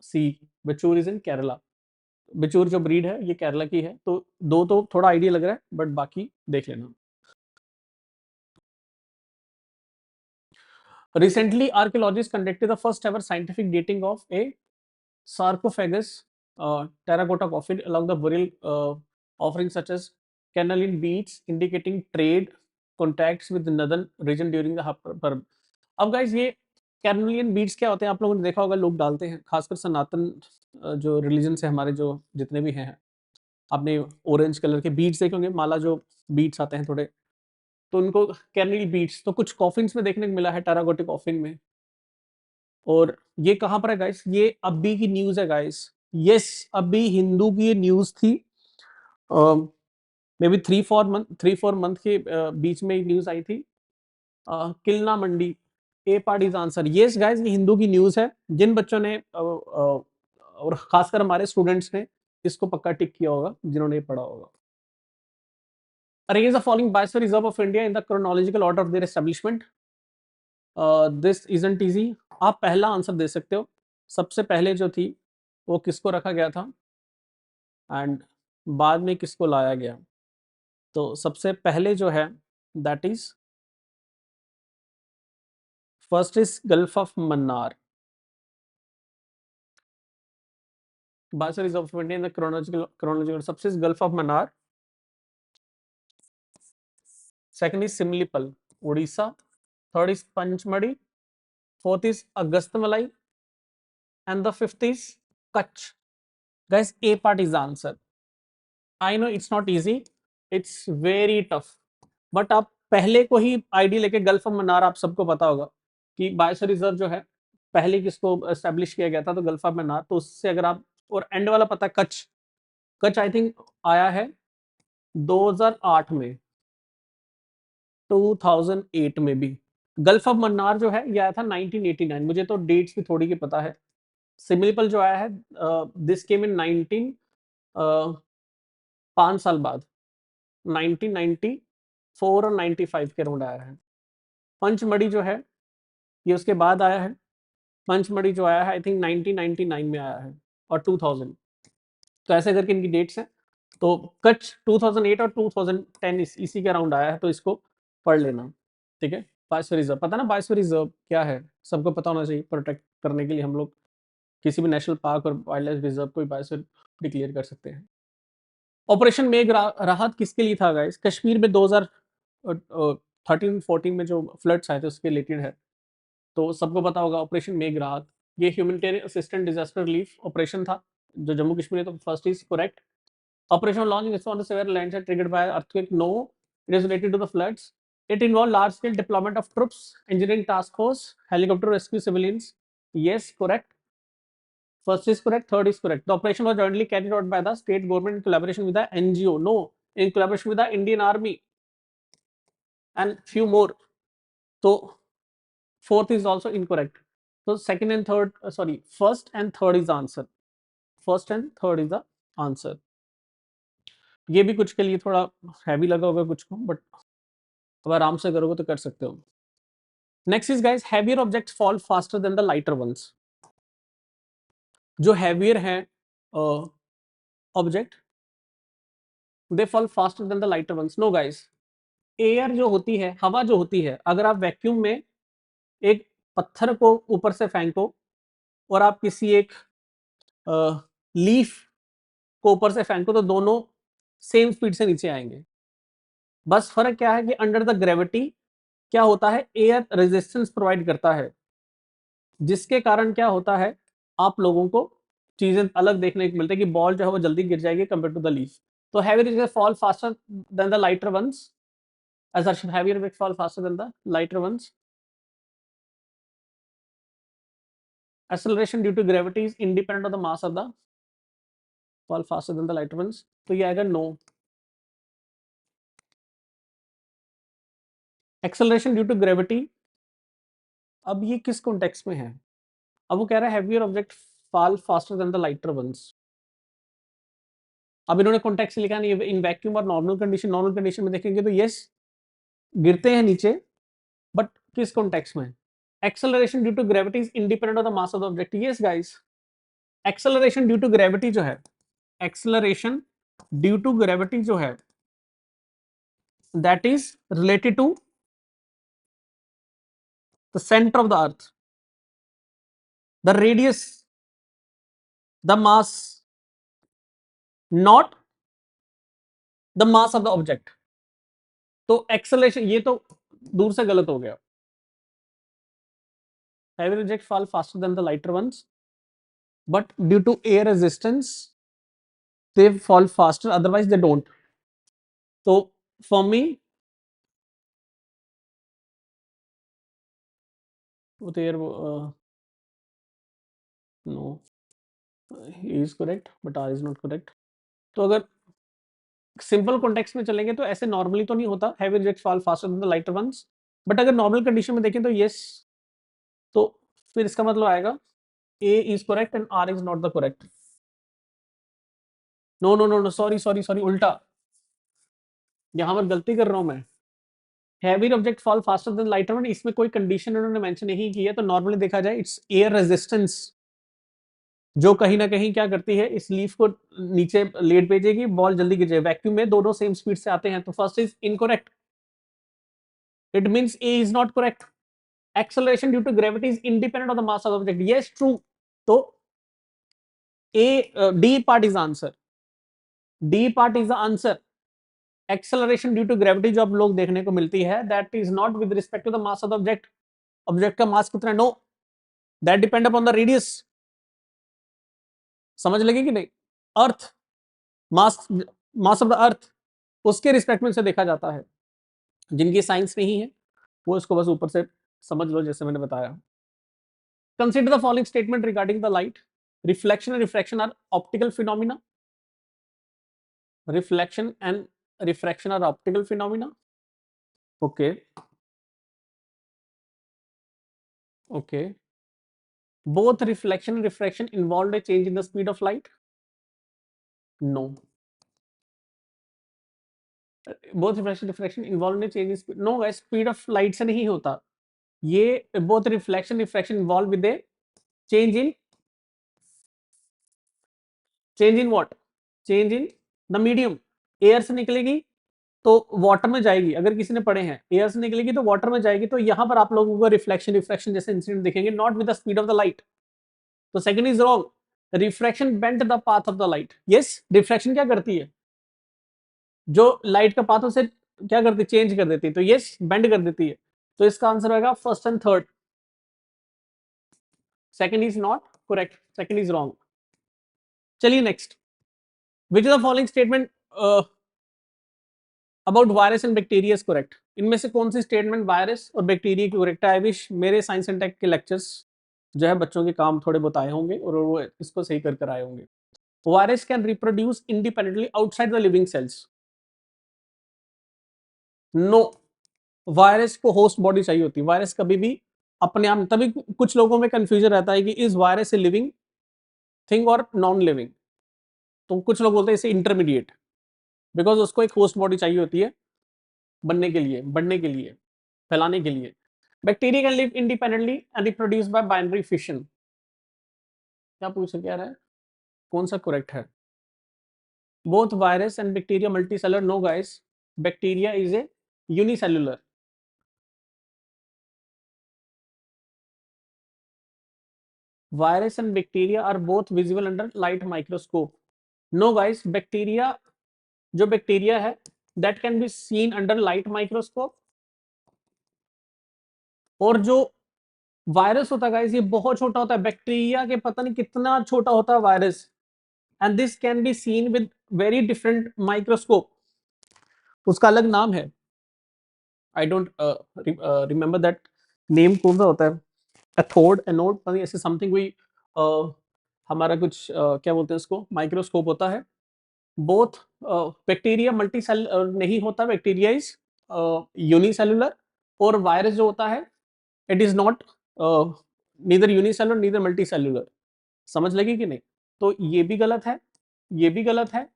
See, Vechur is in Kerala. Vechur जो ब्रीड है ये केरला की है, तो 2 तो थोड़ा आइडिया लग रहा है, बट बाकी देख लेना। Recently, archaeologists conducted the first ever scientific dating of a sarcophagus terracotta coffin along the burial offerings such as Canalian beads, indicating trade contacts with the northern region during the Harappan. अब गाइस ये कैनलियन बीड्स क्या होते हैं? आप लोगों ने देखा होगा, लोग डालते हैं, खासकर सनातन जो रिलीजन से हमारे जो जितने भी हैं, आपने ऑरेंज कलर के बीड्स देखे होंगे, माला जो बीड्स आते हैं थोड़े, तो उनको कैनल बीड्स तो कुछ कॉफिन्स में देखने को मिला है, टेराकोटा कॉफिन में। और ये कहाँ पर है गाइस? ये अभी की न्यूज़ है गाइस। यस, अभी हिंदू की ये न्यूज़ थी, मे बी 3-4 मंथ के बीच में न्यूज़ आई थी। किलना मंडी, A part is answer. Yes guys, ये हिंदू की न्यूज़ है। जिन बच्चों ने और खासकर हमारे स्टूडेंट्स ने इसको पक्का टिक किया होगा, जिन्होंने ये पढ़ा होगा। Arrange the following biosphere reserve of India in the chronological order of their establishment. This isn't easy. आप पहला आंसर दे सकते हो। सबसे पहले जो थी वो किसको रखा गया था एंड बाद में किसको लाया गया। तो सबसे पहले जो है that is first is gulf of Mannar, Basar is of India in the chronological सबसे is gulf of Mannar, second is Similipal Orissa, third is Pachmarhi, fourth is Agasthyamalai and the fifth is Kutch. Guys A part is the answer. I know it's not easy, it's very tough, but आप पहले को ही आईडी लेके गल्फ ऑफ मन्नार आप सबको पता होगा कि बायोस्फीयर रिजर्व जो है पहले किसको एस्टेब्लिश किया गया था, तो गल्फ ऑफ मन्नार। तो उससे अगर आप और एंड वाला पता कच्छ, कच्छ आई थिंक आया है 2008 में, 2008 में भी। गल्फ ऑफ मन्नार जो है ये आया था 1989, मुझे तो डेट्स भी थोड़ी की पता है। सिमिलिपल जो आया है दिस केम इन 19 5 साल बाद 1994 और 95 के अराउंड आया है। पंचमढ़ी जो है ये उसके बाद आया है। पंचमढ़ी जो आया है आई थिंक 1999 में आया है और 2000। तो ऐसे करके इनकी डेट्स हैं। तो कच्छ 2008 और 2010 इसी के अराउंड आया है, तो इसको पढ़ लेना। ठीक है, बायोस्फीयर रिजर्व पता ना, बायोस्फीयर रिजर्व क्या है सबको पता होना चाहिए। प्रोटेक्ट करने के लिए हम लोग किसी भी नेशनल पार्क और वाइल्ड लाइफ रिजर्व को बायोस्फीयर डिक्लेयर कर सकते हैं। ऑपरेशन मेघ राहत किसके लिए था गाइस? कश्मीर में 2013-14 में जो फ्लड्स आए थे उसके रिलेटेड है, तो सबको पता होगा ऑपरेशन मेघ राहत। ये humanitarian assistant disaster relief operation था जो जम्मू कश्मीर में। तो first is correct. Operation launch in response to severe landslide triggered by earthquake, no, it is related to the floods. It involve large scale deployment of troops, engineering task force, helicopter rescue civilians. yes correct, first is correct, third is correct. The operation was jointly carried out by the state government in collaboration with the NGO, no, in collaboration with the Indian Army and few more. So fourth is also incorrect. So second and third, sorry, first and third is the answer. First and third is the answer. ये भी कुछ के लिए थोड़ा हैवी लगा होगा कुछ को, बट अब आराम से करोगे तो कर सकते हो। Next is guys, heavier objects fall faster than the lighter ones. जो हैवियर है object they fall faster than the lighter ones. No guys, air जो होती है, हवा जो होती है, अगर आप वैक्यूम में एक पत्थर को ऊपर से फेंको और आप किसी एक लीफ को ऊपर से फेंको तो दोनों सेम स्पीड से नीचे आएंगे। बस फर्क क्या है कि अंडर द ग्रेविटी क्या होता है, एयर रेजिस्टेंस प्रोवाइड करता है, जिसके कारण क्या होता है आप लोगों को चीजें अलग देखने को मिलती है कि बॉल जो है वो जल्दी गिर जाएगी कंपेयर टू द लीफ। तो heavy object fall faster than the lighter ones. assertion, heavier objects fall faster than the lighter ones. Acceleration due to gravity is independent of the mass of the fall faster than the lighter ones. तो ये आएगा no. Acceleration due to gravity, अब ये किस कॉन्टेक्स्ट में है? अब वो कह रहा है heavier object fall faster than the lighter ones. अब इन्होंने कॉन्टेक्स्ट लिखा नहीं, इन वैक्यूम और नॉर्मल कंडीशन। नॉर्मल कंडीशन में देखेंगे तो यस गिरते हैं नीचे, बट किस कॉन्टेक्स्ट में? Acceleration due to gravity is independent of the mass of the object. Yes guys, acceleration due to gravity जो है, acceleration due to gravity जो है that is related to the center of the earth, the radius, the mass, not the mass of the object. तो acceleration ये तो दूर से गलत हो गया। Heavy objects fall faster than the lighter ones, but due to air resistance they fall faster, otherwise they don't. So for me there no, he is correct but R is not correct. तो अगर सिंपल कॉन्टेक्स्ट में चलेंगे तो ऐसे नॉर्मली तो नहीं होता heavy objects fall faster than the lighter ones, but अगर नॉर्मल कंडीशन में देखें तो यस, तो फिर इसका मतलब आएगा A is correct and R is not the correct. No no no no, sorry sorry sorry, उल्टा, यहां पर गलती कर रहा हूं मैं। Heavy object fall faster than lighter one, इसमें कोई कंडीशन उन्होंने मेंशन नहीं की है, तो नॉर्मली देखा जाए इट्स एयर रेजिस्टेंस जो कहीं ना कहीं क्या करती है, इस लीफ को नीचे लेट भेजेगी, बॉल जल्दी गिर जाए। वैक्यूम में दोनों सेम स्पीड से आते हैं, तो first is incorrect, it means A is not correct. Acceleration due to gravity is independent of the mass of object, yes true. तो A D part is answer, D part is the answer. Acceleration due to gravity जो अब लोग देखने को मिलती है, that is not with respect to the mass of the object. Object का मास कितना, no, that depend upon the radius. समझ लगी कि नहीं? अर्थ मास, मास ऑफ द अर्थ उसके रिस्पेक्ट में से देखा जाता है। जिनकी साइंस नहीं है वो इसको बस ऊपर से समझ लो, जैसे मैंने बताया। Consider the following statement regarding the light, reflection and refraction are optical phenomena, reflection and refraction are optical phenomena, okay okay. Both reflection and refraction involved a change in the speed of light? No. Both reflection and refraction involved in a change in speed? No guys, speed of light से नहीं होता ये। both reflection and refraction involved with a change in what? Change in the medium. Air से निकलेगी तो वाटर में जाएगी, अगर किसी ने पढ़े हैं एयर से निकलेगी तो वाटर में जाएगी, तो यहां पर आप लोगों को रिफ्लेक्शन रिफ्रैक्शन जैसे इंसिडेंट दिखेंगे, not with the speed of the light. तो second is wrong. Refraction bent the path of the light, yes refraction क्या करती है, जो लाइट का पाथ उसे क्या करती, चेंज कर देती है, तो यस बेंड कर देती है। तो इसका आंसर होगा first and third. Second is not correct, second is wrong. चलिए next, which is the following statement about virus and bacteria is correct? इनमें से कौन सी स्टेटमेंट वायरस और बैक्टीरिया की करेक्ट है? आई विश मेरे साइंस एंड टेक के लेक्चर्स जो है बच्चों के काम थोड़े बहुत आए होंगे और वो इसको सही कर आए होंगे। Virus can reproduce independently outside the living cells? No, virus को होस्ट बॉडी चाहिए होती है। वायरस कभी भी अपने आप, तभी कुछ लोगों में कंफ्यूजन रहता है कि is virus a living thing और नॉन लिविंग। तो कुछ लोग बोलते हैं इसे इंटरमीडिएट, बिकॉज उसको एक होस्ट बॉडी चाहिए होती है बनने के लिए, बढ़ने के लिए, फैलाने के लिए। Bacteria can live independently and reproduce by binary fission. क्या पूछ क्या रहा है, कौन सा करेक्ट है? Both virus and bacteria multicellular? No guys, bacteria is a unicellular. Virus and bacteria are both visible under light microscope. No guys, bacteria, जो बैक्टीरिया है that can be seen under light microscope, और जो वायरस होता है गाइस ये बहुत छोटा होता है, बैक्टीरिया के पता नहीं कितना छोटा होता है virus, and this can be seen with very different microscope. उसका अलग नाम है, I don't remember that name, कौन सा होता है, एथोड एनोड पता नहीं ऐसे समथिंग कोई हमारा कुछ क्या बोलते हैं इसको, माइक्रोस्कोप होता है। बोथ बैक्टीरिया मल्टी सेल नहीं होता, बैक्टीरिया इज यूनिसेलुलर, और वायरस जो होता है it is not neither unicellular neither multi cellular. समझ लगी कि नहीं? तो ये भी गलत है, ये भी गलत है।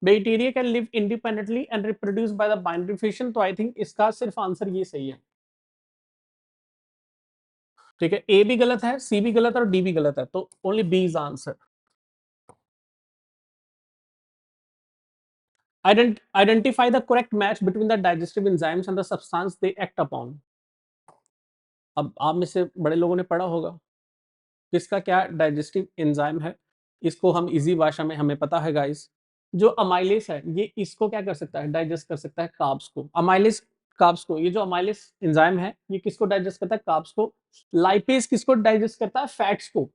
Bacteria can live independently and reproduce by the binary fission, तो आई थिंक इसका सिर्फ आंसर ये सही है। ठीक है, ए भी गलत है, सी भी गलत है और डी भी गलत है, तो only B is answer. Identify the correct match between the digestive enzymes and the substance they act upon. अब आप में से बड़े लोगों ने पढ़ा होगा किसका क्या डाइजेस्टिव एंजाइम है, इसको हम इजी भाषा में हमें पता है गाइस। जो अमाइलेस है ये इसको क्या कर सकता है, डाइजेस्ट कर सकता है कार्ब्स को, अमाइलेस कार्ब्स को। ये जो अमाइलेस एंजाइम है ये किसको डाइजेस्ट करता है, कार्ब्स को। लाइपेज किसको डाइजेस्ट करता है, फैट्स को।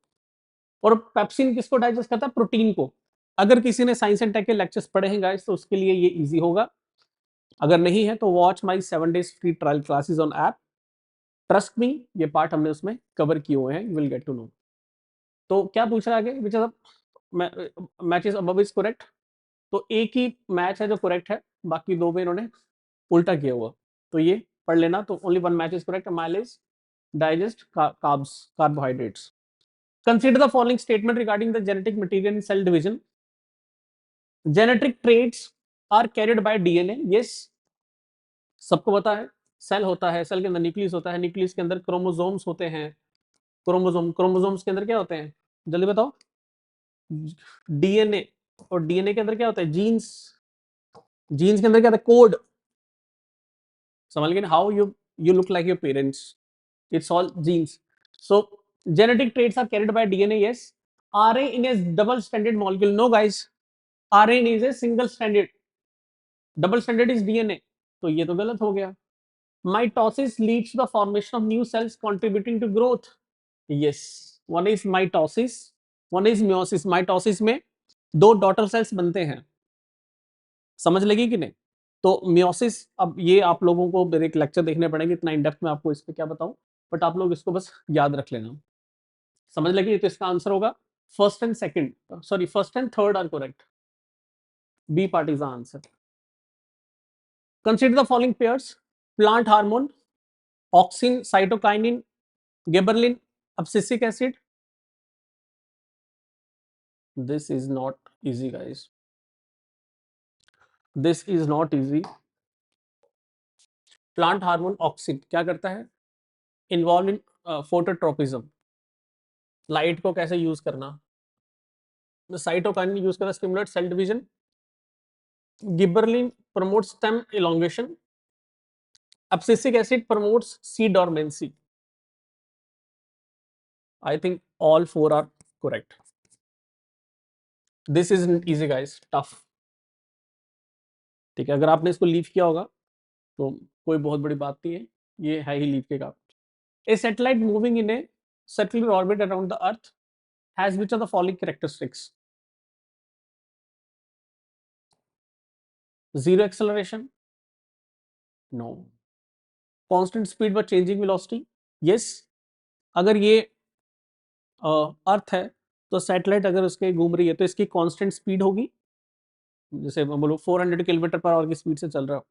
और पेप्सिन किसको डाइजेस्ट करता है, प्रोटीन को। अगर किसी ने साइंस एंड टेक के लेक्चर्स पढ़े हैं गाइस तो उसके लिए ये इजी होगा, अगर नहीं है तो watch my 7 days free trial classes on app, trust me ये पार्ट हमने उसमें कवर किए हुए हैं, you will get to know. तो क्या पूछ रहा है आगे, which matches above is correct, तो एक ही मैच है जो करेक्ट है, बाकी दो में इन्होंने उल्टा किया हुआ, तो ये पढ़ लेना। तो only one match is correct, mileage digest carbs carbohydrates. Consider the following statement regarding the genetic material in cell division. Genetic traits are carried by DNA, yes सबको पता है, सेल होता है, सेल के अंदर न्यूक्लियस होता है, न्यूक्लियस के अंदर क्रोमोसोम्स होते हैं, क्रोमोसोम्स के अंदर क्या होते हैं, जल्दी बताओ, डीएनए, और डीएनए के अंदर क्या होता है, जीन्स, जीन्स के अंदर क्या होता है, कोड, समझ गए, how you look like your parents, it's all genes. So genetic traits are carried by DNA, yes. RNA is double stranded molecule, no guys, RNA is a single stranded, double stranded is DNA. तो ये तो गलत हो गया. Mitosis leads to the formation of new cells contributing to growth, yes. One is mitosis, one is meiosis. Mitosis में दो डॉटर सेल्स बनते हैं, समझ लगी कि नहीं. तो मियोसिस, अब ये आप लोगों को मेरे एक लेक्चर देखने पड़ेंगे, इतना इन डेप्थ में आपको इस पे क्या बताऊं, बट आप लोग इसको बस याद रख लेना, समझ लगी. तो इसका आंसर होगा first and second, sorry first and third are correct, B part is the answer. Consider the following pairs, plant hormone, auxin, cytokinin, gibberellin, abscisic acid. This is not easy guys, this is not easy. Plant hormone auxin क्या करता है, इन्वॉल्व इन फोटोट्रोपिज्म, लाइट को कैसे यूज करना. साइटोकाइनिन यूज करता है stimulate cell division. Gibberellin promotes stem elongation. Abscisic acid promotes seed dormancy. I think all four are correct. This isn't easy guys, tough. ठीक है, अगर आपने इसको लीव किया होगा तो कोई बहुत बड़ी बात नहीं है, ये है ही लीव के काम. A satellite moving in a circular orbit around the earth has which of the following characteristics? Zero acceleration? No. Constant speed but changing velocity? Yes. अगर ये अर्थ है तो सैटेलाइट अगर उसके घूम रही है तो इसकी कांस्टेंट स्पीड होगी, जैसे मैं बोलूँ 400 किलोमीटर पर आवर की स्पीड से चल रहा हो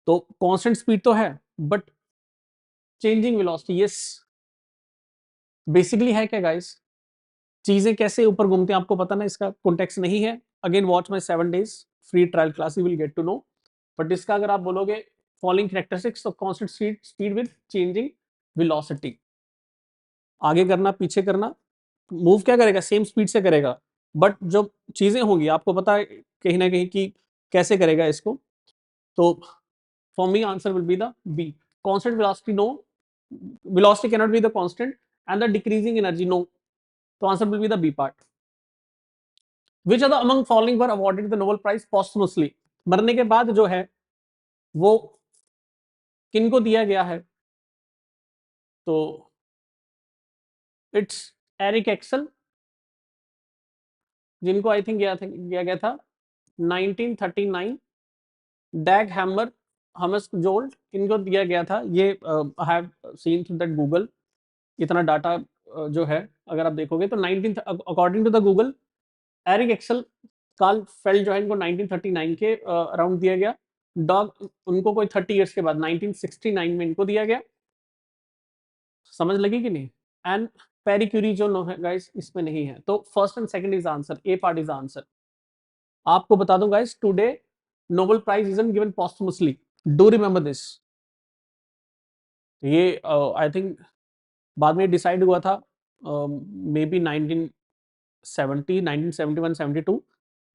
तो कांस्टेंट स्पीड तो है, but changing velocity, yes. Basically है क्या गाइस, चीजें कैसे ऊपर घूमती हैं आपको पता ना, इसका कॉन्टेक्स्ट नहीं है. Again watch my 7 days free trial class, you will get to know. But इसका अगर आप बोलोगे फॉलोइंग कैरेक्टरिस्टिक्स, तो constant speed with changing velocity, आगे करना पीछे करना, मूव क्या करेगा, सेम स्पीड से करेगा, बट जो चीजें होंगी आपको पता है कहीं ना कहीं कि कैसे करेगा इसको. तो for me answer will be the B. Constant velocity no, velocity can not be the constant, and the decreasing energy no. तो answer will be the B part. Which are the among following were awarded the Nobel prize posthumously, मरने के बाद जो है वो किनको दिया गया है, तो इट्स एरिक एक्सल, जिनको आई थिंक दिया गया था 1939. डैग हैमर, हमस जोल्ट, इनको दिया गया था. ये I have seen through that Google, इतना डाटा जो है अगर आप देखोगे तो 19 according to the Google, Erik Axel, Karlfeldt जो है इनको 1939 के अराउंड दिया गया. डॉग उनको कोई 30 इयर्स के बाद 1969 में इनको दिया गया, समझ लगी कि नहीं. एंड पेरी क्यूरी जो है गाइस इसमें नहीं है, तो first and second is answer, a part is answer. आपको बता दूं guys, today Nobel prize isn't given posthumously, do remember this. ये आई थिंक बाद में डिसाइड हुआ था, मे बी 1970, 1971, 72,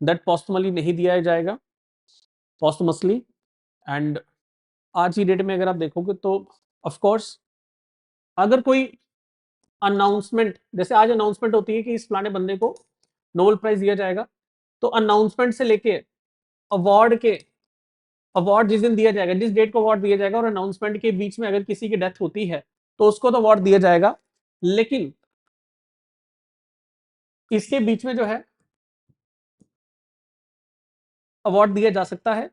दैट पोस्टमली नहीं दिया जाएगा, पोस्टमसली. एंड आज की डेट में अगर आप देखोगे तो ऑफ कोर्स अगर कोई अनाउंसमेंट, जैसे आज अनाउंसमेंट होती है कि इस फलाने बंदे को नोबेल प्राइज दिया जाएगा, तो अनाउंसमेंट से लेके अवार्ड जिस दिन दिया जाएगा, जिस डेट को अवार्ड दिया जाएगा और अनाउंसमेंट के बीच में अगर किसी की डेथ होती है तो उसको तो अवार्ड दिया जाएगा, लेकिन इसके बीच में जो है अवार्ड दिया जा सकता है,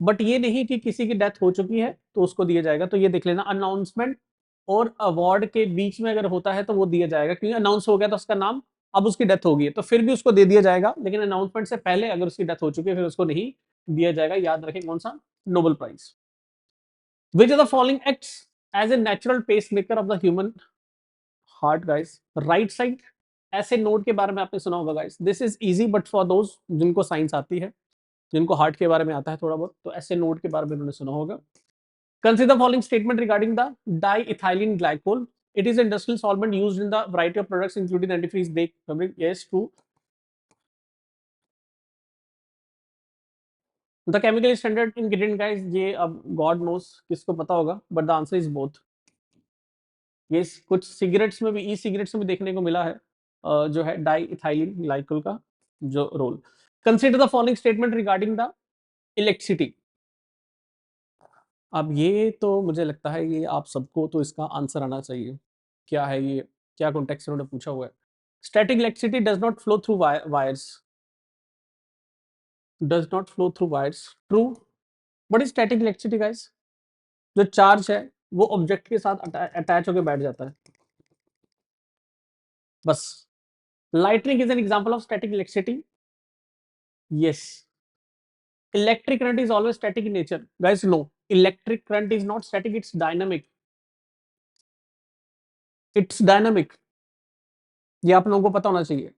बट ये नहीं कि किसी की डेथ हो चुकी है तो उसको दिया जाएगा. तो ये देख लेना, अनाउंसमेंट और अवार्ड के बीच में अगर होता है तो वो दिया जाएगा, क्योंकि अनाउंस हो गया तो उसका नाम, अब उसकी डेथ होगी तो फिर भी उसको दे दिया जाएगा, लेकिन अनाउंसमेंट से पहले अगर उसकी डेथ हो चुकी है फिर उसको नहीं दिया जाएगा. याद रखें कौन सा, Nobel prize. Which are the following acts as a natural pace maker of the human heart guys. Right side ऐसे नोड के बारे में आपने सुना होगा गाइस, this is easy but for those जिनको साइंस आती है, जिनको हार्ट के बारे में आता है थोड़ा बहुत, तो ऐसे नोड के बारे में उन्होंने सुना होगा. Consider the following statement regarding the diethylene glycol. It is an industrial solvent used in the variety of products including antifreeze, bake, fabric. Yes, true. The chemical standard ingredient guys, ये अब God knows किसको पता होगा, but the answer is both. Yes, कुछ सिगरेट्स में भी, ई सिगरेट्स में भी देखने को मिला है जो है डाइइथाइलिन ग्लाइकोल का जो रोल. Consider the following statement regarding the electricity. अब ये तो मुझे लगता है ये आप सबको तो इसका आंसर आना चाहिए. क्या है ये, क्या कॉन्टेक्स्ट उन्होंने पूछा हुआ है. Static electricity does not flow through wires. Does not flow through wires. True. What is static electricity guys? जो चार्ज है वो ऑब्जेक्ट के साथ अटैच होकर बैठ जाता है बस. Lightning is an example of static electricity. Yes. Electric current is always static in nature. Guys, no. Electric current is not static, it's dynamic. It's dynamic. ये आप लोगों को पता होना चाहिए.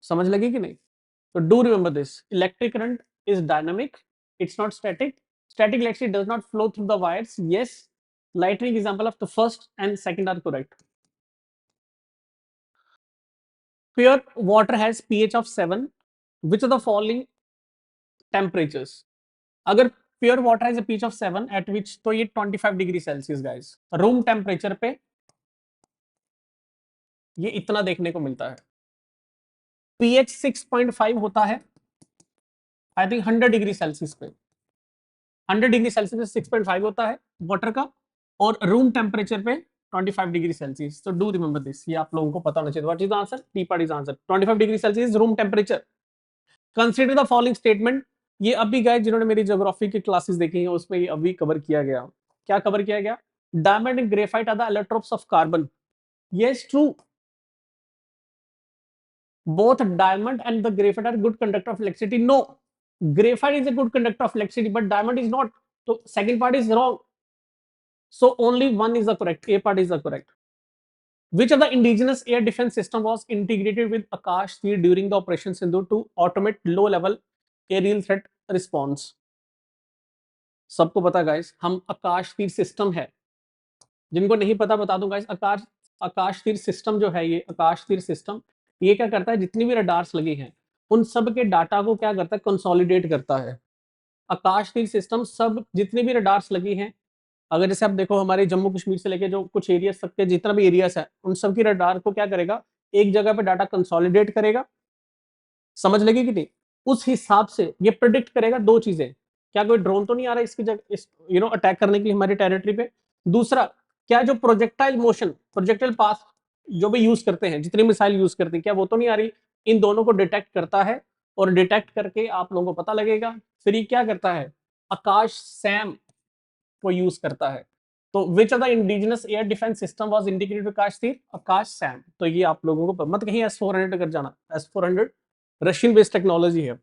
समझ लगी कि नहीं? So do remember this. Electric current is dynamic. It's not static. Static electricity does not flow through the wires. Yes. Lightning example of the first and second are correct. Pure water has pH of 7. Which of the following temperatures? अगर pure water has a pH of 7 at which, तो ये 25 degree Celsius guys. Room temperature पे ये इतना देखने को मिलता है. pH 6.5 होता है आई थिंक 100 डिग्री सेल्सियस पे. 100 डिग्री सेल्सियस पे 6.5 होता है वाटर का, और रूम टेम्परेचर पे 25 डिग्री सेल्सियस. तो डू रिमेंबर दिस, ये आप लोगों को पता होना चाहिए. What is the answer? T part is answer. 25 degree Celsius room temperature. Consider the following statement. ये अभी गाइस जिन्होंने मेरी ज्योग्राफी की क्लासेस देखी हैं उसमें ये अभी कवर किया गया. क्या कवर किया गया? Diamond and graphite are the allotropes of carbon. Yes, true. Both diamond and the graphite are good conductor of electricity. No, graphite is a good conductor of electricity, but diamond is not. So second part is wrong. So only one is the correct. A part is the correct. Which of the indigenous air defense system was integrated with Akash Tir during the Operation Sindhu to automate low-level aerial threat response? सबको पता गाइस, हम आकाश तीर सिस्टम है. जिनको नहीं पता बता दूं गाइस, आकाश तीर सिस्टम जो है, ये आकाश तीर सिस्टम ये क्या करता है, जितनी भी रडार्स लगी हैं उन सब के डाटा को क्या करता है, कंसोलिडेट करता है. आकाश तीर सिस्टम सब जितनी भी रडार्स लगी हैं, अगर जैसे आप देखो हमारे जम्मू कश्मीर से लेके जो कुछ एरिया सबके जितना भी एरियाज है उन सब की रडार को क्या करेगा, एक जगह पे डाटा कंसोलिडेट करेगा. समझ लगी कि नहीं? उस हिसाब से ये प्रिडिक्ट करेगा दो चीजें. क्या कोई ड्रोन तो नहीं आ रहा इसकी जगह, इस अटैक करने के लिए हमारी टेरिटरी पे. दूसरा, क्या जो प्रोजेक्टाइल मोशन, प्रोजेक्टाइल पाथ जो भी यूज करते हैं, जितनी मिसाइल यूज करते हैं, क्या वो तो नहीं आ रही. इन दोनों को डिटेक्ट करता है और डिटेक्ट करके आप लोगों को पता लगेगा. फिर ये क्या करता है, आकाश सैम को यूज करता है. तो which of the indigenous air defence system was integrated with Akash Teer? Akash SAM. तो ये आप लोगों को मत कहीं S-400 कर जाना. S-400 रशियन बेस्ड टेक्नोलॉजी है.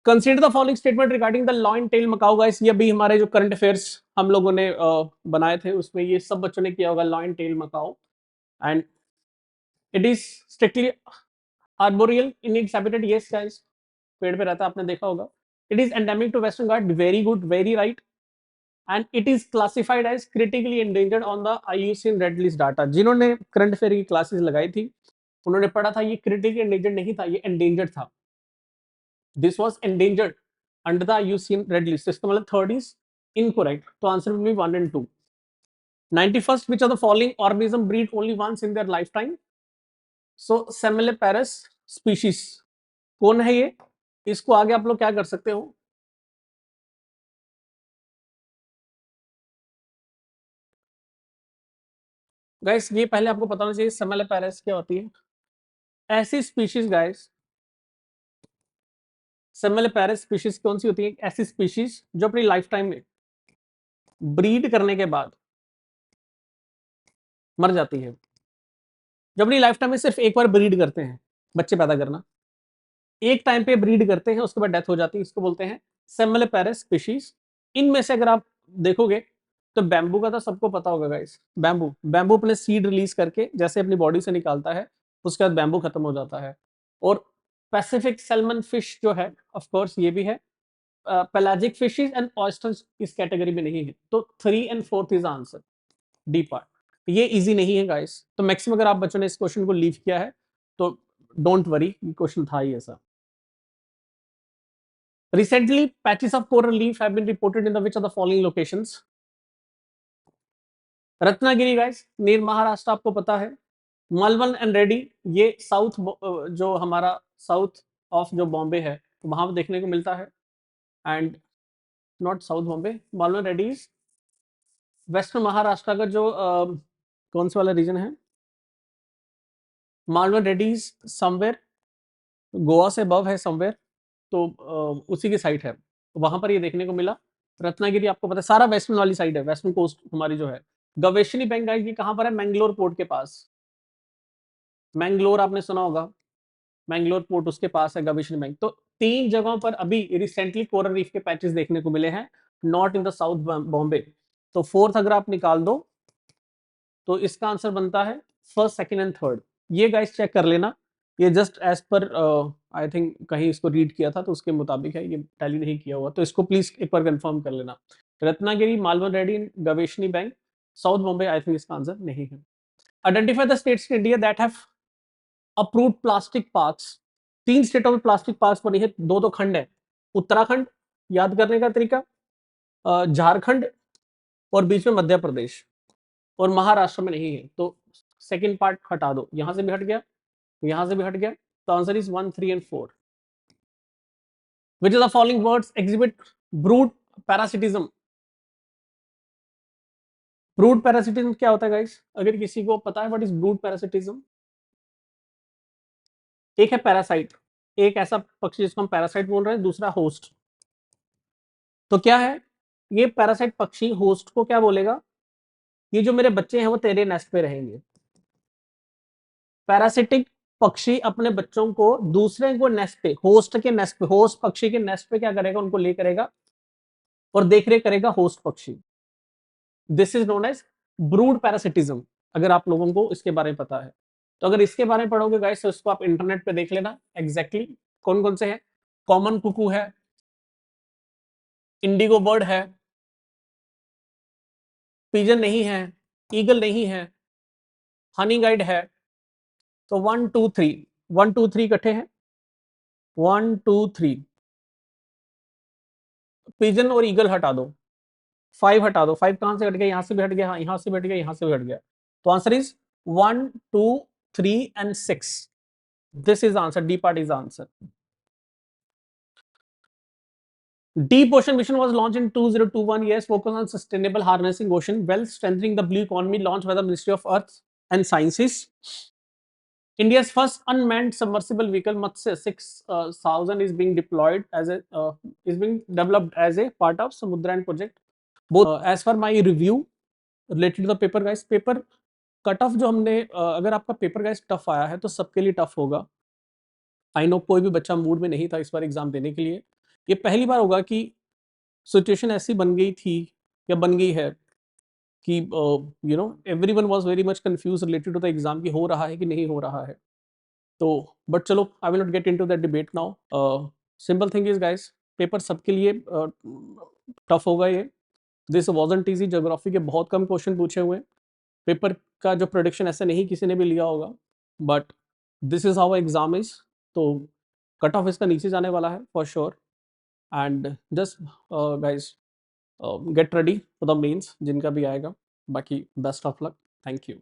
Consider the following statement regarding the lion tail macaque. Guys, ये भी हमारे जो करंट अफेयर्स हम लोगों ने बनाए थे उसमें ये सब बच्चों ने किया होगा. Lion tail macaque, and it is strictly arboreal in its habitat. Yes guys, पेड़ पे रहता है, आपने देखा होगा. It is endemic to Western Ghats. Very good, very right. And it is classified as critically endangered on the IUCN Red List data. जिन्होंने करंट अफेयर की क्लासेस लगाई थी उन्होंने पढ़ा था ये क्रिटिकली एंडेंजर्ड नहीं था, ये एंडेंजर्ड था. This was endangered under the IUCN Red List. इसका मतलब थर्ड इज इनकरेक्ट. तो answer will B 1 and 2. 91st, which of the following organism breed only once in their lifetime? So Semeliparus species. कौन है ये? इसको आगे आप लोग क्या कर सकते हो, गाइस ये पहले आपको पता होना चाहिए सेमेलिपेरस क्या होती है. ऐसी स्पीशीज गाइस, सेमेलिपेरस स्पीशीज कौन सी होती है? ऐसी स्पीशीज जो अपनी लाइफ टाइम में ब्रीड करने के बाद मर जाती है. जब अपनी लाइफ टाइम में सिर्फ एक बार ब्रीड करते हैं, बच्चे पैदा करना, एक टाइम पे ब्रीड करते हैं उसके बाद डेथ हो जाती है, इसको बोलते हैं सेमेलिपेरस स्पीशीज. इनमें से अगर आप देखोगे तो बैम्बू का तो सबको पता होगा गाइस. बैम्बू अपने सीड रिलीज करके जैसे अपनी बॉडी से निकालता है उसके बाद बैम्बू खत्म हो जाता है. और पैसिफिक सैल्मन फिश जो है ऑफ कोर्स ये भी है. पेलाजिक फिशेस एंड ऑयस्टर्स इस कैटेगरी में नहीं है, तो 3 and 4 is answer, D part. ये इजी नहीं है गाइस, तो मैक्सिमम अगर आप बच्चों ने इस क्वेश्चन को लीव किया है तो डोंट वरी, क्वेश्चन था ही ऐसा। Recently, patches of coral reef have been reported in the which of the following locations? Ratnagiri guys, नीर महाराष्ट्र आपको पता है। मलवन एंड रेडी, ये साउथ जो हमारा साउथ ऑफ जो बॉम्बे है वहां पर देखने को मिलता है। And not south Bombay, Malvan ready is western Maharashtra का जो कौन सा वाला रीजन है, Malvan ready is somewhere Goa से अबव है समवेयर, तो उसी की साइड है, वहां पर ये देखने को मिला। रत्नागिरी आपको पता है सारा वेस्टर्न वाली साइड है, वेस्टर्न कोस्ट हमारी जो है। गवेशनी बैंक गाइस ये कहां पर है, मैंगलोर पोर्ट के पास। मैंगलोर आपने सुना होगा, मैंगलोर पोर्ट उसके पास है गवेशनी बैंक। तो 3 जगहों पर अभी रिसेंटली कोरल रीफ के पैचेस देखने को मिले हैं, not in the south Bombay. तो 4th अगर आप निकाल दो तो इसका आंसर बनता है 1st, 2nd एंड 3rd। ये गाइस चेक कर लेना, ये just as per I think कहीं इसको रीड किया था तो उसके मुताबिक है, ये टैली नहीं किया हुआ, तो इसको प्लीज एक बार कंफर्म कर लेना। Ratnagiri, Malvan Redi, Gaveshani bank, south Bombay I think इसका आंसर नहीं है। Identify the states in India that have approved plastic parks. 3 स्टेटों में प्लास्टिक पार्क्स बनी है, 2 खंड है, उत्तराखंड, याद करने का तरीका, झारखंड और बीच में मध्य प्रदेश, और महाराष्ट्र में नहीं है। तो सेकंड पार्ट हटा दो, यहां से भी हट गया, यहां से भी हट गया, तो answer is 1, 3 and 4। Which of the following words exhibit brood parasitism? Brood parasitism क्या होता है गाइस, अगर किसी को पता है व्हाट इज ब्रूड पैरासिटिज्म? एक है पैरासाइट, एक ऐसा पक्षी जिसको हम पैरासाइट बोल रहे हैं, दूसरा होस्ट। तो क्या है, ये पैरासाइट पक्षी होस्ट को क्या बोलेगा, ये जो मेरे बच्चे हैं वो तेरे नेस्ट पे रहेंगे। पैरासिटिक पक्षी अपने बच्चों को दूसरे को नेस्ट पे, होस्ट के नेस्ट पे, होस्ट पक्षी के नेस्ट पे क्या करेगा, उनको ले करेगा और देखरेख करेगा होस्ट पक्षी। This is known as brood parasitism, अगर आप लोगों को इसके बारे में पता है। तो अगर इसके बारे में पढ़ोगे गाइस तो इसको आप इंटरनेट पे देख लेना एग्जैक्टली कौन कौन से हैं। कॉमन कुकू है, इंडिगो बर्ड है, पिजन नहीं है, ईगल नहीं है, हनी गाइड है। तो 1 2 3 1 2 3 इकट्ठे हैं, 1 2 3। पिजन और ईगल हटा दो, 5 हटा दो, 5 कहां से हट गया, यहां से भी हट गया, यहां से भी हट गया, यहां से भी हट गया। तो answer is 1 2 3 and 6। This is answer, D part is answer. Deep Ocean mission was launched in 2021. Yes, focus on sustainable harnessing ocean wealth, strengthening the blue economy. Launched by the Ministry of Earth and Sciences. India's first unmanned submersible vehicle Matsya 6000 is being deployed as a is being developed as a part of Samudran project. Both as per my review related to the paper guys, paper cut off जो हमने अगर आपका पेपर गाइस टफ आया है तो सबके लिए टफ होगा। आई नो कोई भी बच्चा मूड में नहीं था इस बार एग्जाम देने के लिए। ये पहली बार होगा कि सिचुएशन ऐसी बन गई थी या बन गई है कि you know everyone was very much confuse related to the exam, कि हो रहा है कि नहीं हो रहा है। तो बट चलो, I will not get into that debate now. Simple thing is guys, paper सबके लिए टफ होगा ये। दिस वाजंट इजी, ज्योग्राफी के बहुत कम क्वेश्चन पूछे हुए, पेपर का जो प्रोडिक्शन ऐसे नहीं किसी ने भी लिया होगा, but this is how exam is. तो कट ऑफ इसका नीचे जाने वाला है for sure. And just guys get ready for the mains जिनका भी आएगा। बाकी best of luck, thank you.